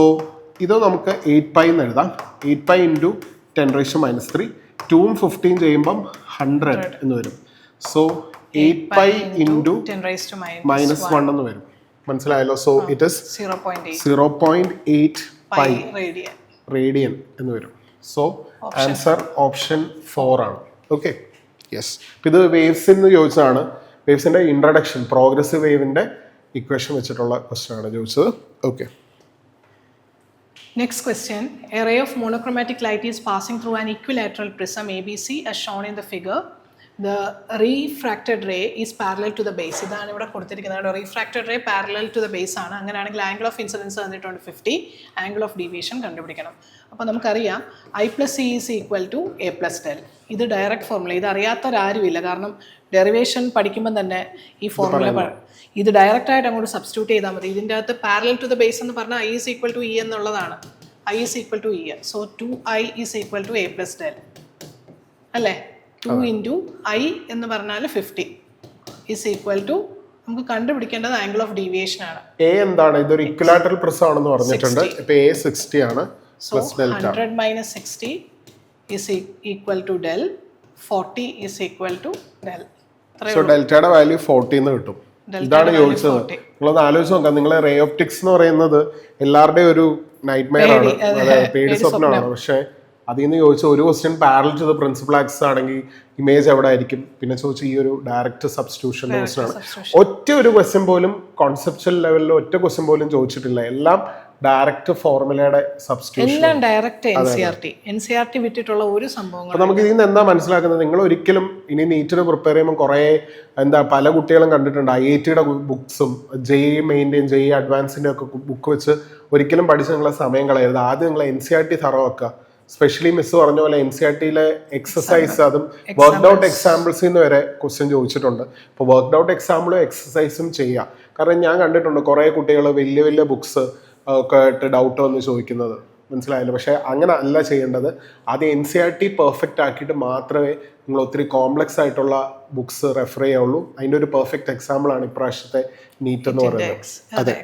ഇത് നമുക്ക് 8π എന്ന് എഴുതാം. 8π ഇൻറ്റു 10⁻³ 2ഉം 50ഉം ചെയ്യുമ്പം 100 എന്ന് വരും. സോ 8π ഇൻറ്റു -1 എന്ന് വരും. മനസ്സിലായല്ലോ. So it is 0.8 pi radian എന്ന് വരും. സോ ആൻസർ ഓപ്ഷൻ 4 ആണ്. Okay, yes. ഇത് വേവ്സിന് ചോദിച്ചതാണ്. വേവ്സിന്റെ ഇൻട്രഡക്ഷൻ, പ്രോഗ്രസീവ് വേവിന്റെ ഇക്വേഷൻ വെച്ചിട്ടുള്ള ക്വസ്റ്റ്യൻ ആണ് ചോദിച്ചത്. Okay. Next question. A ray of monochromatic light is passing through an equilateral prism ABC as shown in the figure. The refracted ray is parallel to the base. ഇതാണ് ഇവിടെ കൊടുത്തിരിക്കുന്നത്. Refracted ray parallel to the base ആണ്. അങ്ങനെയാണെങ്കിൽ ആംഗിൾ ഓഫ് ഇൻസിഡൻസ് തന്നിട്ടുണ്ട് 50, ആംഗിൾ ഓഫ് ഡീവിയേഷൻ കണ്ടുപിടിക്കണം. അപ്പോൾ നമുക്കറിയാം I+C is equal to A+del. ഇത് ഡയറക്റ്റ് ഫോർമുല. ഇത് അറിയാത്തവരാരുമില്ല, കാരണം ഡെറിവേഷൻ പഠിക്കുമ്പോൾ തന്നെ ഈ ഫോർമുല ഇത് ഡയറക്റ്റ് ആയിട്ട് അങ്ങോട്ട് സബ്സ്റ്റിറ്റ്യൂട്ട് ചെയ്താൽ മതി. ഇതിൻ്റെ അകത്ത് പാരലൽ ടു ദ ബേസ് എന്ന് പറഞ്ഞാൽ I is equal to E എന്നുള്ളതാണ്. I is equal to E. So 2I is equal to A+del അല്ലേ. 2 ഇൻറ്റു I എന്ന് പറഞ്ഞാൽ 50 ഈസ് ഈക്വൽ ടു നമുക്ക് കണ്ടുപിടിക്കേണ്ടത് ആംഗിൾ ഓഫ് ഡീവിയേഷൻ ആണ്. A എന്താണ്? ഇതൊരു ഇക്വിലാറ്ററൽ പ്രിസം ആണെന്ന് പറഞ്ഞിട്ടുണ്ട്. ഇപ്പോൾ A 60 ആണ്. So 100 minus 60 is equal to del. 40 is equal to del. So ഡെൽറ്റയുടെ വാല്യൂ 40 എന്ന് കിട്ടും. ഇതാണ് ചോദിച്ചത്. നിങ്ങളൊന്ന് ആലോചിച്ച് നോക്കാം. നിങ്ങൾ റേ ഓപ്റ്റിക്സ് എന്ന് പറയുന്നത് എല്ലാവരുടെയും ഒരു നൈറ്റ് മെയർ ആണ്, പേടി സ്വപ്നമാണ്. പക്ഷേ അതിൽ നിന്ന് ചോദിച്ച ഒരു question parallel to the principal axis ആണെങ്കിൽ ഇമേജ് എവിടെ ആയിരിക്കും? പിന്നെ ചോദിച്ച ഈ ഒരു ഡയറക്റ്റ് സബ്സ്റ്റിറ്റ്യൂഷൻ ക്വസ്റ്റ്യൻ ആണ്. ഒറ്റ ഒരു ക്വസ്റ്റ്യൻ പോലും കോൺസെപ്ച്വൽ ലെവലിൽ ഒറ്റ ക്വസ്റ്റ്യൻ പോലും ചോദിച്ചിട്ടില്ല. എല്ലാം ഡയറക്റ്റ് ഫോർമുലയുടെ സബ്സ്റ്റിറ്റ്യൂഷൻ, എല്ലാം ഡയറക്റ്റ് NCERT വിട്ടിട്ടുള്ള ഒരു സംഭവങ്ങൾ. അപ്പൊ നമുക്ക് ഇതിൽ നിന്ന് എന്താ മനസ്സിലാക്കുന്നത്? നിങ്ങൾ ഒരിക്കലും ഇനി നീറ്റിന് പ്രിപ്പയർ ചെയ്യുമ്പോൾ കുറെ പല കുട്ടികളും കണ്ടിട്ടുണ്ട് IIT-യുടെ ബുക്സും JEE മെയിൻ്റെയും JEE അഡ്വാൻസിന്റെ ഒക്കെ ബുക്ക് വെച്ച് ഒരിക്കലും പഠിച്ച് നിങ്ങളെ സമയം കളയരുത്. ആദ്യം നിങ്ങൾ NCERT തറ വെക്കുക. സ്പെഷ്യലി മിസ് പറഞ്ഞ പോലെ NCERT-യിലെ എക്സസൈസ്, അതും വർക്ക്ഡ് ഔട്ട് എക്സാമ്പിൾസിൽ നിന്ന് വരെ ക്വസ്റ്റ്യൻ ചോദിച്ചിട്ടുണ്ട്. അപ്പോൾ വർക്ക്ഡ് ഔട്ട് എക്സാമ്പിളും എക്സസൈസും ചെയ്യുക. കാരണം ഞാൻ കണ്ടിട്ടുണ്ട് കുറേ കുട്ടികൾ വലിയ വലിയ ബുക്സ് ഒക്കെ ആയിട്ട് ഡൗട്ട് വന്ന് ചോദിക്കുന്നത്, മനസ്സിലായല്ലോ. പക്ഷേ അങ്ങനെ അല്ല ചെയ്യേണ്ടത്. ആദ്യം NCERT പെർഫെക്റ്റ് ആക്കിയിട്ട് മാത്രമേ നിങ്ങൾ ഒത്തിരി കോംപ്ലക്സ് ആയിട്ടുള്ള ബുക്സ് റെഫർ ചെയ്യുള്ളൂ. അതിൻ്റെ ഒരു പെർഫെക്റ്റ് എക്സാമ്പിളാണ് ഇപ്രാവശ്യത്തെ നീറ്റ് എന്ന് പറയുന്നത്. അതെ,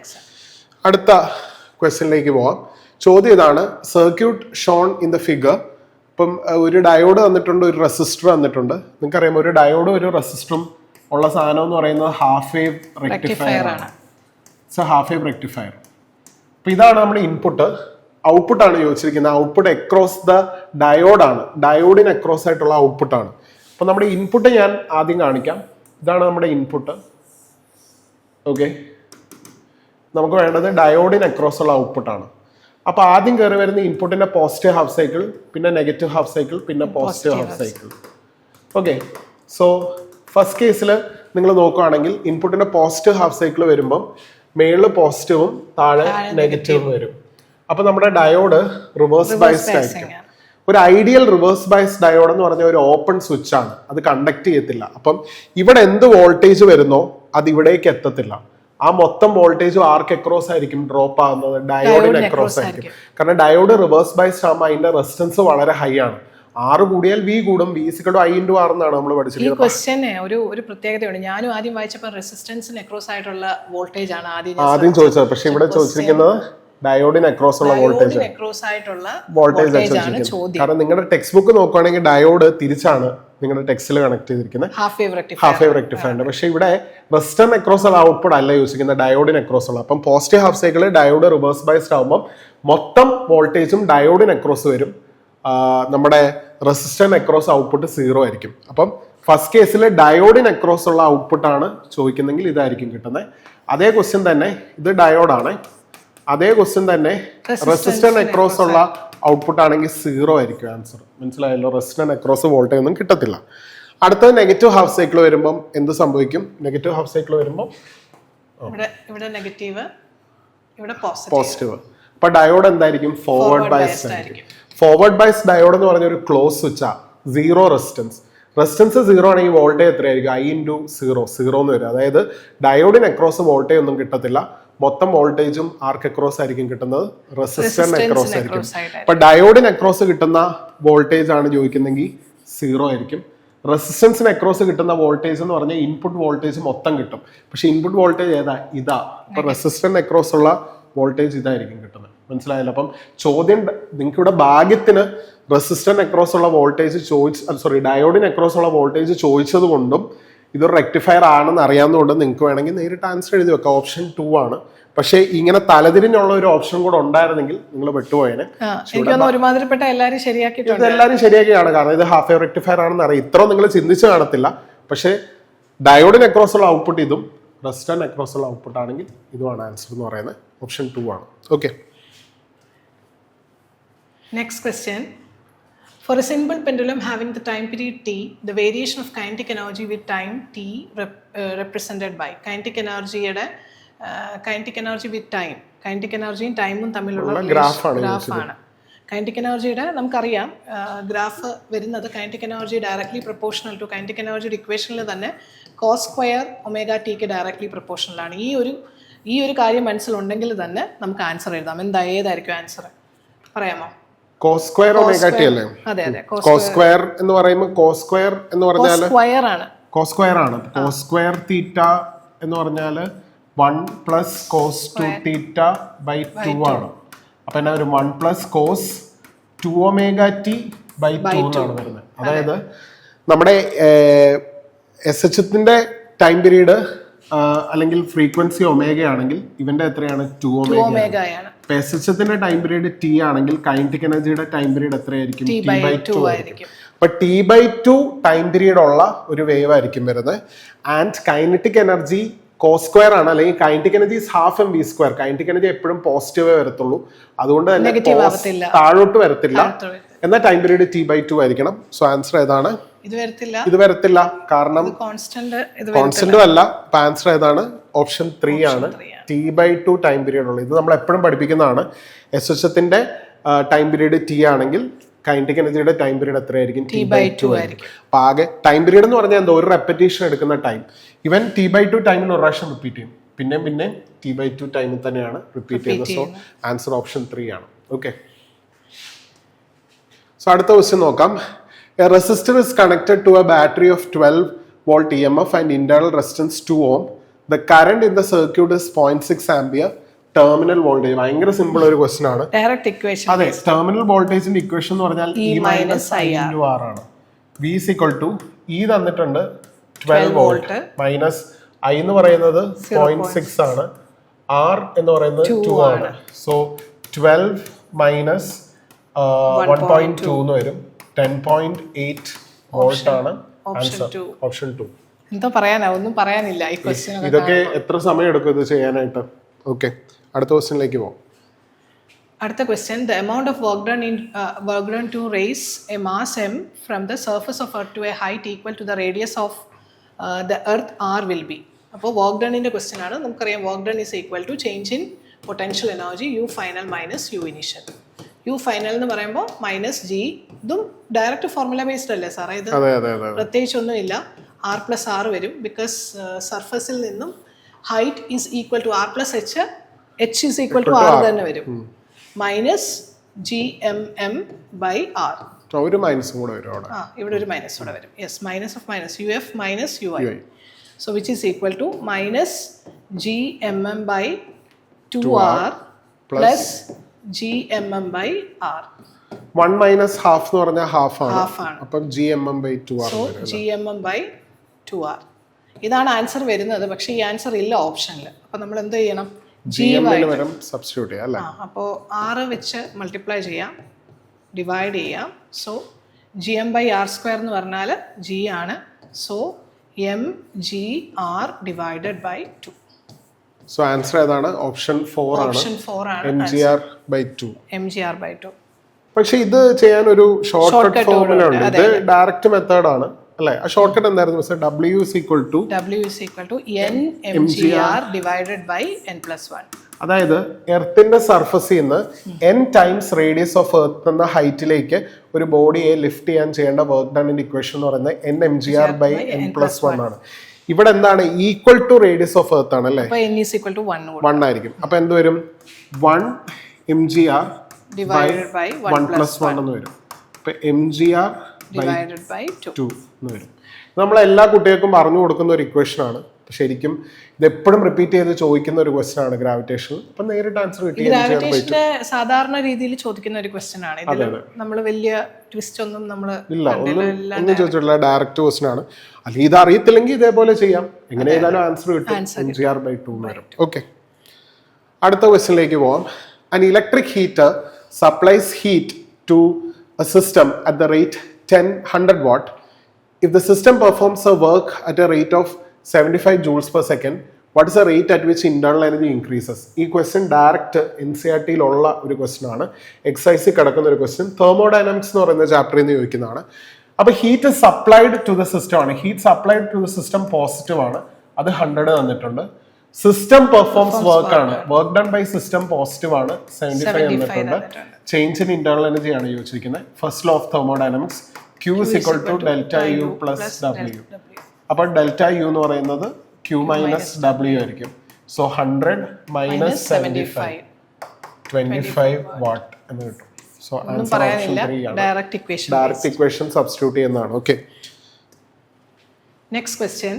അടുത്ത ക്വസ്റ്റ്യനിലേക്ക് പോവാം. ചോദ്യം ഇതാണ്: circuit shown in the figure. ഇപ്പം ഒരു ഡയോഡ് തന്നിട്ടുണ്ട്, ഒരു റെസിസ്റ്റർ തന്നിട്ടുണ്ട്. നിങ്ങൾക്കറിയാം, ഒരു ഡയോഡും ഒരു റെസിസ്റ്ററും ഉള്ള സാധനം എന്ന് പറയുന്നത് ഹാഫ് വേവ് റെക്ടിഫയർ ആണ്. It's a half wave rectifier. അപ്പൊ ഇതാണ് നമ്മുടെ ഇൻപുട്ട്. ഔട്ട്പുട്ടാണ് ചോദിച്ചിരിക്കുന്നത്. ഔട്ട്പുട്ട് അക്രോസ് ദ ഡയോഡാണ്. ഡയോഡിന് അക്രോസ് ആയിട്ടുള്ള ഔട്ട്പുട്ടാണ്. അപ്പൊ നമ്മുടെ ഇൻപുട്ട് ഞാൻ ആദ്യം കാണിക്കാം. ഇതാണ് നമ്മുടെ ഇൻപുട്ട്. ഓക്കെ, നമുക്ക് വേണ്ടത് ഡയോഡിന് അക്രോസ് ഉള്ള ഔട്ട്പുട്ടാണ്. അപ്പൊ ആദ്യം കയറി വരുന്ന ഇൻപുട്ടിന്റെ പോസിറ്റീവ് ഹാഫ് സൈക്കിൾ, പിന്നെ നെഗറ്റീവ് ഹാഫ് സൈക്കിൾ, പിന്നെ positive half cycle. Okay, so first കേസിൽ നിങ്ങൾ നോക്കുകയാണെങ്കിൽ ഇൻപുട്ടിന്റെ പോസിറ്റീവ് ഹാഫ് സൈക്കിൾ വരുമ്പോൾ മേളിൽ പോസിറ്റീവും താഴെ നെഗറ്റീവും വരും. അപ്പൊ നമ്മുടെ ഡയോഡ് റിവേഴ്സ് ബയസ്ഡ് ആയിരിക്കും. ഒരു ഐഡിയൽ റിവേഴ്സ് ബയസ് ഡയോഡ് എന്ന് പറഞ്ഞ ഒരു ഓപ്പൺ സ്വിച്ച് ആണ്, അത് കണ്ടക്ട് ചെയ്യത്തില്ല. അപ്പം ഇവിടെ എന്ത് വോൾട്ടേജ് വരുന്നോ അത് ഇവിടേക്ക് എത്തത്തില്ല. ആ മൊത്തം വോൾട്ടേജും ആർക്ക് അക്രോസ് ആയിരിക്കും ഡ്രോപ്പ് ആകുന്നത്? ഡയോഡിന് അക്രോസ് ആയിരിക്കും. കാരണം ഡയോഡ് റിവേഴ്സ് ബയസ്ഡ് ആകുമ്പോൾ അതിന്റെ റെസിസ്റ്റൻസ് വളരെ ഹൈ ആണ്. R കൂടിയാൽ V കൂടും. V I/R എന്നാണ് നമ്മൾ പഠിച്ചിരിക്കുന്നത്. ഈ ക്വസ്റ്റ്യന് ഒരു പ്രത്യേകതയുണ്ട്. ഞാനും ആദ്യം വായിച്ചപ്പോൾ റെസിസ്റ്റൻസിന് അക്രോസ് ആയിട്ടുള്ള വോൾട്ടേജ് ആണ് ആദ്യം ചോദിച്ചത്. പക്ഷെ ഇവിടെ ചോദിച്ചിരിക്കുന്നത് ഡയോഡിന് അക്രോസ് ഉള്ള വോൾട്ടേജ് ആണ്. കാരണം നിങ്ങളുടെ ടെക്സ്റ്റ് ബുക്ക് നോക്കുകയാണെങ്കിൽ ഡയോഡ് തിരിച്ചാണ് നിങ്ങളുടെ ടെക്സ്റ്റിൽ കണക്ട് ചെയ്തിരിക്കുന്നത്, ഹാഫ് വേവ് റെക്ടിഫയറിന്റെ. പക്ഷെ ഇവിടെ വെസ്റ്റേൺ അക്രോസ് ഉള്ള ഔട്ട്പുട്ട് അല്ല യൂസിക്കുന്നത്, ഡയോഡിന് അക്രോസ് ഉള്ള. അപ്പം positive half cycle diode reverse biased ആകുമ്പോൾ മൊത്തം വോൾട്ടേജും ഡയോഡിന് അക്രോസ് വരും. നമ്മുടെ റെസിസ്റ്റന്റ് അക്രോസ് ഔട്ട്പുട്ട് 0 ആയിരിക്കും. അപ്പം ഫസ്റ്റ് കേസിൽ ഡയോഡിന് അക്രോസ് ഉള്ള ഔട്ട്പുട്ടാണ് ചോദിക്കുന്നെങ്കിൽ ഇതായിരിക്കും കിട്ടുന്നത്. അതേ ക്വസ്റ്റ്യൻ തന്നെ, ഇത് ഡയോഡാണ്. അതേ ക്വസ്റ്റ്യൻ തന്നെ റെസിസ്റ്റന്റ് അക്രോസ് ഉള്ള ഔട്ട്പുട്ട് ആണെങ്കിൽ 0 ആയിരിക്കും ആൻസർ. മനസ്സിലായല്ലോ? റെസിസ്റ്റന്റ് അക്രോസ് വോൾട്ടേജ് ഒന്നും കിട്ടത്തില്ല. അടുത്തത് നെഗറ്റീവ് ഹാഫ് സൈക്കിൾ വരുമ്പം എന്ത് സംഭവിക്കും? നെഗറ്റീവ് ഹാഫ് സൈക്കിൾ വരുമ്പോൾ പോസിറ്റീവ്. അപ്പൊ ഡയോഡ് എന്തായിരിക്കും? ഫോർവേഡ് ബയസ്ഡ് ആയിരിക്കും. ഫോർവേഡ് ബയസ് ഡയോഡ് എന്ന് പറഞ്ഞ ഒരു ക്ലോസ് സ്വിച്ചാ. 0 റെസിസ്റ്റൻസ്. റെസിസ്റ്റൻസ് 0 ആണെങ്കിൽ വോൾട്ടേജ് എത്രയായിരിക്കും? I/0 0 എന്ന് വരും. അതായത് ഡയോഡിന് അക്രോസ് വോൾട്ടേജ് ഒന്നും കിട്ടത്തില്ല. മൊത്തം വോൾട്ടേജും ആർക്ക് അക്രോസ് ആയിരിക്കും കിട്ടുന്നത്? റെസിസ്റ്റന്റ് അക്രോസ് ആയിരിക്കും. അപ്പൊ ഡയോഡിന് അക്രോസ് കിട്ടുന്ന വോൾട്ടേജ് ആണ് ചോദിക്കുന്നെങ്കിൽ 0 ആയിരിക്കും. റെസിസ്റ്റൻസിന് അക്രോസ് കിട്ടുന്ന വോൾട്ടേജ് എന്ന് പറഞ്ഞാൽ ഇൻപുട്ട് വോൾട്ടേജ് മൊത്തം കിട്ടും. പക്ഷെ ഇൻപുട്ട് വോൾട്ടേജ് ഏതാ? ഇതാ. അപ്പൊ റെസിസ്റ്റന്റ് അക്രോസ് ഉള്ള വോൾട്ടേജ് ഇതായിരിക്കും കിട്ടുന്നത്. മനസ്സിലായല്ലോ? അപ്പം ചോദ്യം നിങ്ങൾക്ക് ഇവിടെ ഭാഗ്യത്തിന് റെസിസ്റ്റന്റ് അക്രോസ് ഉള്ള വോൾട്ടേജ് ഡയോഡിന് അക്രോസ് ഉള്ള വോൾട്ടേജ് ചോദിച്ചത് കൊണ്ടും ഇതൊരു റെക്ടിഫയർ ആണെന്ന് അറിയാവുന്നതുകൊണ്ട് നിങ്ങൾക്ക് വേണമെങ്കിൽ നേരിട്ട് ആൻസർ എഴുതി വെക്കാം. ഓപ്ഷൻ 2 ആണ്. പക്ഷേ ഇങ്ങനെ തലതിരിഞ്ഞുള്ള ഒരു ഓപ്ഷൻ കൂടെ ഉണ്ടായിരുന്നെങ്കിൽ നിങ്ങൾ പെട്ടുപോയേനെ. എനിക്കൊന്ന് ഒരുമാതിരിപ്പെട്ട എല്ലാവരും ശരിയാക്കിയിട്ടുണ്ട്. ഇത് എല്ലാവരും ശരിയാക്കിയാണ്, കാരണം ഇത് ഹാഫ് വേവ് റെക്ടിഫയർ ആണെന്ന് അറിയാം. ഇത്ര നിങ്ങൾ ചിന്തിച്ച് കാണത്തില്ല. പക്ഷേ ഡയോഡിന് അക്രോസ് ഉള്ള ഔട്ട്പുട്ട് ഇതും റെസിസ്റ്ററിന് അക്രോസ് ഉള്ള ഔട്ട്പുട്ട് ആണെങ്കിൽ ഇതുമാണ് ആൻസർ എന്ന് പറയുന്നത്. ഓപ്ഷൻ 2 ആണ്. Okay. Next question. For a simple pendulum having the time period t, the variation of kinetic energy with time t represented by kinetic energy with time. Kinetic energy യും ടൈമും തമ്മിലുള്ള ഗ്രാഫാണ്. കൈനറ്റിക് എനർജിയുടെ നമുക്കറിയാം ഗ്രാഫ് വരുന്നത് kinetic energy directly proportional to kinetic എനർജിയുടെ ഇക്വേഷനിൽ തന്നെ കോസ് സ്ക്വയർ ഒമേഗ ടിക്ക് ഡയറക്ട്ലി പ്രൊപ്പോർഷണലാണ്. ഈ ഒരു കാര്യം മനസ്സിലുണ്ടെങ്കിൽ തന്നെ നമുക്ക് ആൻസർ എഴുതാം. ഏതായിരിക്കും ആൻസർ പറയാമോ? കോസ് സ്ക്വയർ ഒമേഗ ടി അല്ലേ? അതെ അതെ. കോസ് സ്ക്വയർ എന്ന് പറയുമ്പോൾ കോസ് സ്ക്വയർ എന്ന് പറഞ്ഞാൽ സ്ക്വയർ ആണ്. കോസ് സ്ക്വയർ ആണ്. കോസ് സ്ക്വയർ തീറ്റ എന്ന് പറഞ്ഞാൽ 1 പ്ലസ് കോസ് 2 തീറ്റ ബൈ 2 ആണ്. അപ്പൊ എന്നാ ഒരു 1 plus cos 2 omega t by 2 എന്നാണ് വരുന്നത്. അതായത് നമ്മുടെ SHത്തിന്റെ ടൈം പീരീഡ് അല്ലെങ്കിൽ ഫ്രീക്വൻസി ഒമേഗ ആണെങ്കിൽ ഇവന്റെ എത്രയാണ്? 2 ഒമേഗയാണ്. ഇപ്പൊ SHത്തിന്റെ ടൈം പീരീഡ് ടി ആണെങ്കിൽ കൈനറ്റിക് എനർജിയുടെ ടൈം പീരീഡ് എത്രയായിരിക്കും? ടി ബൈ 2 ആയിരിക്കും. അപ്പൊ ടി ബൈ 2 ടൈം പീരീഡ് ഉള്ള ഒരു വേവ് ആയിരിക്കും വരുന്നത്. And kinetic energy cos square ആണ്, അല്ലെങ്കിൽ kinetic energy half m v square. Kinetic energy എപ്പോഴും പോസിറ്റീവേ വരത്തുള്ളൂ, അതുകൊണ്ട് തന്നെ താഴോട്ട് വരത്തില്ല. എന്നാൽ ടൈം പീരീഡ് ടി ബൈ 2 ആയിരിക്കണം. സോ ആൻസർ ഏതാണ്? ഇത് വരത്തില്ല, കാരണം കോൺസ്റ്റന്റും അല്ല. അപ്പൊ ആൻസർ ഏതാണ്? ഓപ്ഷൻ 3 ആണ്. ടി ബൈ 2 ടൈം പീരീഡ് ഉള്ളു. ഇത് നമ്മൾ എപ്പോഴും പഠിപ്പിക്കുന്നതാണ്. SHത്തിന്റെ ടൈം പീരീഡ് ടി ആണെങ്കിൽ കൈനറ്റിക് എനർജിയുടെ ടൈം പീരീഡ് എത്രയായിരിക്കും? ടി ബൈ 2 ആയിരിക്കും. അപ്പൊ ആകെ ടൈം പീരീഡ് എന്ന് പറഞ്ഞാൽ എന്താ? ഒരു റെപ്പറ്റീഷൻ എടുക്കുന്ന ടൈം. ഇവൻ ടി ബൈ 2 ടൈമിൽ ഒരു പ്രാവശ്യം റിപ്പീറ്റ് ചെയ്യും, പിന്നെ ടി ബൈ 2 ടൈമിൽ തന്നെയാണ് റിപ്പീറ്റ് ചെയ്യുന്നത്. സോ ആൻസർ ഓപ്ഷൻ 3 ആണ്. ഓക്കെ. സോ അടുത്ത ക്വസ്റ്റ്യൻ നോക്കാം. A resistor is connected to a battery of 12 volt EMF and internal resistance 2 ohm. The current in the circuit is 0.6 ampere. Terminal voltage. ഭയങ്കര സിമ്പിൾ ഒരു ക്വസ്റ്റ്യൻ ആണ്. Direct equation. അതെ, ടെർമിനൽ വോൾട്ടേജിന്റെ ഇക്വേഷൻ എന്ന് പറഞ്ഞാൽ E minus I into R ആണ്. V is equal to E തന്നിട്ടുണ്ട് 12 വോൾട്ട് മൈനസ് I എന്ന് പറയുന്നത് 0.6 ആണ്, R എന്ന് പറയുന്നത് 2 ആണ്. സോ 12 മൈനസ് 1.2 എന്ന് വരും. 10.8 വോൾട്ട് ആണ് ആൻസർ. ഓപ്ഷൻ 2. എന്താ പറയാനാ? ഒന്നും പറയാനില്ല ഈ ക്വസ്റ്റ്യൻ. ഇതൊക്കെ എത്ര സമയം എടുക്കും ഇത് ചെയ്യാനായിട്ട്? ഓക്കെ, അടുത്ത ക്വസ്റ്റ്യനിലേക്ക് പോകാം. അടുത്ത question. The amount of work done to raise a mass m from the surface of earth to a height equal to the radius of the earth r will be. അപ്പോൾ വർക്ക് ഡണിന്റെ ക്വസ്റ്റ്യൻ ആണ്. നമുക്കറിയാം work done is equal to change in potential energy U final minus U initial. U final എന്ന് പറയുമ്പോൾ മൈനസ് ജി. ഇതും ഡയറക്റ്റ് ഫോർമുല ബേസ്ഡ് അല്ലേ സാറേ? ഇത് പ്രത്യേകിച്ചൊന്നും ഇല്ല. ആർ പ്ലസ് ആർ വരും. ബിക്കോസ് സർഫസിൽ നിന്നും height is equal to R plus H. H is equal to R തന്നെ വരും. Minus G M M by R. ഒരു മൈനസും കൂടെ വരും അവിടെ. ഇവിടെ ഒരു മൈനസ് കൂടെ വരും. Yes, minus of minus U F minus U I. So which is equal to minus G M M by 2r plus G M M by R. 1 minus half എന്ന് പറഞ്ഞാൽ ഹാഫ് ആണ്. അപ്പം G M M by 2r. So G M M by 2r. ഇതാണ് ആൻസർ വരുന്നത്. പക്ഷേ ഈ ആൻസർ ഇല്ല ഓപ്ഷനിൽ. അപ്പോൾ നമ്മൾ എന്ത് ചെയ്യണം? സബ്സ്റ്റിറ്റ്യൂട്ട് ചെയ്യാം അല്ലേ? അപ്പോൾ 6 വെച്ച് മൾട്ടിപ്ലൈ ചെയ്യാം, ഡിവൈഡ് ചെയ്യാം. So G M by R square എന്ന് പറഞ്ഞാൽ ജി ആണ്. So M G R divided by 2. So answer ഏതാണ്? ഓപ്ഷൻ 4 ആണ്. ഓപ്ഷൻ 4 ആണ്. mgr by 2. mgr by 2. പക്ഷേ ഇത് ചെയ്യാൻ ഒരു ഷോർട്ട് കട്ട് ഫോർമുല ഉണ്ട്. ഇത് ഡയറക്റ്റ് മെത്തേഡ് ആണ് അല്ലേ? ആ ഷോർട്ട് കട്ട് എന്തായിരുന്നു? W is equal to n mgr divided by n plus 1. അതായത് എർത്തിന്റെ സർഫസിൽ നിന്ന് n times radius of earth എന്ന ഹൈറ്റിലേക്ക് ഒരു ബോഡിയെ ലിഫ്റ്റ് ചെയ്യാൻ ചെയ്യേണ്ട വർക്ക് ഡണിന്റെ ഇക്വേഷൻ എന്ന് പറയുന്നത് n mgr by n plus 1 ആണ്. ഇവിടെ എന്താണ്? Equal to radius of earth ആണ് അല്ലേ? 1 ആയിരിക്കും. അപ്പൊ എന്ത് വരും? 1 mgr divided by 1 plus 1 എന്ന് വരും. അപ്പൊ mgr divided by 2 എന്ന് വരും. നമ്മൾ എല്ലാ കുട്ടികൾക്കും പറഞ്ഞു കൊടുക്കുന്ന ഒരു ഇക്വേഷൻ ആണ്. ശരിക്കും ഇത് എപ്പോഴും റിപ്പീറ്റ് ചെയ്ത് ചോദിക്കുന്ന ഒരു ക്വസ്റ്റൻ ആണ് ഗ്രാവിറ്റേഷൻ. അപ്പം നേരിട്ട് ആൻസർ കിട്ടി. ഗ്രാവിറ്റേഷന്റെ സാധാരണ രീതിയിൽ ചോദിക്കുന്ന ഒരു ക്വസ്റ്റൻ ആണ്. ഇതിൽ നമ്മൾ വലിയ ട്വിസ്റ്റ് ഒന്നും നമ്മൾ ഇല്ല, ഒന്നും ചോദിച്ചിട്ടില്ല, ഡയറക്റ്റ് ക്വസ്റ്റൻ ആണ്. അല്ലെങ്കിൽ ഇത് അറിയത്തില്ലെങ്കിൽ ഇതേപോലെ ചെയ്യാം, എങ്ങനെ ചെയ്താലും ആൻസർ കിട്ടും. NCR/2 വരും. ഓക്കെ, അടുത്ത ക്വസ്റ്റ്യനിലേക്ക് പോവാം. An electric heater supplies heat to a system at the rate 100 watt. If the system performs a work at a rate of 75 joules per second, what is the rate at which internal energy increases? ഈ ക്വസ്റ്റ്യൻ ഡയറക്റ്റ് NCERT-യിലുള്ള ഒരു ക്വസ്റ്റ്യൻ ആണ്, എക്സസൈസിൽ കിടക്കുന്ന ഒരു ക്വസ്റ്റ്യൻ. തെർമോഡൈനാമിക്സ് എന്ന് പറയുന്ന ചാപ്റ്ററിൽ നിന്ന് ചോദിക്കുന്നതാണ്. അപ്പോൾ heat supplied to the system ആണ്. Heat supplied to the system positive ആണ്, അത് 100 തന്നിട്ടുണ്ട്. സിസ്റ്റം പെർഫോംസ് വർക്ക് ആണ്, work done by system positive ആണ്, 75 തന്നിട്ടുണ്ട്. ചേഞ്ച് ഇൻ ഇന്റേണൽ എനർജി ആണ് ചോദിച്ചിരിക്കുന്നത്. First law of thermodynamics, Q is equal to delta U plus W. അപ്പോൾ ഡെൽറ്റ യു എന്ന് പറയുന്നത് Q minus W ആയിരിക്കും. സോ 100 minus 75, 25 watt എന്ന് കിട്ടും. സോ ആൻസർ ഓപ്ഷൻ 3 ആണ്. ഡയറക്റ്റ് ഇക്വേഷൻ സബ്സ്റ്റിറ്റ്യൂട്ട് ചെയ്യുന്നതാണ്. Okay, next question.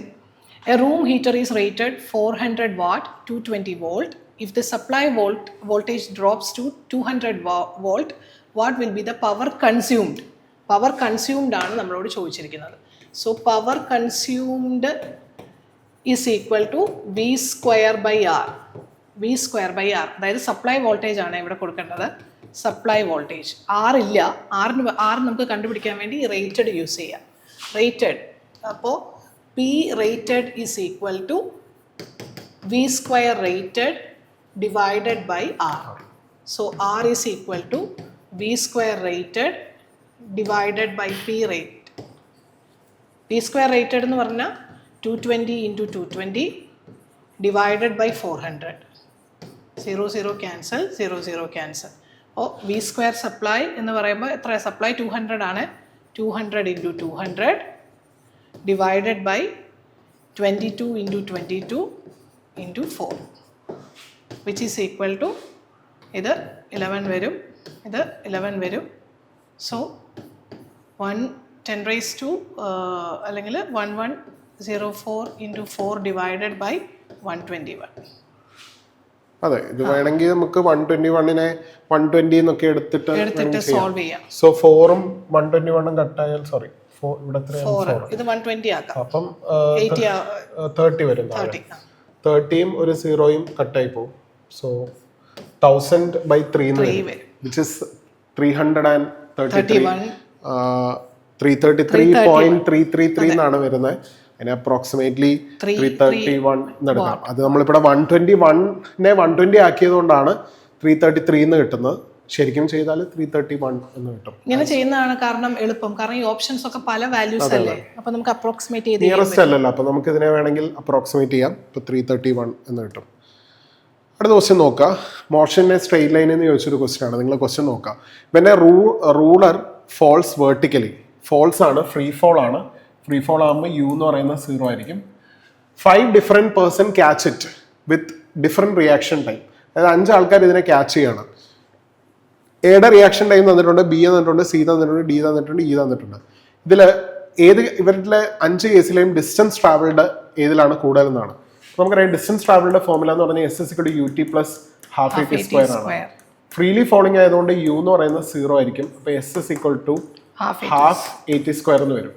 A room heater is rated 400 watt, 220 volt. If the supply voltage drops to 200 volt, what will be the power consumed? Power consumed ആണ് നമ്മളോട് ചോദിച്ചിരിക്കുന്നത്. So power consumed is equal to V square by R. V square by R, അതായത് സപ്ലൈ വോൾട്ടേജ് ആണ് ഇവിടെ കൊടുക്കേണ്ടത്. സപ്ലൈ വോൾട്ടേജ് R ഇല്ല, R നമുക്ക് കണ്ടുപിടിക്കാൻ വേണ്ടി റേറ്റഡ് യൂസ് ചെയ്യാം. റേറ്റഡ്, അപ്പോൾ P rated is equal to V square rated divided by R. So R is equal to V square rated divided by P rate. P square rated എന്ന് പറഞ്ഞാൽ 220 into 220 divided by 400. 0 cancel, 0 cancel. അപ്പോൾ V square supply എന്ന് പറയുമ്പോൾ എത്ര? സപ്ലൈ 200 ആണ്, 200 into 200 divided by 22 into 22 into 4, which is equal to ഇത് 11 വരും, ഇത് 11 വരും. സോ 110 raised to അല്ലെങ്കിൽ 1104 into 4 divided by 121. അതെ, ഇത് വേണമെങ്കിൽ നമുക്ക് 121നെ 120 എന്നൊക്കെ എടുത്തിട്ട് സോൾവ് ചെയ്യാം. സോ 4ഉം 121ഉം കട്ടായാൽ, സോറി, ഇവിടെ ഇത് 120 ആക്കാം. അപ്പം 30 വരും. 30യും ഒരു 0യും കട്ടായി പോകും. സോ 1000/3 which is 333.333 എന്നാണ് വരുന്നത്. അതിന് അപ്രോക്സിമേറ്റ്ലി 331 എന്നെടുക്കാം. അത് നമ്മളിവിടെ 121നെ 120 ആക്കിയത് കൊണ്ടാണ് 333 എന്ന് കിട്ടുന്നത്. ശരിക്കും ചെയ്താൽ 331 എന്ന് കിട്ടും. ഇങ്ങനെ ചെയ്യുന്നതാണ് കാരണം എളുപ്പം, കാരണം ഈ ഓപ്ഷൻസ് ഒക്കെ പല വാല്യൂസ് അല്ലേ, അപ്പൊ നമുക്ക് അപ്രോക്സിമേറ്റ് ചെയ്ത് നിയറസ്റ്റ് അല്ലല്ലോ, അപ്പൊ നമുക്ക് ഇതിനെ വേണമെങ്കിൽ അപ്രോക്സിമേറ്റ് ചെയ്യാം. ഇപ്പൊ 331 എന്ന് കിട്ടും. അടുത്ത ക്വസ്റ്റ്യൻ നോക്കുക. മോഷൻ എ സ്ട്രെയിറ്റ് ലൈൻ എന്ന് ചോദിച്ചൊരു ക്വസ്റ്റ്യൻ ആണ്. നിങ്ങൾ ക്വസ്റ്റ്യൻ നോക്കുക. When a ruler falls vertically, falls ആണ്, ഫ്രീ ഫോൾ ആണ്. ഫ്രീ ഫോൾ ആകുമ്പോൾ U എന്ന് പറയുന്നത് 0 ആയിരിക്കും. 5 different person catch it with different reaction time. അതായത് 5 ആൾക്കാർ ഇതിനെ ക്യാച്ച് ചെയ്യണം. എയുടെ റിയാക്ഷൻ ടൈം തന്നിട്ടുണ്ട്, ബി തന്നിട്ടുണ്ട്, സി തന്നിട്ടുണ്ട്, ഡി തന്നിട്ടുണ്ട്, ഇ തന്നിട്ടുണ്ട്. ഇതിൽ ഇവരുടെ 5 കേസിലെയും ഡിസ്റ്റൻസ് ട്രാവൽഡ് ഏതിലാണ് കൂടുതലെന്നാണ്. നമുക്കറിയാം ഡിസ്റ്റൻസ് ട്രാവൽഡ് ഫോർമുല എന്ന് പറഞ്ഞാൽ S = UT + ½ AT² ആണ്. ഫ്രീലി ഫോളിംഗ് ആയതുകൊണ്ട് U എന്ന് പറയുന്നത് 0 ആയിരിക്കും. അപ്പോൾ S = ½ AT² എന്ന് വരും.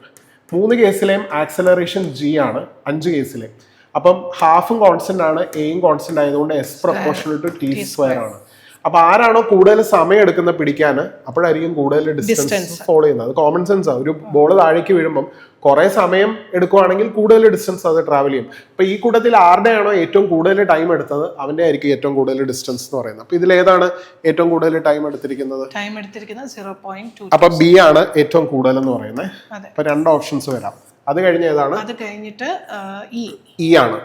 3 കേസിലെയും ആക്സലറേഷൻ G ആണ്, 5 കേസിലെയും. അപ്പം ഹാഫും കോൺസ്റ്റന്റ് ആണ്, എയും കോൺസ്റ്റന്റ് ആയതുകൊണ്ട് S = T² ആണ്. അപ്പൊ ആരാണോ കൂടുതൽ സമയം എടുക്കുന്ന പിടിക്കാൻ, അപ്പോഴായിരിക്കും കൂടുതൽ ഡിസ്റ്റൻസ് ഫോളോ ചെയ്യുന്നത്. അത് കോമൺ സെൻസ് ആണ്. ഒരു ബോൾ താഴേക്ക് വീഴുമ്പം കുറെ സമയം എടുക്കുവാണെങ്കിൽ കൂടുതൽ ഡിസ്റ്റൻസ് അത് ട്രാവൽ ചെയ്യും. അപ്പൊ ഈ കൂട്ടത്തിൽ ആരുടെയാണോ ഏറ്റവും കൂടുതൽ ടൈം എടുത്തത് അവന്റെ ആയിരിക്കും ഏറ്റവും കൂടുതൽ ഡിസ്റ്റൻസ് എന്ന് പറയുന്നത്. അപ്പൊ ഇതിലേതാണ് ഏറ്റവും കൂടുതൽ ടൈം എടുത്തിരിക്കുന്നത്? 0.2. അപ്പൊ ബി ആണ് ഏറ്റവും കൂടുതൽ എന്ന് പറയുന്നത്. അപ്പൊ 2 ഓപ്ഷൻസ് വരാം. അത് കഴിഞ്ഞ ഏതാണ്? അത് കഴിഞ്ഞിട്ട് ഇ ആണ്.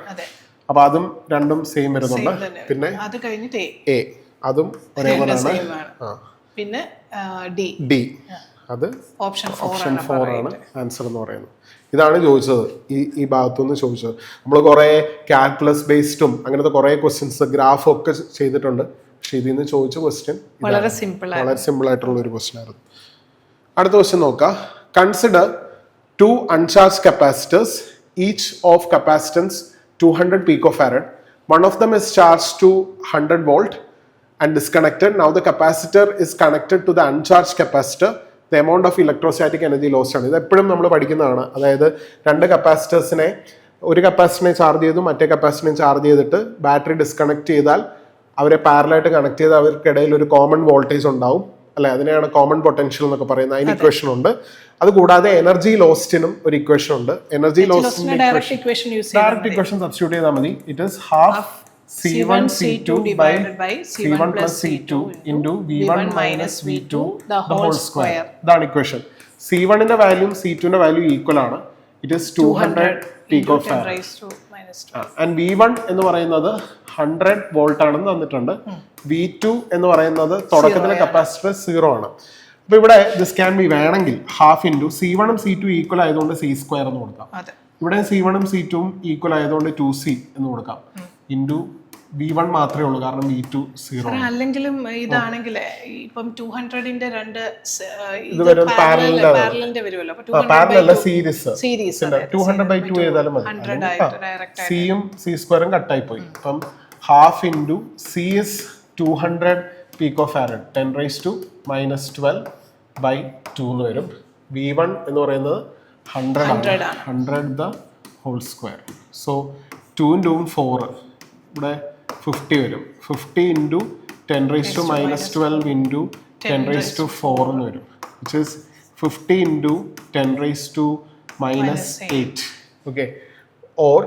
അപ്പൊ അതും രണ്ടും സെയിം വരുന്നുണ്ട്. പിന്നെ അത് കഴിഞ്ഞിട്ട് എ, അതും ഒരേപോലെയാണ്. പിന്നെ ഡി, അത് ഓപ്ഷൻ 4 ആണ് ആൻസർ എന്ന് പറയുന്നത്. ഇതാണ് ചോദിച്ചത്, ഈ ഭാഗത്തുനിന്ന് ചോദിച്ചത്. നമ്മൾ കുറെ കാൽക്കുലസ് ബേസ്ഡും അങ്ങനത്തെ കുറെ ക്വസ്റ്റ്യൻസ് ഗ്രാഫും ഒക്കെ ചെയ്തിട്ടുണ്ട്. പക്ഷെ ഇതിൽ നിന്ന് ചോദിച്ച ക്വസ്റ്റ്യൻ വളരെ സിമ്പിൾ ആയിട്ടുള്ള ഒരു ക്വസ്റ്റ്യൻ ആയിരുന്നു. അടുത്ത ക്വസ്റ്റ്യൻ നോക്കാം. Consider 2 uncharged capacitors, each of capacitance 200 picofarad. One of them is charged to 100 volt and disconnected. Now the capacitor is connected to the uncharged capacitor. The amount of electrostatic energy lost ആണ്. ഇത് എപ്പോഴും നമ്മൾ പഠിക്കുന്നതാണ്. അതായത് രണ്ട് കപ്പാസിറ്റേഴ്സിനെ, ഒരു കപ്പാസിറ്ററിനെ ചാർജ് ചെയ്തു മറ്റേ കപ്പാസിറ്ററിനെ ചാർജ് ചെയ്തിട്ട് ബാറ്ററി ഡിസ്കണക്ട് ചെയ്താൽ അവരെ പാരലായിട്ട് കണക്ട് ചെയ്ത് അവർക്കിടയിൽ ഒരു കോമൺ വോൾട്ടേജ് ഉണ്ടാവും അല്ലെ, അതിനെയാണ് കോമൺ പൊട്ടൻഷ്യൽ എന്നൊക്കെ പറയുന്നത്. അതിന് ഇക്വേഷൻ ഉണ്ട്. അതുകൂടാതെ എനർജി ലോസ്റ്റിനും ഒരു ഇക്വേഷൻ ഉണ്ട്. എനർജി ലോസ്റ്റിന്റെ ഡയറക്റ്റ് ഇക്വേഷൻ സബ്സ്റ്റിറ്റ്യൂട്ട് ചെയ്താൽ മതി. It is half C1 C2 divided by C1 plus C2 into V1 minus V2 the whole square. ഇതാണ് ഇക്വേഷൻ. C1ന്റെ വാല്യൂ C2ന്റെ വാല്യൂ ഈക്വൽ ആണ്. It is 200 picofarad. And V1 എന്ന് പറയുന്നത് 100 വോൾട്ട് ആണെന്ന് തന്നിട്ടുണ്ട്. V2 എന്ന് പറയുന്നത് തുടക്കത്തിലെ കപ്പാസിറ്റർ 0 ആണ്. അപ്പൊ ഇവിടെ ദിസ് ക്യാൻ ബി വേണമെങ്കിൽ ഹാഫ് ഇൻറ്റു C1 ഉം C2 ഈക്വൽ ആയതുകൊണ്ട് C² എന്ന് കൊടുക്കാം. ഇവിടെ C1 ഉം C2 ഉം ഈക്വൽ ആയതുകൊണ്ട് 2C എന്ന് കൊടുക്കാം. ഇൻറ്റു V1 മാത്രമേ ഉള്ളൂ, കാരണം V2 0. അല്ലെങ്കിലും ഇതാണെങ്കിൽ ഇപ്പം 200ന്റെ രണ്ട് ഇത് വരും പാരലലിന്റെ വരുമല്ലോ. അപ്പൊ പാരലൽ സീരീസ് 200/2 ചെയ്താലും മതി. സിയും C² കട്ടായി പോയി. അപ്പം half into C is 200 picofarad 10⁻⁻12/2 എന്ന് വരും. V1 എന്ന് പറയുന്നത് 100 the whole square. സോ 2 × 2 4, ഇവിടെ 50 വരും. 50 ഇൻറ്റു 10⁻⁻12 ഇൻറ്റു 10⁻4 എന്ന് വരും. Which is 50 into 10⁻⁻8. Okay, or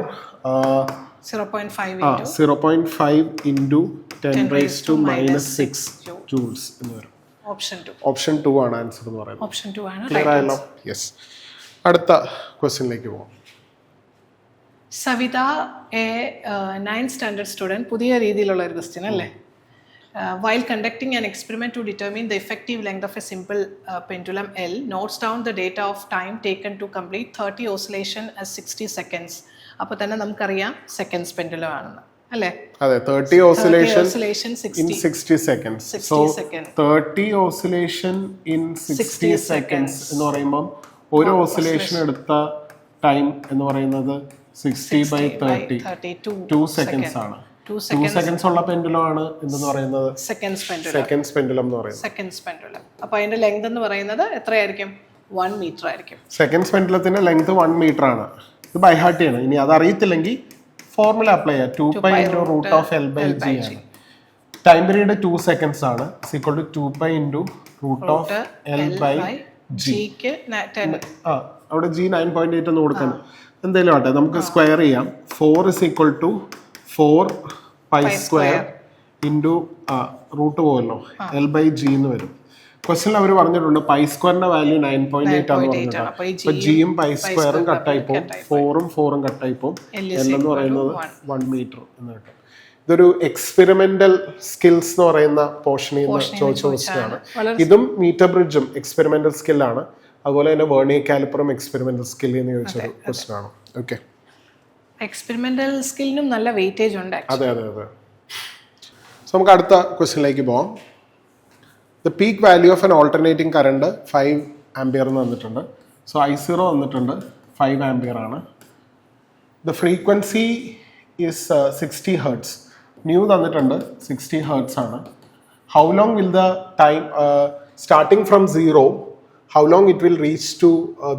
0.5 into 10⁻⁻6 joules എന്ന് വരും. ഓപ്ഷൻ 2 ആണ് ആൻസർ എന്ന് പറയുന്നത്. ക്ലിയർ ആയല്ലോ? യെസ്. അടുത്ത ക്വസ്റ്റ്യനിലേക്ക് പോകാം. Savitha A 9th standard student, പുതിയ രീതിയിലുള്ള ഒരു ക്വസ്റ്റ്യൻ അല്ലേ. While conducting an experiment to determine the effective length of a simple pendulum L, notes down the data of time taken to complete 30 oscillation as 60 seconds. അപ്പോൾ തന്നെ നമുക്കറിയാം സെക്കൻഡ്സ് പെൻഡുലം ആണെന്ന് അല്ലേ. അതെ, 30 oscillation in 60 seconds. So 30 oscillation in 60 seconds എന്ന് പറയുമ്പോൾ ഒരു ഓസിലേഷൻ എടുത്ത ടൈം എന്ന് പറയുന്നത് 60/30 2 seconds ആണ്. 2 seconds ഉള്ള പെൻഡുലം ആണ് എന്ന് പറയുന്നത് സെക്കൻഡ്സ് പെൻഡുലം എന്ന് പറയുന്നത്. Seconds pendulum. അപ്പോൾ അതിന്റെ ലെങ്ത് എന്ന് പറയുന്നത് എത്രയായിരിക്കും? 1 മീറ്റർ ആയിരിക്കും. സെക്കൻഡ്സ് പെൻഡുലത്തിന്റെ ലെങ്ത് 1 മീറ്റർ ആണ്. ഇത് ബൈ ഹാർട്ട് ചെയ്യണം. ഇനി അത് അറിയത്തില്ലെങ്കിൽ ഫോർമുല അപ്ലൈ ചെയ്യാം. 2π × √L/g ആണ്. ടൈം പീരീഡ് 2 seconds ആണ്. = 2π × √L/g. അവിടെ G 9.8 എന്ന് കൊടുക്കണം. എന്തായാലും ആട്ടെ, നമുക്ക് സ്ക്വയർ ചെയ്യാം. 4 = 4π² ഇൻറ്റു റൂട്ട് പോകല്ലോ, L/g എന്ന് വരും. ക്വസ്റ്റ്യനിൽ അവർ പറഞ്ഞിട്ടുണ്ട് π² വാല്യൂ 9.8 ആണെന്ന് പറഞ്ഞിട്ടുണ്ട്. അപ്പൊ ജിയും π² കട്ടായി പോകും, 4ഉം 4ഉം കട്ടായി പോകും. L എന്ന് പറയുന്നത് 1 മീറ്റർ എന്ന് കിട്ടും. ഇതൊരു എക്സ്പെരിമെന്റൽ സ്കിൽസ് എന്ന് പറയുന്ന പോർഷനിൽ നിന്ന് ചോദിച്ച ക്വസ്റ്റ്യൻ ആണ്. ഇതും മീറ്റർ ബ്രിഡ്ജും എക്സ്പെരിമെന്റൽ സ്കില്ലാണ്. അതുപോലെ തന്നെ വെർണിയർ കാലിപ്പറും എക്സ്പെരിമെന്റൽ സ്കിൽ എന്ന് ചോദിച്ചൊരു ക്വസ്റ്റ്യൻ ആണ്. ഓക്കെ, എക്സ്പെരിമെന്റൽ സ്കില്ലിനും നല്ല വെയിറ്റേജ് ഉണ്ട്. അതെ. സോ നമുക്ക് അടുത്ത ക്വസ്റ്റ്യനിലേക്ക് പോകാം. The peak value of an alternating current 5 ampere എന്ന് തന്നിട്ടുണ്ട്. സോ I0 തന്നിട്ടുണ്ട് 5 ആംപിയർ ആണ്. The frequency is 60 Hz. Nu തന്നിട്ടുണ്ട് 60 Hz ആണ്. How long will the time starting from 0, how long it will reach to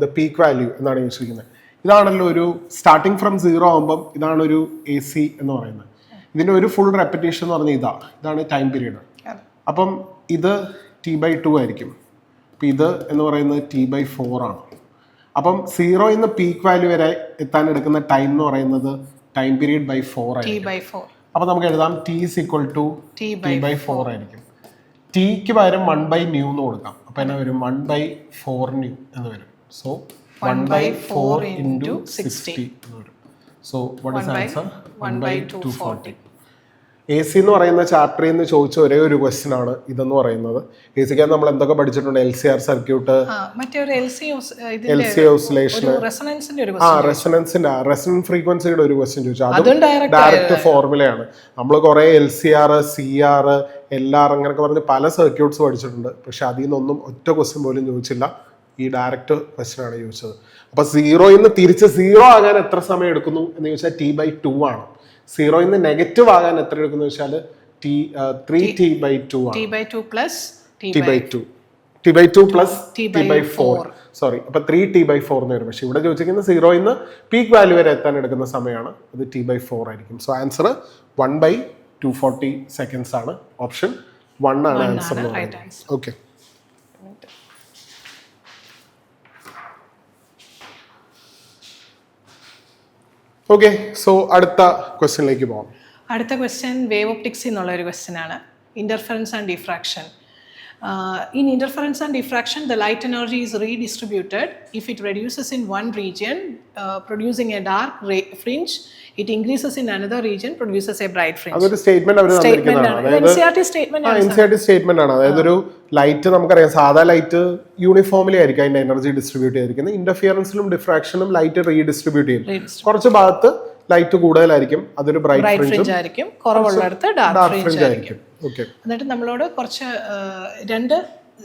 the peak value എന്നാണ് ചോദിച്ചിരിക്കുന്നത്. ഇതാണല്ലോ ഒരു സ്റ്റാർട്ടിങ് ഫ്രം 0 ആകുമ്പം ഇതാണ് ഒരു AC എന്ന് പറയുന്നത്. ഇതിൻ്റെ ഒരു ഫുൾ റെപ്പിറ്റേഷൻ എന്ന് പറഞ്ഞാൽ ഇതാണ് ടൈം പീരീഡ്. അപ്പം ഇത് T/2 ആയിരിക്കും. അപ്പം ഇത് എന്ന് പറയുന്നത് T/4 ആണ്. അപ്പം 0 ഇന്ന് പീക്ക് വാല്യൂ വരെ എത്താൻ എടുക്കുന്ന ടൈം എന്ന് പറയുന്നത് ടൈം പീരീഡ് ബൈ 4 ആയിരിക്കും. അപ്പം നമുക്ക് എഴുതാം T = T/4 ആയിരിക്കും. Tക്ക് പകരം 1/new എന്ന് കൊടുക്കാം. അപ്പം എന്നാ വരും? 1/4 new എന്ന് വരും. സോ 1/4 into 60 എന്ന് വരും. So what is answer? 1/240. AC എന്ന് പറയുന്ന ചാപ്റ്ററിൽ നിന്ന് ചോദിച്ച ഒരേ ഒരു ക്വസ്റ്റ്യൻ ആണ് ഇതെന്ന് പറയുന്നത്. AC നമ്മൾ എന്തൊക്കെ പഠിച്ചിട്ടുണ്ട്? LCR സർക്യൂട്ട്, LC ഓസിലേഷൻ, റെസൊണൻസിന്റെ റെസൊണന്റ് ഫ്രീക്വൻസിയുടെ ഒരു ക്വസ്റ്റ്യൻ ചോദിച്ചു. അതും ഡയറക്റ്റ് ഫോർമുലയാണ്. നമ്മൾ കുറെ LCR, CR, LR അങ്ങനെയൊക്കെ പറഞ്ഞ് പല സർക്യൂട്ട്സ് പഠിച്ചിട്ടുണ്ട്. പക്ഷെ അതിൽ നിന്നൊന്നും ഒറ്റ ക്വസ്റ്റ്യൻ പോലും ചോദിച്ചില്ല. ഈ ഡയറക്റ്റ് ക്വസ്റ്റ്യൻ ആണ് ചോദിച്ചത്. അപ്പൊ 0യിൽ നിന്ന് തിരിച്ച് 0 ആകാൻ എത്ര സമയം എടുക്കുന്നു എന്ന് ചോദിച്ചാൽ t/2 ആണ്. 0യിൽ നിന്ന് നെഗറ്റീവ് ആകാൻ എത്ര എടുക്കുന്നു വെച്ചാൽ 3t/2 ആണ്. t/2 plus t/2 plus t/4 sorry, അപ്പൊ 3t/4 എന്ന് വരും. പക്ഷെ ഇവിടെ ചോദിച്ചിരിക്കുന്നത് 0യിൽ നിന്ന് പീക്ക് വാല്യൂ വരെ എത്താൻ എടുക്കുന്ന സമയമാണ്, അത് t/4 ആയിരിക്കും. സോ ആൻസർ 1/240 seconds ആണ്. ഓപ്ഷൻ 1 ആണ് ആൻസർ. Okay, okay. സോ അടുത്ത ക്വസ്റ്റ്യനിലേക്ക് പോകാം. അടുത്ത ക്വസ്റ്റ്യൻ വേവ് ഒപ്റ്റിക്സ് എന്നുള്ള ഒരു ക്വസ്റ്റ്യൻ ആണ്. Interference and diffraction. In interference and diffraction, the light energy is redistributed. If it reduces in one region, producing a dark fringe, it increases in another region, produces a bright fringe. അതൊരു സ്റ്റേറ്റ്മെന്റ് അവർ തന്നിരിക്കുന്നതാണ്. അതായത് NCERT സ്റ്റേറ്റ്മെന്റ് ആണ്. NCERT സ്റ്റേറ്റ്മെന്റ് ആണ്. അതായത് ഒരു ലൈറ്റ് നമുക്കറിയാം, സാധാ ലൈറ്റ് യൂണിഫോംലി ആയിരിക്കും അതിന്റെ എനർജി ഡിസ്ട്രിബ്യൂട്ട് ചെയ്തിരിക്കുന്നത്. ഇന്റർഫിയറൻസിലും ഡിഫ്രാക്ഷനും ലൈറ്റ് റീഡിസ്ട്രിബ്യൂട്ട് ചെയ്യും. കുറച്ച് ഭാഗത്ത് ലൈറ്റ് കൂടുതലായിരിക്കും, അതൊരു ബ്രൈറ്റ് ഫ്രിഞ്ച് ആയിരിക്കും. കുറവുള്ളിടത്ത് ഡാർക്ക് ഫ്രിഞ്ച് ആയിരിക്കും. ഓക്കെ, എന്നിട്ട് നമ്മളോട് കുറച്ച് 2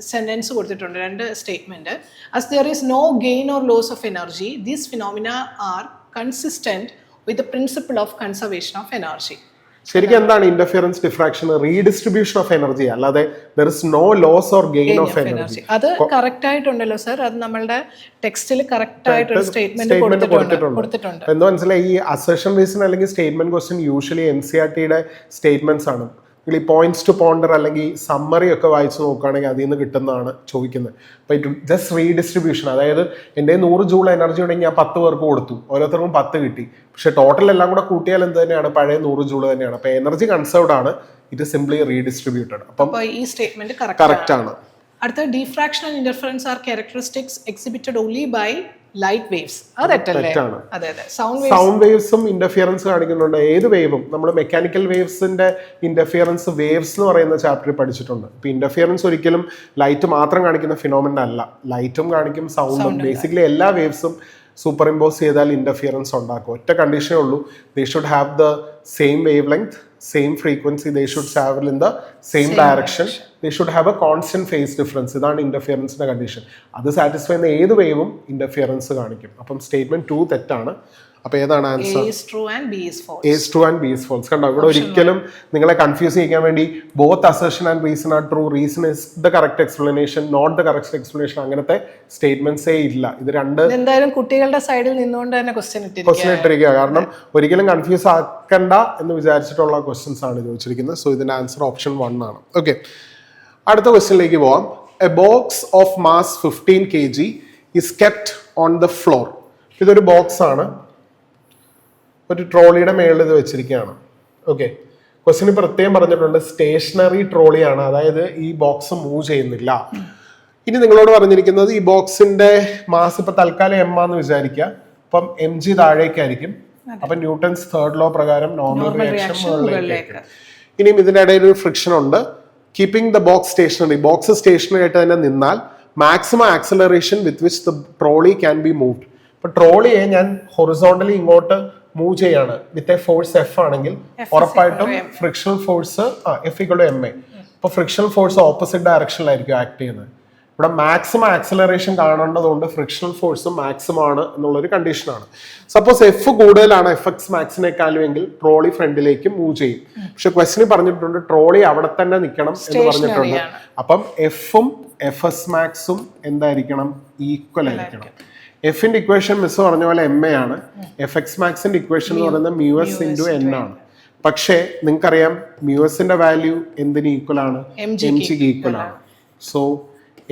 സെന്റൻസ് കൊടുത്തിട്ടുണ്ട്, 2 statement. As there is no gain or loss of energy, these phenomena are consistent with the principle of conservation of energy. ശരിക്കും എന്താണ് interference, diffraction? Redistribution of energy, അല്ലാതെ there is no loss or gain of energy. അത് കറക്റ്റ് ആയിട്ടുണ്ടല്ലോ സർ, അത് നമ്മളുടെ ടെക്സ്റ്റിൽ കറക്റ്റ് ആയിട്ട് സ്റ്റേറ്റ്മെന്റ് കൊടുത്തിട്ടുണ്ട്. എന്താ മനസ്സിലായി? ഈ അസർഷൻ റീസൺ അല്ലെങ്കിൽ സ്റ്റേറ്റ്മെന്റ് ക്വസ്റ്റ്യൻ യൂഷ്വലി NCERTയുടെ സ്റ്റേറ്റ്മെന്റ്സ് ആണ്. നിങ്ങൾ ഈ പോയിന്റ്സ് ടു പോണ്ടർ അല്ലെങ്കിൽ സമ്മറി ഒക്കെ വായിച്ച് നോക്കുകയാണെങ്കിൽ അതിൽ നിന്ന് കിട്ടുന്നതാണ് ചോദിക്കുന്നത്. അപ്പോൾ ഇറ്റ് ജസ്റ്റ് റീഡിസ്ട്രിബ്യൂഷൻ, അതായത് എൻ്റെ 100 ജൂൾ എനർജി ഉണ്ടെങ്കിൽ ഞാൻ 10 പേർക്ക് കൊടുത്തു, ഓരോരുത്തർക്കും 10 കിട്ടി. പക്ഷെ ടോട്ടൽ എല്ലാം കൂടെ കൂട്ടിയാൽ എന്ത് തന്നെയാണ്? പഴയ 100 ജൂൾ തന്നെയാണ്. അപ്പോൾ എനർജി കൺസേർവ്ഡ് ആണ്, ഇറ്റ് സിംപ്ലി റീഡിസ്ട്രിബ്യൂട്ടഡ്. അപ്പം ഈ സ്റ്റേറ്റ്മെന്റ് കറക്റ്റ് ആണ്. അടുത്ത diffraction and interference are characteristics exhibited only by light waves. അതെറ്റല്ലേ? അതെ അതെ. സൗണ്ട് വേവ്സും ഇന്റർഫിയറൻസ് കാണിക്കുന്നുണ്ട്. ഏത് വേവും നമ്മൾ മെക്കാനിക്കൽ വേവ്സിന്റെ ഇന്റർഫിയറൻസ് വേവ്സ് എന്ന് പറയുന്ന ചാപ്റ്ററിൽ പഠിച്ചിട്ടുണ്ട്. ഇപ്പൊ ഇന്റർഫിയറൻസ് ഒരിക്കലും ലൈറ്റ് മാത്രം കാണിക്കുന്ന ഫിനോമിന അല്ല, ലൈറ്റും കാണിക്കും, സൗണ്ടും. ബേസിക്കലി എല്ലാ വേവ്സും സൂപ്പർ ഇമ്പോസ് ചെയ്താൽ ഇന്റർഫിയറൻസ് ഉണ്ടാക്കും. ഒറ്റ കണ്ടീഷനേ ഉള്ളൂ, they should have the same wave length, same frequency, they should travel in the same direction, they should have A constant phase difference. ഇതാണ് ഇന്റർഫിയറൻസിന്റെ കണ്ടീഷൻ. അത് സാറ്റിസ്ഫൈ ചെയ്യുന്ന ഏത് വേവും ഇന്റർഫിയറൻസ് കാണിക്കും. അപ്പം സ്റ്റേറ്റ്മെന്റ് 2 തെറ്റാണ്. അപ്പൊ ഏതാണ് answer? A is true and B is false. A is true and B is false. കണ്ടോ, ഇവിടെ ഒരിക്കലും നിങ്ങളെ കൺഫ്യൂസ് ചെയ്യാൻ വേണ്ടി both assertion and reason are true, reason is the correct explanation, not the correct explanation, അങ്ങനത്തെ സ്റ്റേറ്റ്മെന്റ്സേ ഇല്ല. ഇത് രണ്ട് എന്തായാലും കുട്ടികളുടെ സൈഡിൽ നിന്നുകൊണ്ട് തന്നെ ക്വസ്റ്റ്യൻ ഇട്ടിരിക്കുക. കാരണം ഒരിക്കലും കൺഫ്യൂസ് ആക്കണ്ട എന്ന് വിചാരിച്ചിട്ടുള്ള ക്വസ്റ്റ്യൻസ് ആണ് ചോദിച്ചിരിക്കുന്നത്. സോ ഇതിന്റെ ആൻസർ ഓപ്ഷൻ 1 ആണ്. ഓക്കെ, അടുത്ത ക്വസ്റ്റ്യനിലേക്ക് പോവാം. A box of mass 15 kg is kept on the floor. ഇതൊരു ബോക്സ് ആണ്, ഒരു ട്രോളിയുടെ മേളിൽ ഇത് വെച്ചിരിക്കുകയാണ്. ഓക്കെ, ക്വസ്റ്റ്യന് പ്രത്യേകം പറഞ്ഞിട്ടുണ്ട് സ്റ്റേഷനറി ട്രോളിയാണ്, അതായത് ഈ ബോക്സ് മൂവ് ചെയ്യുന്നില്ല. ഇനി നിങ്ങളോട് പറഞ്ഞിരിക്കുന്നത് ഈ ബോക്സിന്റെ മാസ് ഇപ്പൊ തൽക്കാലം m ആന്ന് വിചാരിക്കുക. അപ്പം mg താഴേക്കായിരിക്കും. അപ്പൊ ന്യൂട്ടൺസ് 3rd ലോ പ്രകാരം നോർമൽ റിയാക്ഷൻ മുകളിലേക്ക്. ഇനിയും ഇതിന്റെ ഇടയിൽ ഒരു ഫ്രിക്ഷൻ ഉണ്ട്. Keeping the box stationary, box stationary ആയിട്ട് തന്നെ നിന്നാൽ maximum acceleration with which the trolley can be moved. ഇപ്പൊ ട്രോളിയെ ഞാൻ ഹൊറിസോണ്ടലി ഇങ്ങോട്ട് മൂവ് ചെയ്യാണ് വിത്ത് എ ഫോഴ്സ് F ആണെങ്കിൽ ഉറപ്പായിട്ടും ഫ്രിക്ഷണൽ ഫോഴ്സ് F=ma. ഇപ്പൊ ഫ്രിക്ഷണൽ ഫോഴ്സ് ഓപ്പോസിറ്റ് ഡയറക്ഷനിലായിരിക്കും ആക്ട് ചെയ്യുന്നത്. ഇവിടെ മാക്സിമം ആക്സലറേഷൻ കാണേണ്ടതുകൊണ്ട് ഫ്രിക്ഷണൽ ഫോഴ്സ് മാക്സിമം ആണ് എന്നുള്ളൊരു കണ്ടീഷനാണ്. സപ്പോസ് F കൂടുതലാണ് Fx മാക്സിനേക്കാളും എങ്കിൽ ട്രോളി ഫ്രണ്ടിലേക്ക് മൂവ് ചെയ്യും. പക്ഷെ ക്വസ്റ്റ്യൻ പറഞ്ഞിട്ടുണ്ട് ട്രോളി അവിടെ തന്നെ നിൽക്കണം എന്ന് പറഞ്ഞിട്ടുണ്ട്. അപ്പം Fഉം Fs മാക്സും എന്തായിരിക്കണം? ഈക്വൽ ആയിരിക്കണം. എഫിന്റെ ഇക്വേഷൻ മിസ് പറഞ്ഞ പോലെ എം എ ആണ്. Fx മാക്സിന്റെ ഇക്വേഷൻ എന്ന് പറയുന്നത് µs × n ആണ്. പക്ഷേ നിങ്ങൾക്കറിയാം µsന്റെ വാല്യൂ എന്തിന് ഈക്വൽ ആണ്? mgക്ക് ഈക്വൽ ആണ്. സോ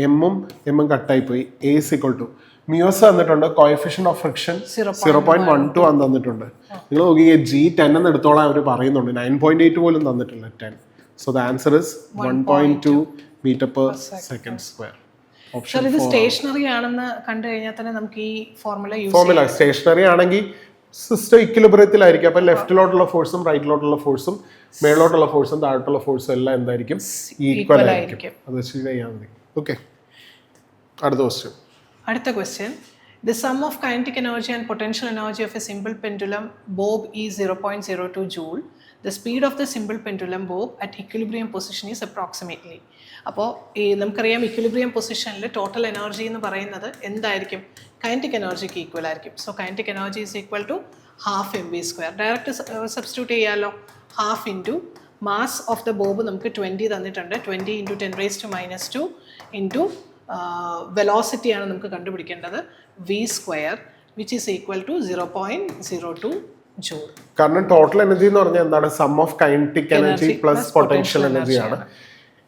എമ്മും കട്ടായി പോയി. A = µs തന്നിട്ടുണ്ട്, കോഎഫിഷ്യന്റ് ഓഫ് ഫ്രിക്ഷൻ 0.12 ആണ് തന്നിട്ടുണ്ട്. നിങ്ങൾ നോക്കിയേ G10 എന്ന് എടുത്തോളാം അവർ പറയുന്നുണ്ട്, 9.8 പോലും തന്നിട്ടില്ല 10. So the answer is 1.2 m/s². ഇത് സ്റ്റേഷനറി ആണെന്ന് കണ്ടു കഴിഞ്ഞാൽ തന്നെ നമുക്ക് ഈ ഫോർമുല സ്റ്റേഷനറി ആണെങ്കിൽ സിസ്റ്റം ഇക്വിലിബ്രിയത്തിലായിരിക്കും. അപ്പൊ ലെഫ്റ്റിലോട്ടുള്ള ഫോഴ്സും റൈറ്റിലോട്ടുള്ള ഫോഴ്സും മേളിലോട്ടുള്ള ഫോഴ്സും താഴോട്ടുള്ള ഫോഴ്സും എല്ലാം എന്തായിരിക്കും? ഈക്വൽ ആയിരിക്കും. അത് വെച്ച് ചെയ്യാൻ മതി. ഓക്കെ, അടുത്ത ക്വസ്റ്റ്യൻ. അടുത്ത question. The sum of kinetic energy and potential energy of a simple pendulum bob is 0.02 joule. The speed of the simple pendulum bob at equilibrium position is approximately. അപ്പോൾ ഈ നമുക്കറിയാം ഇക്വിലിബ്രിയം പൊസിഷനിൽ ടോട്ടൽ എനർജി എന്ന് പറയുന്നത് എന്തായിരിക്കും? കൈനറ്റിക് എനർജിക്ക് ഈക്വൽ ആയിരിക്കും. So kinetic energy is equal to half mv². Direct substitute ചെയ്യാമല്ലോ. Half into mass of the bob നമുക്ക് 20 തന്നിട്ടുണ്ട്. 20 ഇൻറ്റു 10⁻² ഇൻറ്റു വെലോസിറ്റിയാണ് നമുക്ക് കണ്ടുപിടിക്കേണ്ടത് v², which is equal to 0.02 joule. കാരണം ടോട്ടൽ എനർജി എന്ന് പറഞ്ഞാൽ എന്താണ്? Sum of kinetic energy plus potential എനർജിയാണ്.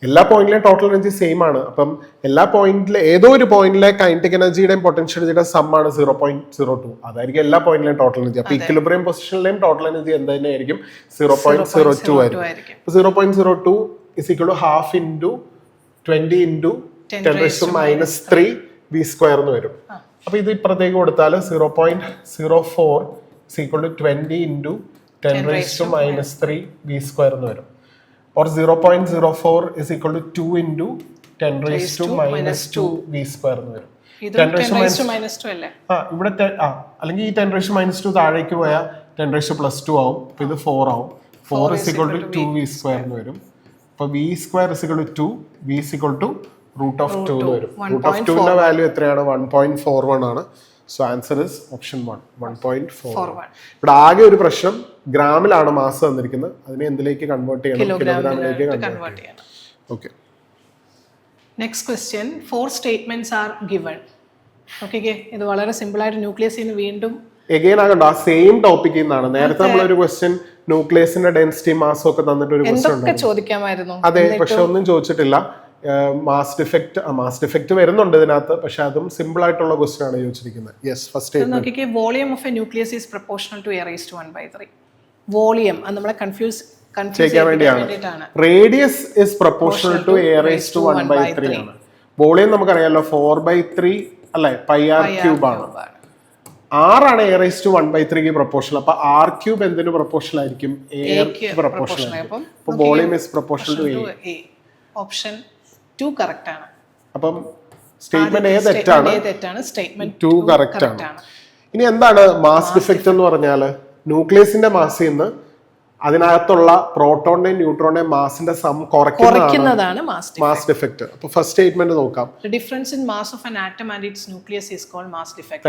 എല്ലാ പോയിന്റിലെയും ടോട്ടൽ എനർജി സെയിം ആണ്. അപ്പം എല്ലാ പോയിന്റിലെ ഏതോ ഒരു പോയിന്റിലെ കൈനറ്റിക് എനർജിയുടെയും പൊട്ടൻഷ്യൽ എനർജിയുടെ സം ആണ് 0.02. അതായിരിക്കും എല്ലാ പോയിന്റിലെയും ടോട്ടൽ എനർജി. അപ്പൊ ഇക്വിലിബ്രിയം പൊസിഷനിലെയും ടോട്ടൽ എനർജി എന്ത് തന്നെയായിരിക്കും? 0.02 ആയിരിക്കും. 0.02 is equal to half into 20 into 10⁻³ v² എന്ന് വരും. അപ്പൊ ഇത് ഇപ്പുറത്തേക്ക് കൊടുത്താൽ 0.04 is equal to 20 into 10⁻³ v² എന്ന് വരും. Or 0.04 is equal to 2 into 10⁻² v² എന്ന് വരും. ഇവിടെ അല്ലെങ്കിൽ ഈ 10⁻² താഴേക്ക് പോയാൽ 10⁻+2 ആവും. അപ്പൊ ഇത് 4 ആവും. 4 is equal to 2 v² എന്ന് വരും. അപ്പൊ v² is equal to 2, v is equal to √2 എന്ന് വരും. √2 ന്റെ വാല്യൂ എത്രയാണ്? 1.41 ആണ്. So answer is option 1, 1.41. ഇവിടെ ആകെ ഒരു പ്രശ്നം, ഗ്രാമിലാണ് മാസ് തന്നിരിക്കുന്നത്, അതിനെ എന്തിലേക്ക് കൺവേർട്ട് ചെയ്യണം? കിലോഗ്രാമിലേക്ക് കൺവേർട്ട് ചെയ്യണം. Okay. Next question, 4 statements are given. Okay, ഇത് വളരെ സിമ്പിൾ ആയിട്ട് ന്യൂക്ലിയസിന് വീണ്ടും എഗെയിൻ ആകണ്ട, ആ സെയിം ടോപ്പിക്കിൽ നിന്നാണ്. നേരത്തെ നമ്മളൊരു ക്വസ്റ്റ്യൻ ന്യൂക്ലിയസിന്റെ ഡെൻസിറ്റി മാസും ഒക്കെ തന്നിട്ട് ഒരു ക്വസ്റ്റ്യൻ ചോദിക്കാമായിരുന്നു. അതെ, പക്ഷെ ഒന്നും ചോദിച്ചിട്ടില്ല. മാസ് ഡിഫക്റ്റ് വരുന്നുണ്ട് ഇതിനകത്ത്, പക്ഷെ അതും സിമ്പിൾ ആയിട്ടുള്ള ക്വസ്റ്റ്യൻ ആണ് ചോദിച്ചിരിക്കുന്നത്. Yes, first statement, volume of a nucleus is proportional to a raised to 1/3. Volume അത് നമ്മളെ കൺഫ്യൂസ് ചെയ്യാൻ വേണ്ടിയാണ്. Radius is proportional to a raised to 1/3 ആണ്. വോളിയം നമുക്കറിയാലോ 4/3 അല്ലെ, πr³ ആണ്. r ആണ് a raised to 1/3 പ്രൊപ്പോർഷണൽ. അപ്പൊ r³ എന്തിനു പ്രൊപ്പോർഷണൽ ആയിരിക്കും? എയർ പ്രൊപ്പോർഷണൽ. അപ്പൊ volume is proportional to a. Option 2 correct ആണ്. അപ്പം സ്റ്റേറ്റ്മെന്റ് എ തെറ്റാണ്, സ്റ്റേറ്റ്മെന്റ് 2 കറക്റ്റ് ആണ്. ഇനി എന്താണ് മാസ് ഡിഫക്റ്റ് എന്ന് പറഞ്ഞാൽ? ന്യൂക്ലിയസിന്റെ മാസിൽ നിന്ന് അതിനകത്തുള്ള പ്രോട്ടോണിന്റെയും ന്യൂട്രോണിന്റെയും മാസിന്റെ സം കുറയ്ക്കുന്നതാണ് മാസ് ഡിഫക്റ്റ്. അപ്പൊ ഫസ്റ്റ് സ്റ്റേറ്റ്മെന്റ് നോക്കാം. The difference in mass of an atom and its nucleus is called mass defect.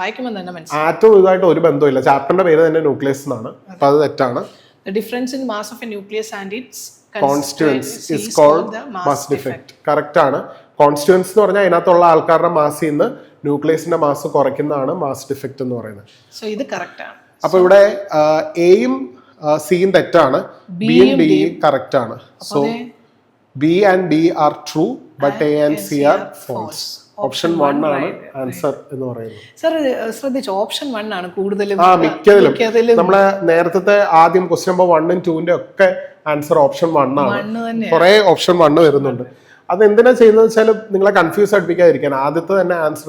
വായിക്കുമ്പോൾ തന്നെ മനസ്സിലാവും. ആറ്റവും ഇതുമായിട്ട് ഒരു ബന്ധമില്ല. ചാപ്റ്ററിന്റെ പേര് തന്നെ ന്യൂക്ലിയസ് എന്നാണ്. അപ്പൊ അത് തെറ്റാണ്. The difference in mass of a nucleus and its constituents is called mass defect. Correct ആണ്. കോൺസ്റ്റിറ്റ്യുവൻസ് എന്ന് പറഞ്ഞാൽ അതിനകത്തുള്ള ആൾക്കാരുടെ മാസിൽ നിന്ന് ന്യൂക്ലിയസിന്റെ മാസ് കുറയ്ക്കുന്നതാണ് മാസ് ഡിഫക്റ്റ് എന്ന് പറയുന്നത്. സോ ഇത് കറക്റ്റ് ആണ്. അപ്പൊ ഇവിടെ എയും സിയും തെറ്റാണ്, ബിയും ഡിയും കറക്റ്റ് ആണ്. So B and D are true, but A and C are false. Option 1 ആണ് ആൻസർ എന്ന് പറയുന്നത്. സർ ശ്രദ്ധിച്ചു, ഓപ്ഷൻ 1 ആണ് കൂടുതലും മിക്കതിലും. നമ്മളെ നേരത്തെ ആദ്യം ക്വസ്റ്റ്യൻ നമ്പർ 1 ഉം 2 ന്റെ ഒക്കെ ആൻസർ ഓപ്ഷൻ 1 ആണ്. കുറെ ഓപ്ഷൻ 1 വരുന്നുണ്ട്. അത് എന്തിനാ ചെയ്യുന്നത് വെച്ചാൽ നിങ്ങളെ കൺഫ്യൂസ് അടുപ്പിക്കാതിരിക്കാൻ. ആദ്യത്തെ തന്നെ ആൻസർ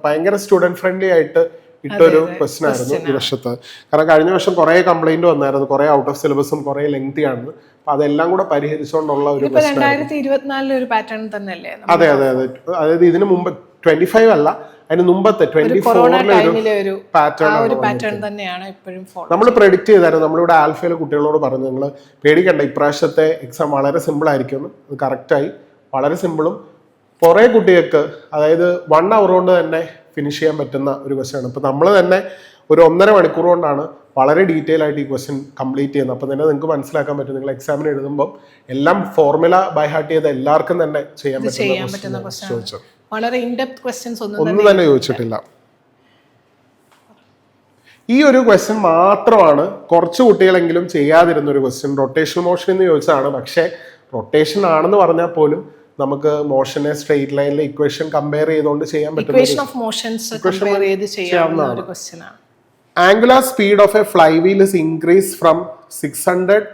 ഭയങ്കര സ്റ്റുഡന്റ് ഫ്രണ്ട്ലി ആയിട്ട് ഇട്ടൊരു ക്വസ്റ്റ്യൻ ആയിരുന്നു ഈ വർഷത്ത്. കാരണം കഴിഞ്ഞ വർഷം കുറെ കംപ്ലൈന്റ് വന്നായിരുന്നു, കുറെ ഔട്ട് ഓഫ് സിലബസും കുറെ ലെങ്തി ആണെന്ന്. അപ്പൊ അതെല്ലാം കൂടെ പരിഹരിച്ചുകൊണ്ടുള്ള ഒരു ക്വസ്റ്റ്യൻ. 2024 ഒരു പാറ്റേൺ തന്നെയല്ലേ? അതെ അതെ അതെ. അതായത് ഇതിന് മുമ്പ് 25 അല്ല, അതിന് മുമ്പത്തെ 24 ഒരു പാറ്റേൺ തന്നെയാണ് ഇപ്പോഴും നമ്മൾ പ്രെഡിക്റ്റ് ചെയ്തായിരുന്നു. നമ്മളിവിടെ ആൽഫയിലെ കുട്ടികളോട് പറഞ്ഞു, നിങ്ങൾ പേടിക്കണ്ട, ഇപ്രാവശ്യത്തെ എക്സാം വളരെ സിമ്പിൾ ആയിരിക്കും. അത് കറക്റ്റായി, വളരെ സിമ്പിളും കുറെ കുട്ടികൾക്ക് അതായത് 1 hour കൊണ്ട് തന്നെ ഫിനിഷ് ചെയ്യാൻ പറ്റുന്ന ഒരു ക്വസ്റ്റ്യൻ ആണ്. ഇപ്പൊ നമ്മൾ തന്നെ ഒരു 1.5 മണിക്കൂർ കൊണ്ടാണ് വളരെ ഡീറ്റെയിൽ ആയിട്ട് ഈ ക്വസ്റ്റ്യൻ കംപ്ലീറ്റ് ചെയ്യുന്നത്. അപ്പൊ തന്നെ നിങ്ങൾക്ക് മനസ്സിലാക്കാൻ പറ്റും, നിങ്ങൾ എക്സാമിന് എഴുതുമ്പോൾ എല്ലാം ഫോർമുല ബൈ ഹാർട്ട് ചെയ്ത് എല്ലാവർക്കും തന്നെ ചെയ്യാൻ പറ്റുന്ന ചോദിച്ചു. വളരെ ഇൻഡെപ്ത് ക്വസ്റ്റ്യൻസ് ഒന്നും തന്നെ ചോദിച്ചിട്ടില്ല. ഈ ഒരു ക്വസ്റ്റ്യൻ മാത്രമാണ് കുറച്ച് കുട്ടികളെങ്കിലും ചെയ്യാതിരുന്ന ഒരു ക്വസ്റ്റ്യൻ. റൊട്ടേഷൻ മോഷൻ എന്ന് ചോദിച്ചതാണ്. പക്ഷേ റൊട്ടേഷൻ ആണെന്ന് പറഞ്ഞാൽ പോലും നമുക്ക് മോഷനെ സ്ട്രെയിറ്റ് ലൈനിലെ ഇക്വേഷൻ കമ്പയർ ചെയ്തുകൊണ്ട് ചെയ്യാൻ പറ്റും. Angular speed of A fly wheel is increase from 600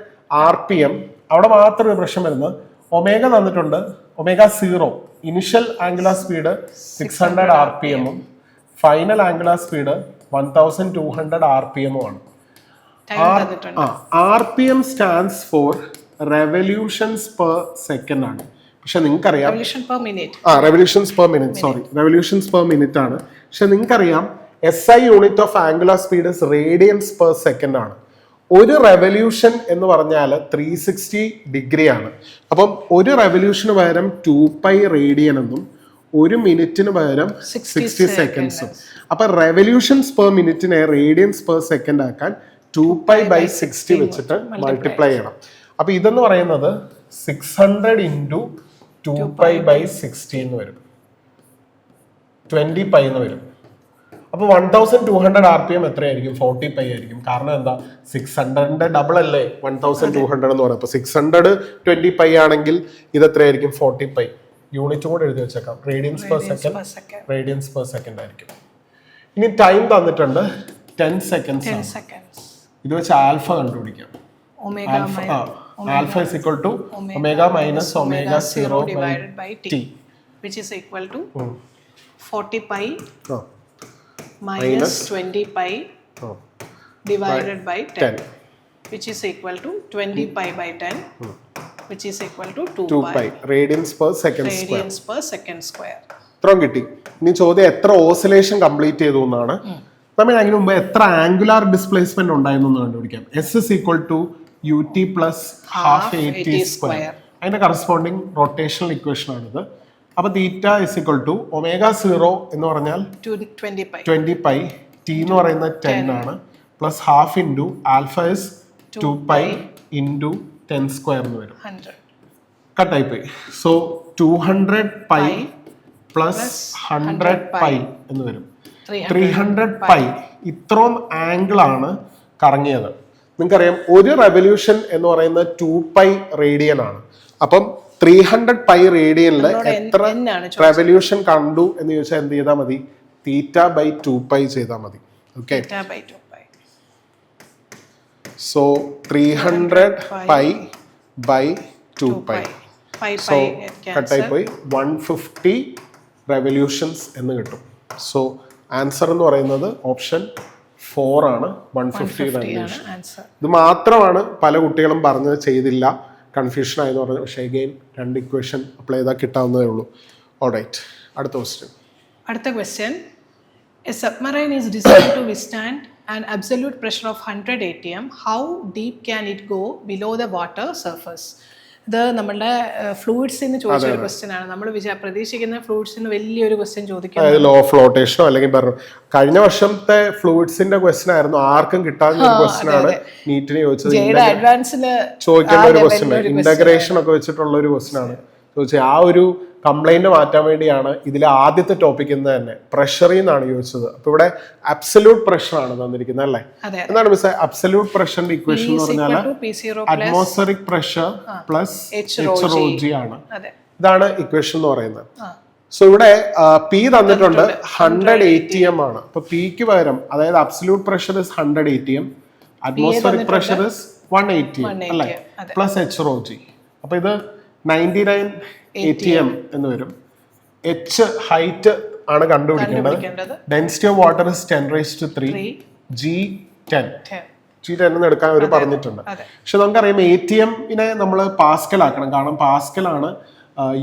RPM. അവിടെ മാത്രം ഒരു പ്രശ്നം വരുന്നത്, ഒമേഗ തന്നിട്ടുണ്ട്, omega 0 initial angular speed 600 RPM ഉം ഫൈനൽ ആംഗുലാർ സ്പീഡ് 1200 RPM ആണ്. RPM stands for revolutions per second ആണ്. പക്ഷെ നിങ്ങൾക്കറിയാം, റെവല്യൂഷൻസ് പെർ മിനിറ്റ് ആണ്. പക്ഷെ നിങ്ങൾക്കറിയാം SI unit of angular speed is radians per second ആണ്. ഒരു റെവല്യൂഷൻ എന്ന് പറഞ്ഞാൽ 360 ഡിഗ്രി ആണ്. അപ്പം ഒരു റെവല്യൂഷന് പകരം 2π റേഡിയൻ എന്നും ഒരു മിനിറ്റിന് പകരം 60 സെക്കൻഡ്സും. അപ്പൊ റെവല്യൂഷൻസ് പെർ മിനിറ്റിനെ റേഡിയൻസ് പെർ സെക്കൻഡ് ആക്കാൻ 2π/60 വെച്ചിട്ട് മൾട്ടിപ്ലൈ ചെയ്യണം. അപ്പൊ ഇതെന്ന് പറയുന്നത് 600 × 2π/60 എന്ന് വരും, 20π എന്ന് വരും. അപ്പൊ 1200 RPM എത്രയായിരിക്കും? 40π ആയിരിക്കും. കാരണം എന്താ, 600ന്റെ ഡബിൾ അല്ലേ 1200 എന്ന് പറയുന്നത്. അപ്പൊ 600 20π ആണെങ്കിൽ ഇത് എത്രയായിരിക്കും? 40π. യൂണിറ്റ് കൂടെ എഴുതി വെച്ചേക്കാം, radians per second, radians per second ആയിരിക്കും. ഇനി ടൈം തന്നിട്ടുണ്ട് 10 സെക്കൻഡ്സ്. ഇത് വെച്ച് ആൽഫ കണ്ടുപിടിക്കാം. Alpha is equal to omega minus omega 0/t which is equal to 40π minus 20π divided by 10 which is equal to 20π/10 which is equal to 2π radians per second square. ഇത്രയും കിട്ടി. ഇനി ചോദ്യം എത്ര ഓസിലേഷൻ കംപ്ലീറ്റ് ചെയ്തു എന്നാണ്. നമ്മൾ അതിന് മുമ്പ് എത്ര ആംഗുലാർ ഡിസ്പ്ലേസ്മെന്റ് ഉണ്ടായിരുന്നു എന്ന് കണ്ടുപിടിക്കാം. S is equal to ut plus half at square. അതിന്റെ കറസ്പോണ്ടിങ് റൊട്ടേഷണൽ ഇക്വേഷൻ ആണിത്. അപ്പൊ theta is equal to omega 0 എന്ന് പറഞ്ഞാൽ 20π, t എന്ന് പറയുന്നത് 10 ആണ്, plus half into alpha is 2π into 10 square എന്ന് വരും. കട്ടായി പോയി. സോ 200π പ്ലസ് 100π എന്ന് വരും. 300π. ഇത്രയും ആംഗിൾ ആണ് കറങ്ങിയത്. നിങ്ങൾക്കറിയാം ഒരു റെവല്യൂഷൻ എന്ന് പറയുന്നത് 2π റേഡിയൻ ആണ്. അപ്പം 300π റേഡിയനില് എത്ര റെവല്യൂഷൻ കണ്ടു എന്ന് ചോദിച്ചാൽ എന്ത് ചെയ്താൽ മതി? θ/2π ചെയ്താൽ മതി. Okay, so 300π/2π. സോ കട്ടായി പോയി 150 റെവല്യൂഷൻസ് എന്ന് കിട്ടും. സോ ആൻസർ എന്ന് പറയുന്നത് ഓപ്ഷൻ 4 ആണ്, 150 റെവല്യൂഷൻ. ഇത് മാത്രമാണ് പല കുട്ടികളും പറഞ്ഞത് ചെയ്തില്ല, കൺഫ്യൂഷൻ ആയെന്ന് പറഞ്ഞു. പക്ഷേ അഗെയിൻ 2 ഇക്വേഷൻ അപ്ലൈ ചെയ്താൽ കിട്ടാവുന്നതേ ഉള്ളൂ. ഓൾറൈറ്റ്, അടുത്ത ക്വസ്റ്റ്യൻ. അടുത്ത question, a submarine is designed to withstand an absolute pressure of 100 atm. How deep can it go below the water surface? ഇത് നമ്മളുടെ ഫ്ലൂയിഡ്സിന് ചോദിച്ച ഒരു ക്വസ്റ്റ്യൻ ആണ്. നമ്മൾ പ്രതീക്ഷിക്കുന്ന ഫ്ലൂയിഡ്സിന് വലിയൊരു ക്വസ്റ്റ്യൻ ചോദിക്കും, ലോ ഫ്ലോട്ടേഷനോ അല്ലെങ്കിൽ കഴിഞ്ഞ വർഷത്തെ ഫ്ലൂയിഡ്സിന്റെ ക്വസ്റ്റ്യൻ ആയിരുന്നു, ആർക്കും കിട്ടാവുന്ന ഒരു ക്വസ്റ്റ്യൻ ആണ് നീറ്റിന് ചോദിച്ചത്. അഡ്വാൻസിന് ചോദിക്കേണ്ട ഒരു ക്വസ്റ്റ്യൻ, ഇന്റഗ്രേഷൻ ഒക്കെ വെച്ചിട്ടുള്ള ഒരു ക്വസ്റ്റ്യൻ ആണ് ചോദിച്ചത്. ആ ഒരു കംപ്ലൈന്റ് മാറ്റാൻ വേണ്ടിയാണ് ഇതിലെ ആദ്യത്തെ ടോപ്പിക് എന്ന് തന്നെ പ്രഷറിൽ നിന്നാണ് ചോദിച്ചത്. അപ്പൊ ഇവിടെ അബ്സല്യൂട്ട് പ്രഷർ ആണ് തന്നിരിക്കുന്നത് അല്ലേ? എന്താണ് മിസ് അബ്സല്യൂട്ട് പ്രഷറിന്റെ ഇക്വേഷൻ എന്ന് പറഞ്ഞാൽ അറ്റ്മോസ്ഫിയറിക് പ്രഷർ പ്ലസ് HROG ആണ്. ഇതാണ് ഇക്വേഷൻ എന്ന് പറയുന്നത്. സോ ഇവിടെ പി തന്നിട്ടുണ്ട് 100 atm ആണ്. അപ്പൊ പിക്ക് പകരം, അതായത് absolute pressure is 100 atm, atmospheric pressure is 1 atm അല്ലേ, പ്ലസ് HROG. അപ്പൊ ഇത് 99 atm എന്ന് വരും. എച്ച് ഹൈറ്റ് ആണ് കണ്ടുപിടിക്കേണ്ടത്. Density of water is 10⁻³ G10 എന്ന് എടുക്കാൻ അവർ പറഞ്ഞിട്ടുണ്ട്. പക്ഷെ നമുക്കറിയാം ATM-നെ നമ്മൾ പാസ്കൽ ആക്കണം, കാരണം പാസ്കൽ ആണ്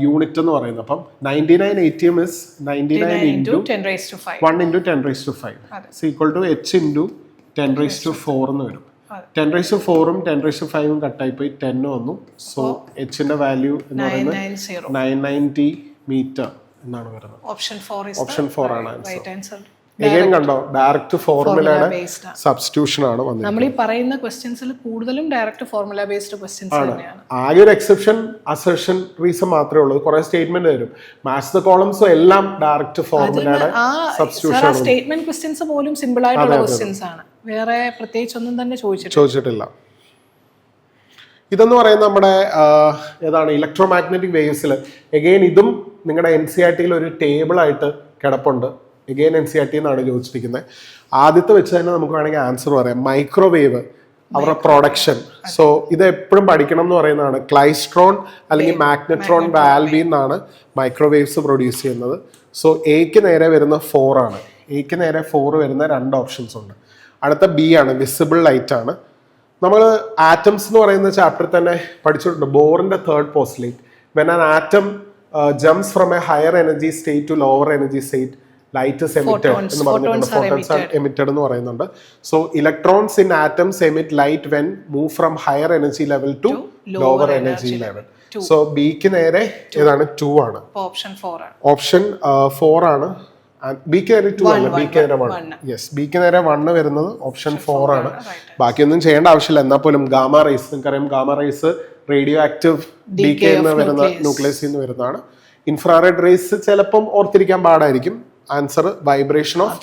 യൂണിറ്റ് എന്ന് പറയുന്നത്. അപ്പം 99 atm is 99 × 1 × 10⁵ equal to H × 10⁴ എന്ന് വരും. 10⁴ഉം 10⁵ഉം കട്ടായി പോയി 10 വന്നു. സോ എച്ചിന്റെ വാല്യൂ എന്ന് പറയുന്നത് 990 മീറ്റർ എന്നാണ് വരുന്നത്. ഓപ്ഷൻ 4 ആണ് ആൻസർ. എഗൈൻ കണ്ടോ, ഡയറക്റ്റ് ഫോർമുലയുടെ സബ്സ്റ്റിറ്റ്യൂഷൻ ആണ് വന്നത്. നമ്മൾ ഈ പറയുന്ന ക്വസ്റ്റ്യൻസിൽ കൂടുതലും ഡയറക്റ്റ് ഫോർമുല ബേസ്ഡ് ക്വസ്റ്റ്യൻസ് തന്നെയാണ്. ആകെ ഒരു എക്സെപ്ഷൻ അസർഷൻ റീസൺ മാത്രമേ ഉള്ളൂ. കുറെ സ്റ്റേറ്റ്മെന്റ് വരും, മാച്ച് ദ കോളംസും എല്ലാം ഡയറക്റ്റ് ഫോർമുലയുടെ സബ്സ്റ്റിറ്റ്യൂഷൻ. സ്റ്റേറ്റ്മെന്റ് ക്വസ്റ്റ്യൻസ് പോലും സിമ്പിൾ ആയിട്ടുള്ള ക്വസ്റ്റ്യൻസ് ആണ്, വേറെ പ്രത്യേകിച്ച് ഒന്നും തന്നെ ചോദിച്ചിട്ടില്ല. ഇതെന്ന് പറയുന്നത് നമ്മുടെ ഏതാണ് ഇലക്ട്രോ മാഗ്നറ്റിക് വേവ്സിൽ. എഗെയിൻ ഇതും നിങ്ങളുടെ NCERT-യിൽ ഒരു ടേബിൾ ആയിട്ട് കിടപ്പുണ്ട്. എഗെയിൻ NCERT എന്നാണ് ചോദിച്ചിരിക്കുന്നത്. ആദ്യത്തെ വെച്ച് തന്നെ നമുക്ക് വേണമെങ്കിൽ ആൻസർ പറയാം. മൈക്രോവേവ്, അവരുടെ പ്രൊഡക്ഷൻ. സോ ഇത് എപ്പോഴും പഠിക്കണം എന്ന് പറയുന്നതാണ്. ക്ലൈസ്ട്രോൺ അല്ലെങ്കിൽ മാഗ്നട്രോൺ വാൽവിൽ നിന്നാണ് മൈക്രോവേവ്സ് പ്രൊഡ്യൂസ് ചെയ്യുന്നത്. സോ എക്ക് നേരെ വരുന്ന 4 ആണ്. എക്ക് നേരെ 4 വരുന്ന 2 ഓപ്ഷൻസ് ഉണ്ട്. അടുത്ത B ആണ്, വിസിബിൾ ലൈറ്റ് ആണ്. നമ്മൾ ആറ്റംസ് എന്ന് പറയുന്ന ചാപ്റ്ററിൽ തന്നെ പഠിച്ചിട്ടുണ്ട്. ബോറിന്റെ 3rd postulate, when an atom jumps from a higher energy state to lower energy state light is emitted എന്ന് പറഞ്ഞിട്ടുണ്ട്. ഫോട്ടോൺസ് ആർ എമിറ്റഡ് എന്ന് പറയുന്നുണ്ട്. So electrons in atoms emit light when move from higher energy level to lower energy level. So ബിക്ക് നേരെ ഏതാണ് 2 ആണ്. ഓപ്ഷൻ 4 ആണ്. ഓപ്ഷൻ 4 ആണ്. ബിക്ക് നേരെ 2 അല്ല, ബിക്ക് നേരെ 1. യെസ്, ബിക്ക് നേരെ 1 വരുന്നത് ഓപ്ഷൻ 4 ആണ്. ബാക്കിയൊന്നും ചെയ്യേണ്ട ആവശ്യമില്ല. എന്നാൽ പോലും ഗാമ റേസ്, നിങ്ങൾക്കറിയാം gamma rays radioactive decay എന്ന് വരുന്ന ന്യൂക്ലിയസിൽ നിന്ന് വരുന്നതാണ്. ഇൻഫ്രാറെഡ് റേസ് ചിലപ്പം ഓർത്തിരിക്കാൻ പാടായിരിക്കും. ആൻസർ വൈബ്രേഷൻ ഓഫ്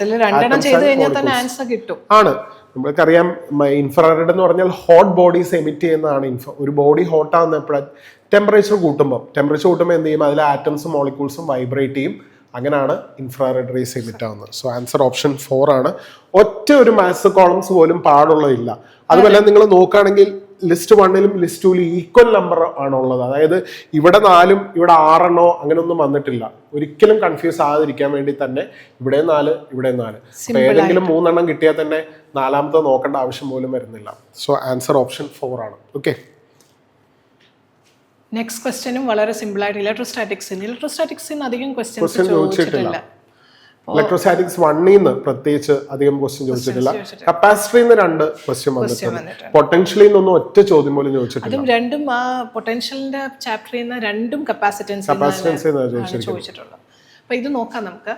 ആണ്. നമ്മൾക്കറിയാം ഇൻഫ്രാറെഡ് എന്ന് പറഞ്ഞാൽ ഹോട്ട് ബോഡീസ് എമിറ്റ് ചെയ്യുന്നതാണ്. ഒരു ബോഡി ഹോട്ട് ആവുന്ന എപ്പോഴാണ്? ടെമ്പറേച്ചർ കൂട്ടുമ്പോൾ എന്ത് ചെയ്യും? അതിലെ ആറ്റംസും മോളിക്യൂൾസും വൈബ്രേറ്റ് ചെയ്യും. അങ്ങനെയാണ് ഇൻഫ്രാറെഡ് റേസ് എമിറ്റ് ആവുന്നത്. സോ ആൻസർ ഓപ്ഷൻ 4 ആണ്. ഒറ്റ ഒരു മാത്സ് കോളംസ് പോലും പാടുള്ളതില്ല. അതുപോലെ നിങ്ങൾ നോക്കുകയാണെങ്കിൽ ലിസ്റ്റ് 1ലും ലിസ്റ്റ് 2ലും ഈക്വൽ നമ്പർ ആണുള്ളത്. അതായത് ഇവിടെ 4ഉം ഇവിടെ 6 അങ്ങനെയൊന്നും വന്നിട്ടില്ല. ഒരിക്കലും കൺഫ്യൂസ് ആകാതിരിക്കാൻ വേണ്ടി തന്നെ ഇവിടെ 4 ഇവിടെ 4. ഏതെങ്കിലും 3 കിട്ടിയാൽ തന്നെ 4ാമത്തെ നോക്കേണ്ട ആവശ്യം പോലും വരുന്നില്ല. സോ ആൻസർ ഓപ്ഷൻ 4 ആണ്. ഓക്കെ, നെക്സ്റ്റ് ക്വസ്റ്റ്യനും വളരെ സിമ്പിൾ ആയിട്ട് ഇലക്ട്രോസ്റ്റാറ്റിക്സിന് അധികം ക്വസ്റ്റ്യൻസ് ചോദിച്ചിട്ടില്ല. ഇലക്ട്രോസ്റ്റാറ്റിക്സ് 1ന്ന് പ്രത്യേകിച്ച് അധികം ക്വസ്റ്റ്യൻ ചോദിച്ചിട്ടില്ല. കപ്പാസിറ്ററിന്ന് 2 ക്വസ്റ്റ്യൻ വന്നിട്ടുണ്ട്. പൊട്ടൻഷ്യലിൽ നിന്നൊന്നും ഒറ്റ ചോദ്യം പോലും ചോദിച്ചിട്ടില്ല. അതും രണ്ടും ആ പൊട്ടൻഷ്യലിന്റെ ചാപ്റ്ററിൽ നിന്ന് രണ്ടും കപ്പാസിറ്റൻസ് ചോദിച്ചിട്ടുള്ളത്. അപ്പൊ ഇത് നോക്കാം നമുക്ക്.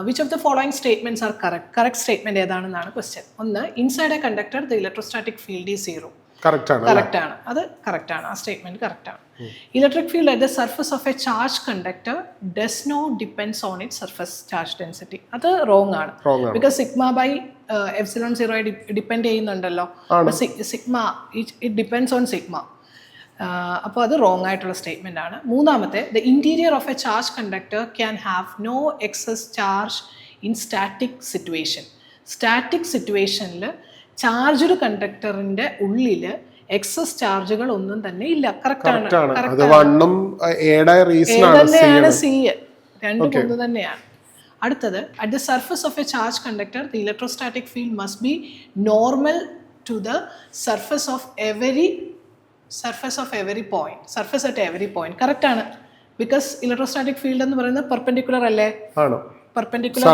Which of the following statements are correct statement ഏതാണെന്നാണ് ക്വസ്റ്റ്യൻ. ഒന്ന്, inside a conductor the electrostatic field is 0. Correct ആണ്. അത് കറക്റ്റ് ആണ്. ആ സ്റ്റേറ്റ്മെന്റ് കറക്റ്റ് ആണ്. Electric field at the surface of a charge conductor does not depends on it surface charge density. അത് റോങ് ആണ്. Because sigma by epsilon 0 depend ചെയ്യുന്നുണ്ടല്ലോ. Sigma it depends on sigma. അപ്പോൾ അത് റോങ് ആയിട്ടുള്ള സ്റ്റേറ്റ്മെന്റ് ആണ്. മൂന്നാമത്തെ, the interior of a charge conductor can have no excess charge in static situation. Static സിറ്റുവേഷനിൽ ചാർജ്ഡ് കണ്ടക്ടറിന്റെ ഉള്ളില് എക്സസ് ചാർജുകൾ ഒന്നും തന്നെ ഇല്ല. കറക്റ്റ് ആണ്. സി രണ്ടും ഒന്ന് തന്നെയാണ്. അടുത്തത്, at the surface of a charge conductor the electrostatic field must be normal to the surface of every point. Surface at every point correct ആണ്. ബിക്കോസ് ഇലക്ട്രോസ്റ്റാറ്റിക് ഫീൽഡ് എന്ന് പറയുന്നത് പെർപെൻഡിക്കുലർ അല്ലേ? പെർപെൻഡിക്കുലർ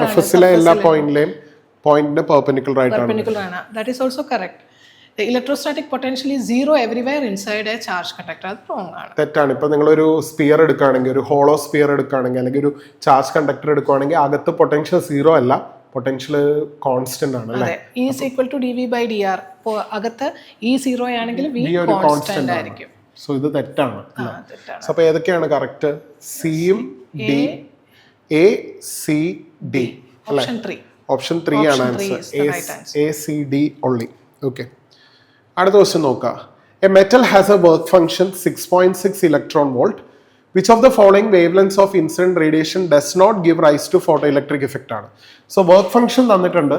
പോയിന്റിന് പെർപെൻഡിക്കുലർ ആണ്. That is also correct. The electrostatic potential is 0 everywhere inside a charge conductor. അത് wrong ആണ്. തെറ്റാണ്. ഇപ്പൊ നിങ്ങളൊരു സ്പിയർ എടുക്കുകയാണെങ്കിൽ, ഒരു ഹോളോ സ്പിയർ എടുക്കുകയാണെങ്കിൽ, അല്ലെങ്കിൽ ഒരു ചാർജ് കണ്ടക്ടർ എടുക്കുകയാണെങ്കിൽ അകത്ത് പൊട്ടൻഷ്യൽ 0 അല്ല, പൊട്ടൻഷ്യൽ കോൺസ്റ്റന്റ് ആണ് അല്ലേ? E is equal to dV by dr. അകത്ത് E 0 ആണെങ്കിൽ V കോൺസ്റ്റന്റ് ആയിരിക്കും. സോ ഇത് തെറ്റാണ്. അപ്പൊ ഏതൊക്കെയാണ് കറക്റ്റ്? സിയും ഡി, എ സി ഡി അല്ലേ? ഓപ്ഷൻ 3 ആണ് answer. A C D only. Okay, അടുത്ത ക്വസ്റ്റ്യൻ നോക്കാം. A metal has a work function 6.6 electron volt. Which of the following wavelengths of incident radiation does not give rise to photoelectric effect ആണ്. സോ വർക്ക് ഫംഗ്ഷൻ തന്നിട്ടുണ്ട്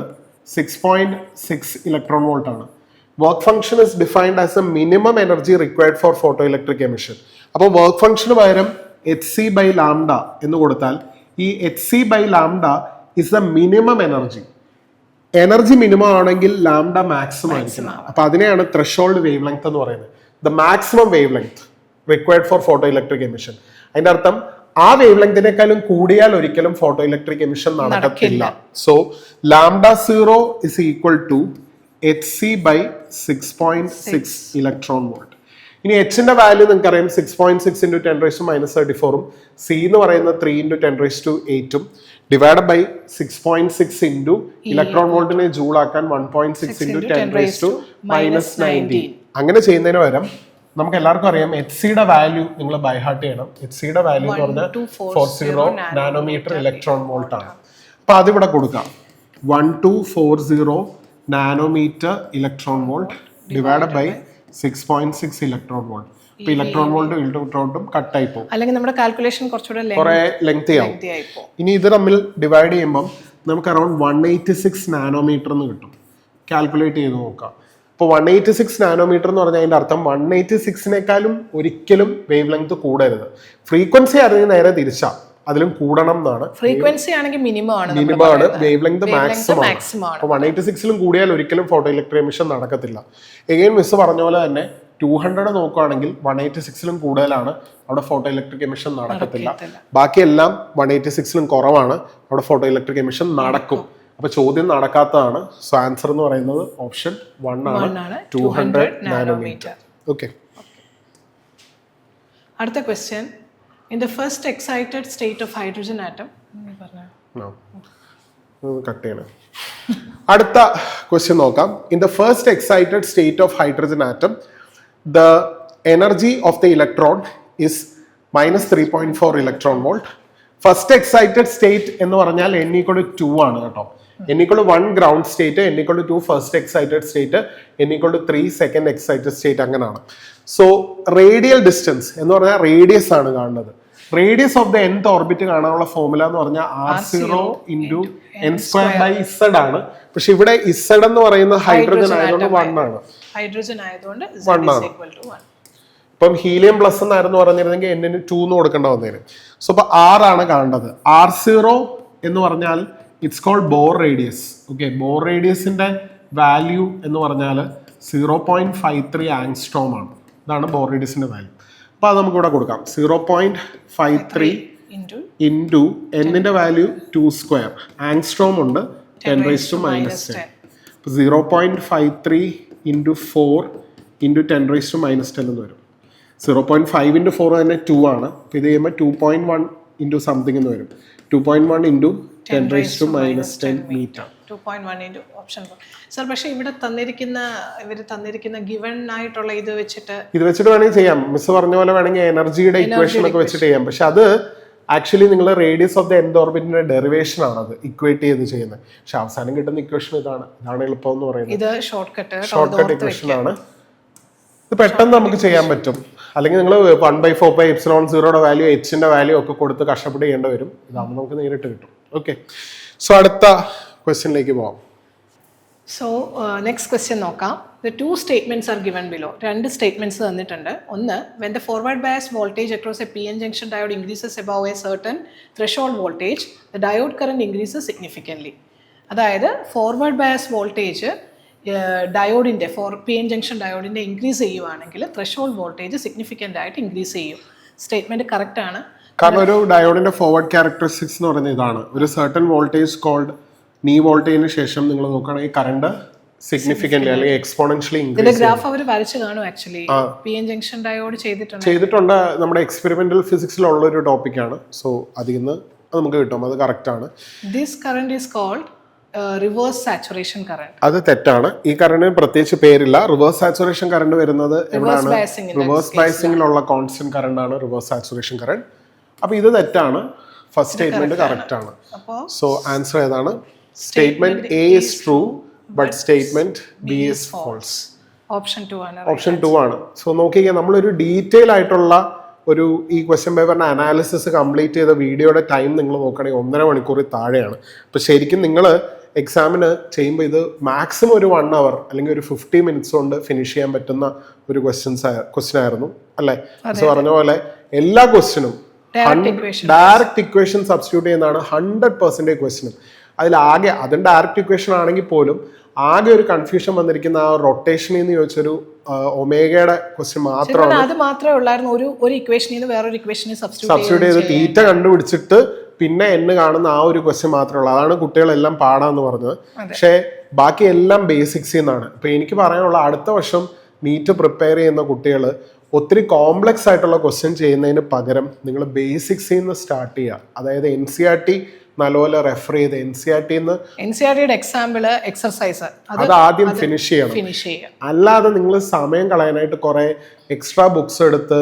6.6 ഇലക്ട്രോൺ വോൾട്ട് ആണ്. Work function is defined as a minimum energy required for photoelectric emission. അപ്പോൾ വർക്ക് ഫംഗ്ഷന് പകരം HC by lambda എന്ന് കൊടുത്താൽ ഈ HC by lambda is the minimum energy. Energy minimum ആണെങ്കിൽ ലാംഡ മാക്സിമം ആയിരിക്കണം. അപ്പൊ അതിനെയാണ് ത്രെഷോൾഡ് വേവ് ലെങ്ത് എന്ന് പറയുന്നത്. The maximum wavelength required for photoelectric emission. അതിന്റെ അർത്ഥം ആ വേവ് ലെങ്തിനേക്കാളും കൂടിയാൽ ഒരിക്കലും ഫോട്ടോ ഇലക്ട്രിക് എമിഷൻ നടക്കത്തില്ല. So lambda 0 is equal to HC by 6.6 electron volt. ഇനി എച്ചിന്റെ വാല്യൂ നിങ്ങൾക്കറിയാം 6.6 into 10⁻⁻34 സി എന്ന് പറയുന്നത് 3 into 10⁸8 divide by 6.6 into electron വോൾട്ടിനെ ജൂൾ ആക്കാൻ 1.6 into 10⁻⁻19. അങ്ങനെ ചെയ്യുന്നതിന് പകരം നമുക്ക് എല്ലാവർക്കും അറിയാം HCയുടെ വാല്യൂ നിങ്ങൾ ബൈ ഹാർട്ട് ചെയ്യണം. HCയുടെ വാല്യൂ എന്ന് പറഞ്ഞാൽ 40 നാനോമീറ്റർ ഇലക്ട്രോൺ വോൾട്ട് ആണ്. അപ്പൊ അതിവിടെ കൊടുക്കാം. 1240 nanometre electron volt divide by 6.6 electron volt. ഇപ്പൊ ഇലക്ട്രോൺ വോൾട്ടും ഇലക്ട്രോൺ വോൾട്ടും കട്ടായി പോകും. അല്ലെങ്കിൽ നമ്മുടെ കാൽക്കുലേഷൻ കുറച്ചുകൂടെ കുറെ ലെങ്തി ആവും. ഇനി ഇത് തമ്മിൽ ഡിവൈഡ് ചെയ്യുമ്പോൾ നമുക്ക് അറൌണ്ട് 186 നാനോമീറ്റർ എന്ന് കിട്ടും. കാൽക്കുലേറ്റ് ചെയ്ത് നോക്കാം. ഇപ്പോൾ 186 നാനോമീറ്റർ എന്ന് പറഞ്ഞാൽ അതിന്റെ അർത്ഥം 186നേക്കാളും ഒരിക്കലും വേവ് ലെങ്ത് കൂടരുത്. ഫ്രീക്വൻസി അറിഞ്ഞ് നേരെ തിരിച്ചാ, അതിലും കൂടണം എന്നാണ്. ഫ്രീക്വൻസി ആണെങ്കിൽ മിനിമം ആണ്, വേവ് ലെങ്ത് മാക്സിമം ആണ്. അപ്പോൾ 186ലും കൂടിയാൽ ഒരിക്കലും ഫോട്ടോ ഇലക്ട്രിക് എമിഷൻ നടക്കത്തില്ല. എഗെയിൻ മിസ് പറഞ്ഞ പോലെ തന്നെ 200 നോക്കുകയാണെങ്കിൽ 186ലും കൂടുതലാണ്, അവിടെ ഫോട്ടോ ഇലക്ട്രിക് എമിഷൻ നടക്കത്തില്ല. ബാക്കിയെല്ലാം 186ലും കുറവാണ്, അവിടെ ഫോട്ടോ ഇലക്ട്രിക് എമിഷൻ നടക്കും. അപ്പൊ ചോദ്യം നടക്കാത്തതാണ്. സോ ആൻസർ എന്ന് പറയുന്നത് ഓപ്ഷൻ 1 ആണ്, 200 നാനോമീറ്റർ. ഓക്കെ. അടുത്ത question, in the first excited state of hydrogen atom. Cut ചെയ്യണം. അടുത്ത ക്വസ്റ്റ്യൻ നോക്കാം. In the first excited state of hydrogen atom the energy of the electron is -3.4 electron volt. First excited state എന്ന് പറഞ്ഞാൽ n=2 ആണ് കേട്ടോ. n=1 ground state, n=2 first excited state, n=3 second excited state, അങ്ങനെയാണ്. സോ റേഡിയൽ ഡിസ്റ്റൻസ് എന്ന് പറഞ്ഞാൽ റേഡിയസ് ആണ് കാണുന്നത്. Radius of the nth orbit കാണാനുള്ള ഫോർമുല എന്ന് പറഞ്ഞാൽ r0 × n²/z ആണ്. പക്ഷെ ഇവിടെ z എന്ന് പറയുന്ന ഹൈഡ്രജൻ ആയതുകൊണ്ട് 1 ആണ്. ഹൈഡ്രജൻ ആയതുകൊണ്ട് 1 ആണ്. ഇപ്പം ഹീലിയം പ്ലസ് എന്നായിരുന്നു പറഞ്ഞിരുന്നെങ്കിൽ n ന് 2 എന്ന് കൊടുക്കേണ്ട വന്നേരും. സോ അപ്പൊ r ആണ് കാണേണ്ടത്. r0 എന്ന് പറഞ്ഞാൽ it's called Bohr radius. Okay, Bohr റേഡിയസിന്റെ വാല്യൂ എന്ന് പറഞ്ഞാൽ 0.53 ആങ്സ്ട്രോം ആണ്. ഇതാണ് ബോർ റേഡിയസിന്റെ വാല്യൂ. അപ്പൊ അത് നമുക്ക് ഇവിടെ കൊടുക്കാം. 0.53 ഇൻറ്റു എന്നിന്റെ വാല്യൂ 2², ആങ്സ്ട്രോം ഉണ്ട് 10⁻⁻10. 0.53 ഇൻറ്റു 4 ഇൻറ്റു 10⁻⁻10 എന്ന് വരും. 0.5 ഇൻറ്റു 4 തന്നെ 2 ആണ്. അപ്പൊ ഇത് ചെയ്യുമ്പോൾ 2.1 ഇൻറ്റു സംതിങ് എന്ന് വരും. 2.1 into 10⁻⁻10 metre. 2.1 into option 4. Sir, പക്ഷേ ഇവിടെ തന്നിരിക്കുന്ന ഗിവൺ ആയിട്ടുള്ള ഇത് വെച്ചിട്ട് വേണമെങ്കിൽ ചെയ്യാം. മിസ് പറഞ്ഞ പോലെ വേണമെങ്കിൽ എനർജിയുടെ ഇക്വേഷൻ ഒക്കെ വെച്ചിട്ട് ചെയ്യാം. പക്ഷെ അത് ആക്ച്വലി നിങ്ങൾ റേഡിയസ് ഓഫ് ദ nth ഓർബിറ്റിന്റെ ഡെറിവേഷൻ ആണ് അത് ഇക്വേറ്റ് ചെയ്ത് ചെയ്യുന്നത്. പക്ഷെ അവസാനം കിട്ടുന്ന ഇക്വേഷൻ ഇതാണ് എളുപ്പം എന്ന് പറയുന്നത്. ഇത് ഷോർട്ട് കട്ട് ഇക്വേഷൻ ആണ്. ഇത് പെട്ടെന്ന് നമുക്ക് ചെയ്യാൻ പറ്റും. അല്ലെങ്കിൽ നിങ്ങൾ 1/4πε0 വാല്യൂ, h-ന്റെ വാല്യൂ ഒക്കെ കൊടുത്ത് കഷ്ടപ്പെട്ട് ചെയ്യേണ്ടി വരും. ഇതാകുമ്പോൾ നമുക്ക് നേരിട്ട് കിട്ടും. ഓക്കെ. സോ അടുത്ത ക്വസ്റ്റ്യനിലേക്ക് പോവാം. സോ നെക്സ്റ്റ് ക്വസ്റ്റ്യൻ നോക്കാം. The two statements are given below. രണ്ട് സ്റ്റേറ്റ്മെന്റ്സ് തന്നിട്ടുണ്ട്. ഒന്ന്, when the forward bias voltage across a PN junction diode increases above a certain threshold voltage, the diode current increases significantly. അതായത് ഫോർവേഡ് ബയസ് വോൾട്ടേജ് ഡയോഡിൻ്റെ PN ജംഗ്ഷൻ ഡയോഡിൻ്റെ ഇൻക്രീസ് ചെയ്യുവാണെങ്കിൽ ത്രെഷോൾഡ് വോൾട്ടേജ് സിഗ്നിഫിക്കൻ്റ് ആയിട്ട് ഇൻക്രീസ് ചെയ്യും. സ്റ്റേറ്റ്മെന്റ് കറക്റ്റ് ആണ്. കാരണം ഒരു ഡയോഡിന്റെ ഫോർവേഡ് ക്യാരക്ടറിസ്റ്റിക്സ് എന്ന് പറയുന്നത് ഇതാണ്. ഒരു സർട്ടൺ വോൾട്ടേജ് കോൾഡ് നീ വോൾട്ടേജിന് ശേഷം നിങ്ങൾ നോക്കുകയാണെങ്കിൽ കറണ്ട് സിഗ്നിഫിക്കൻ്റ്ലി അല്ലെങ്കിൽ എക്സ്പോണൻഷ്യലി ഇൻക്രീസ് ഗ്രാഫ് അവർ വരച്ചു കാണും. ആക്ച്വലി PN ജംഗ്ഷൻ ഡയോഡ് ചെയ്തിട്ടുണ്ട്. നമ്മുടെ എക്സ്പെരിമെന്റൽ ഫിസിക്സിലുള്ള ഒരു ടോപ്പിക്കാണ്. സോ അതിൽ നിന്ന് നമുക്ക് കിട്ടും. അത് കറക്റ്റ് ആണ്. This current is called reverse saturation current. അത് തെറ്റാണ്. ഈ കറണ്ടിന് പ്രത്യേകിച്ച് പേരില്ല. റിവേഴ്സ് സാച്ചുറേഷൻ കറണ്ട് വരുന്നത് എവിടെയാണ്? റിവേഴ്സ് ബയസിംഗിലുള്ള കോൺസ്റ്റന്റ് കറണ്ട് ആണ് റിവേഴ്സ് സാച്ചുറേഷൻ കറണ്ട്. അപ്പൊ ഇത് തെറ്റാണ്. ഫസ്റ്റ് സ്റ്റേറ്റ്മെന്റ് കറക്റ്റ് ആണ്. സോ ആൻസർ ഏതാണ്? Statement A is true but statement B is false. Option 2 ആണ്. ഓപ്ഷൻ 2 ആണ്. സോ നോക്കിക്കേ, നമ്മളൊരു ഡീറ്റെയിൽ ആയിട്ടുള്ള ഒരു ഈ ക്വസ്റ്റ്യൻ പേപ്പറിന്റെ അനാലിസിസ് കംപ്ലീറ്റ് ചെയ്ത വീഡിയോയുടെ ടൈം നിങ്ങൾ നോക്കുകയാണെങ്കിൽ 1.5 മണിക്കൂറിൽ താഴെയാണ്. അപ്പോൾ ശരിക്കും നിങ്ങൾ എക്സാമിന് ചെയ്യുമ്പോൾ ഇത് മാക്സിമം ഒരു 1 അവർ അല്ലെങ്കിൽ ഒരു 50 മിനിറ്റ്സ് കൊണ്ട് ഫിനിഷ് ചെയ്യാൻ പറ്റുന്ന ഒരു ക്വസ്റ്റ്യൻ ആയിരുന്നു അല്ലേ? സോ പറഞ്ഞ പോലെ എല്ലാ ക്വസ്റ്റ്യനും ഡയറക്റ്റ് ഇക്വേഷൻ സബ്സ്റ്റിറ്റ്യൂട്ട് ചെയ്യുന്നതാണ് 100% ക്വസ്റ്റ്യനും. അതിലാകെ അതും ഡയറക്റ്റ് ഇക്വേഷൻ ആണെങ്കിൽ പോലും ആകെ ഒരു കൺഫ്യൂഷൻ വന്നിരിക്കുന്ന ആ റൊട്ടേഷനിൽ നിന്ന് ചോദിച്ചൊരു ഒമേഗയുടെ ക്വസ്റ്റ്യൻ മാത്രമാണ്. അത് മാത്രമേ ഉള്ളായിരുന്നു. ഒരു ഇക്വേഷനിൽ നിന്ന് വേറൊരു ഇക്വേഷനിൽ സബ്സ്റ്റിറ്റ്യൂട്ട് ചെയ്ത് തീറ്റ കണ്ടുപിടിച്ചിട്ട് പിന്നെ എന്ന് കാണുന്ന ആ ഒരു ക്വസ്റ്റ്യൻ മാത്രമേ ഉള്ളൂ. അതാണ് കുട്ടികളെല്ലാം പാടാന്ന് പറഞ്ഞത്. പക്ഷേ ബാക്കി എല്ലാം ബേസിക്സിൽ നിന്നാണ്. ഇപ്പൊ എനിക്ക് പറയാനുള്ള അടുത്ത വർഷം നീറ്റ് പ്രിപ്പയർ ചെയ്യുന്ന കുട്ടികൾ ഒത്തിരി കോംപ്ലക്സ് ആയിട്ടുള്ള ക്വസ്റ്റ്യൻ ചെയ്യുന്നതിന് പകരം നിങ്ങൾ ബേസിക്സിൽ നിന്ന് സ്റ്റാർട്ട് ചെയ്യുക. അതായത് NCERT നല്ലപോലെ റെഫർ ചെയ്ത് NCERTയുടെ എക്സാമ്പിള് എക്സർസൈസ് അത് ആദ്യം ഫിനിഷ് ചെയ്യണം. അല്ലാതെ നിങ്ങൾ സമയം കളയാനായിട്ട് കുറെ എക്സ്ട്രാ ബുക്സ് എടുത്ത്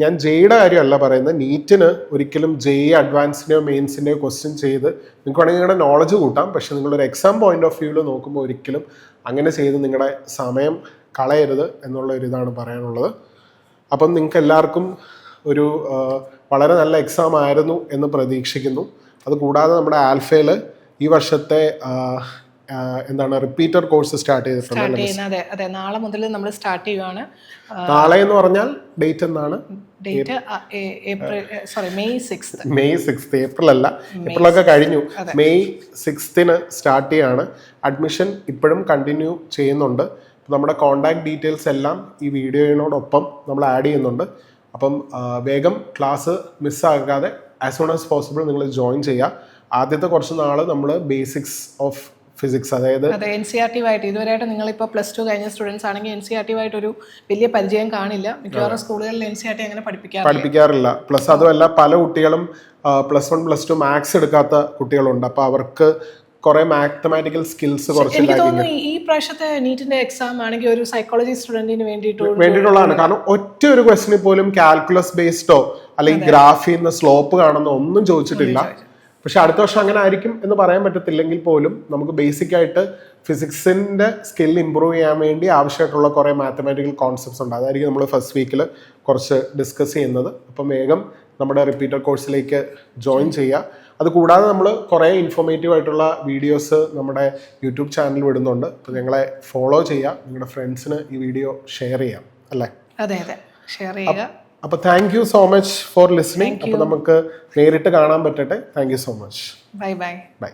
ഞാൻ ജെയുടെ കാര്യമല്ല പറയുന്നത്. നീറ്റിന് ഒരിക്കലും അഡ്വാൻസിൻ്റെയോ മെയിൻസിൻ്റെയോ ക്വസ്റ്റ്യൻ ചെയ്ത് നിങ്ങൾക്ക് വേണമെങ്കിൽ നിങ്ങളുടെ നോളജ് കൂട്ടാം. പക്ഷെ നിങ്ങളൊരു എക്സാം പോയിന്റ് ഓഫ് വ്യൂവിൽ നോക്കുമ്പോൾ ഒരിക്കലും അങ്ങനെ ചെയ്ത് നിങ്ങളുടെ സമയം കളയരുത് എന്നുള്ള ഒരു ഇതാണ് പറയാനുള്ളത്. അപ്പം നിങ്ങൾക്ക് എല്ലാവർക്കും ഒരു വളരെ നല്ല എക്സാം ആയിരുന്നു എന്ന് പ്രതീക്ഷിക്കുന്നു. അതുകൂടാതെ നമ്മുടെ ആൽഫയിൽ ഈ വർഷത്തെ റിപ്പീറ്റർ കോഴ്സ് സ്റ്റാർട്ട് ചെയ്തിട്ടുണ്ട്. അതെ, നാളെ മുതൽ നമ്മൾ സ്റ്റാർട്ട് ചെയ്യുകയാണ്. നാളെ എന്ന് പറഞ്ഞാൽ ഡേറ്റ് എന്നാണ്? മെയ് 6. ഏപ്രിൽ അല്ല, ഏപ്രിലൊക്കെ കഴിഞ്ഞു. മെയ് 6 സ്റ്റാർട്ട് ചെയ്യാണ്. അഡ്മിഷൻ ഇപ്പോഴും കണ്ടിന്യൂ ചെയ്യുന്നുണ്ട്. നമ്മുടെ കോൺടാക്ട് ഡീറ്റെയിൽസ് എല്ലാം ഈ വീഡിയോയോടൊപ്പം നമ്മൾ ആഡ് ചെയ്യുന്നുണ്ട്. അപ്പം വേഗം ക്ലാസ് മിസ്സാകാതെ ആസ് സൂൺ ആസ് പോസിബിൾ നിങ്ങൾ ജോയിൻ ചെയ്യുക. ആദ്യത്തെ കുറച്ച് നാൾ നമ്മൾ ബേസിക്സ് ഓഫ് ഫിസിക്സ്, അതായത് അതെ NCERT ആയിട്ട് ഇതുവരെയായിട്ട് നിങ്ങളിപ്പോൾ +2 കഴിഞ്ഞ സ്റ്റുഡൻസ് ആണെങ്കിൽ NCERT ആയിട്ട് ഒരു വലിയ പരിചയം കാണില്ല. മിക്കവാറും സ്കൂളുകളിൽ NCERT അങ്ങനെ പഠിപ്പിക്കാറില്ല. പ്ലസ് അതുമല്ല, പല കുട്ടികളും +1 +2 മാത്സ് എടുക്കാത്ത കുട്ടികളുണ്ട്. അപ്പോൾ അവർക്ക് കുറെ മാത്തമാറ്റിക്കൽ സ്കിൽസ് കുറച്ച് എനിക്ക് തോന്നുന്നു ഈ പ്രാവശ്യത്തെ നീറ്റിന്റെ എക്സാം ആണെങ്കിൽ ഒരു സൈക്കോളജി സ്റ്റുഡന്റിന് വേണ്ടിയിട്ടുള്ളതാണ്. കാരണം ഒറ്റ ഒരു ക്വസ്റ്റിന് പോലും കാൽക്കുലസ് ബേസ്ഡോ അല്ലെങ്കിൽ ഗ്രാഫിൽ നിന്ന് സ്ലോപ്പ് കാണുന്ന ഒന്നും ചോദിച്ചിട്ടില്ല. പക്ഷെ അടുത്ത വർഷം അങ്ങനെ ആയിരിക്കും എന്ന് പറയാൻ പറ്റത്തില്ലെങ്കിൽ പോലും നമുക്ക് ബേസിക് ആയിട്ട് ഫിസിക്സിന്റെ സ്കിൽ ഇമ്പ്രൂവ് ചെയ്യാൻ വേണ്ടി ആവശ്യമായിട്ടുള്ള കുറേ മാത്തമാറ്റിക്കൽ കോൺസെപ്റ്റ്സ് ഉണ്ട്. അതായിരിക്കും നമ്മൾ ഫസ്റ്റ് വീക്കിൽ കുറച്ച് ഡിസ്കസ് ചെയ്യുന്നത്. അപ്പം വേഗം നമ്മുടെ റിപ്പീറ്റർ കോഴ്സിലേക്ക് ജോയിൻ ചെയ്യുക. അതുകൂടാതെ നമ്മൾ കുറേ ഇൻഫോർമേറ്റീവ് ആയിട്ടുള്ള വീഡിയോസ് നമ്മുടെ യൂട്യൂബ് ചാനൽ വിടുന്നുണ്ട്. അപ്പോൾ ഞങ്ങളെ ഫോളോ ചെയ്യുക, നിങ്ങളുടെ ഫ്രണ്ട്സിന് ഈ വീഡിയോ ഷെയർ ചെയ്യാം അല്ലേ? അതെ ഷെയർ ചെയ്യുക. അപ്പോൾ thank you so much for listening. അപ്പോൾ നമുക്ക് നേരിട്ട് കാണാൻ പറ്റട്ടെ. Thank you so much. Bye. By.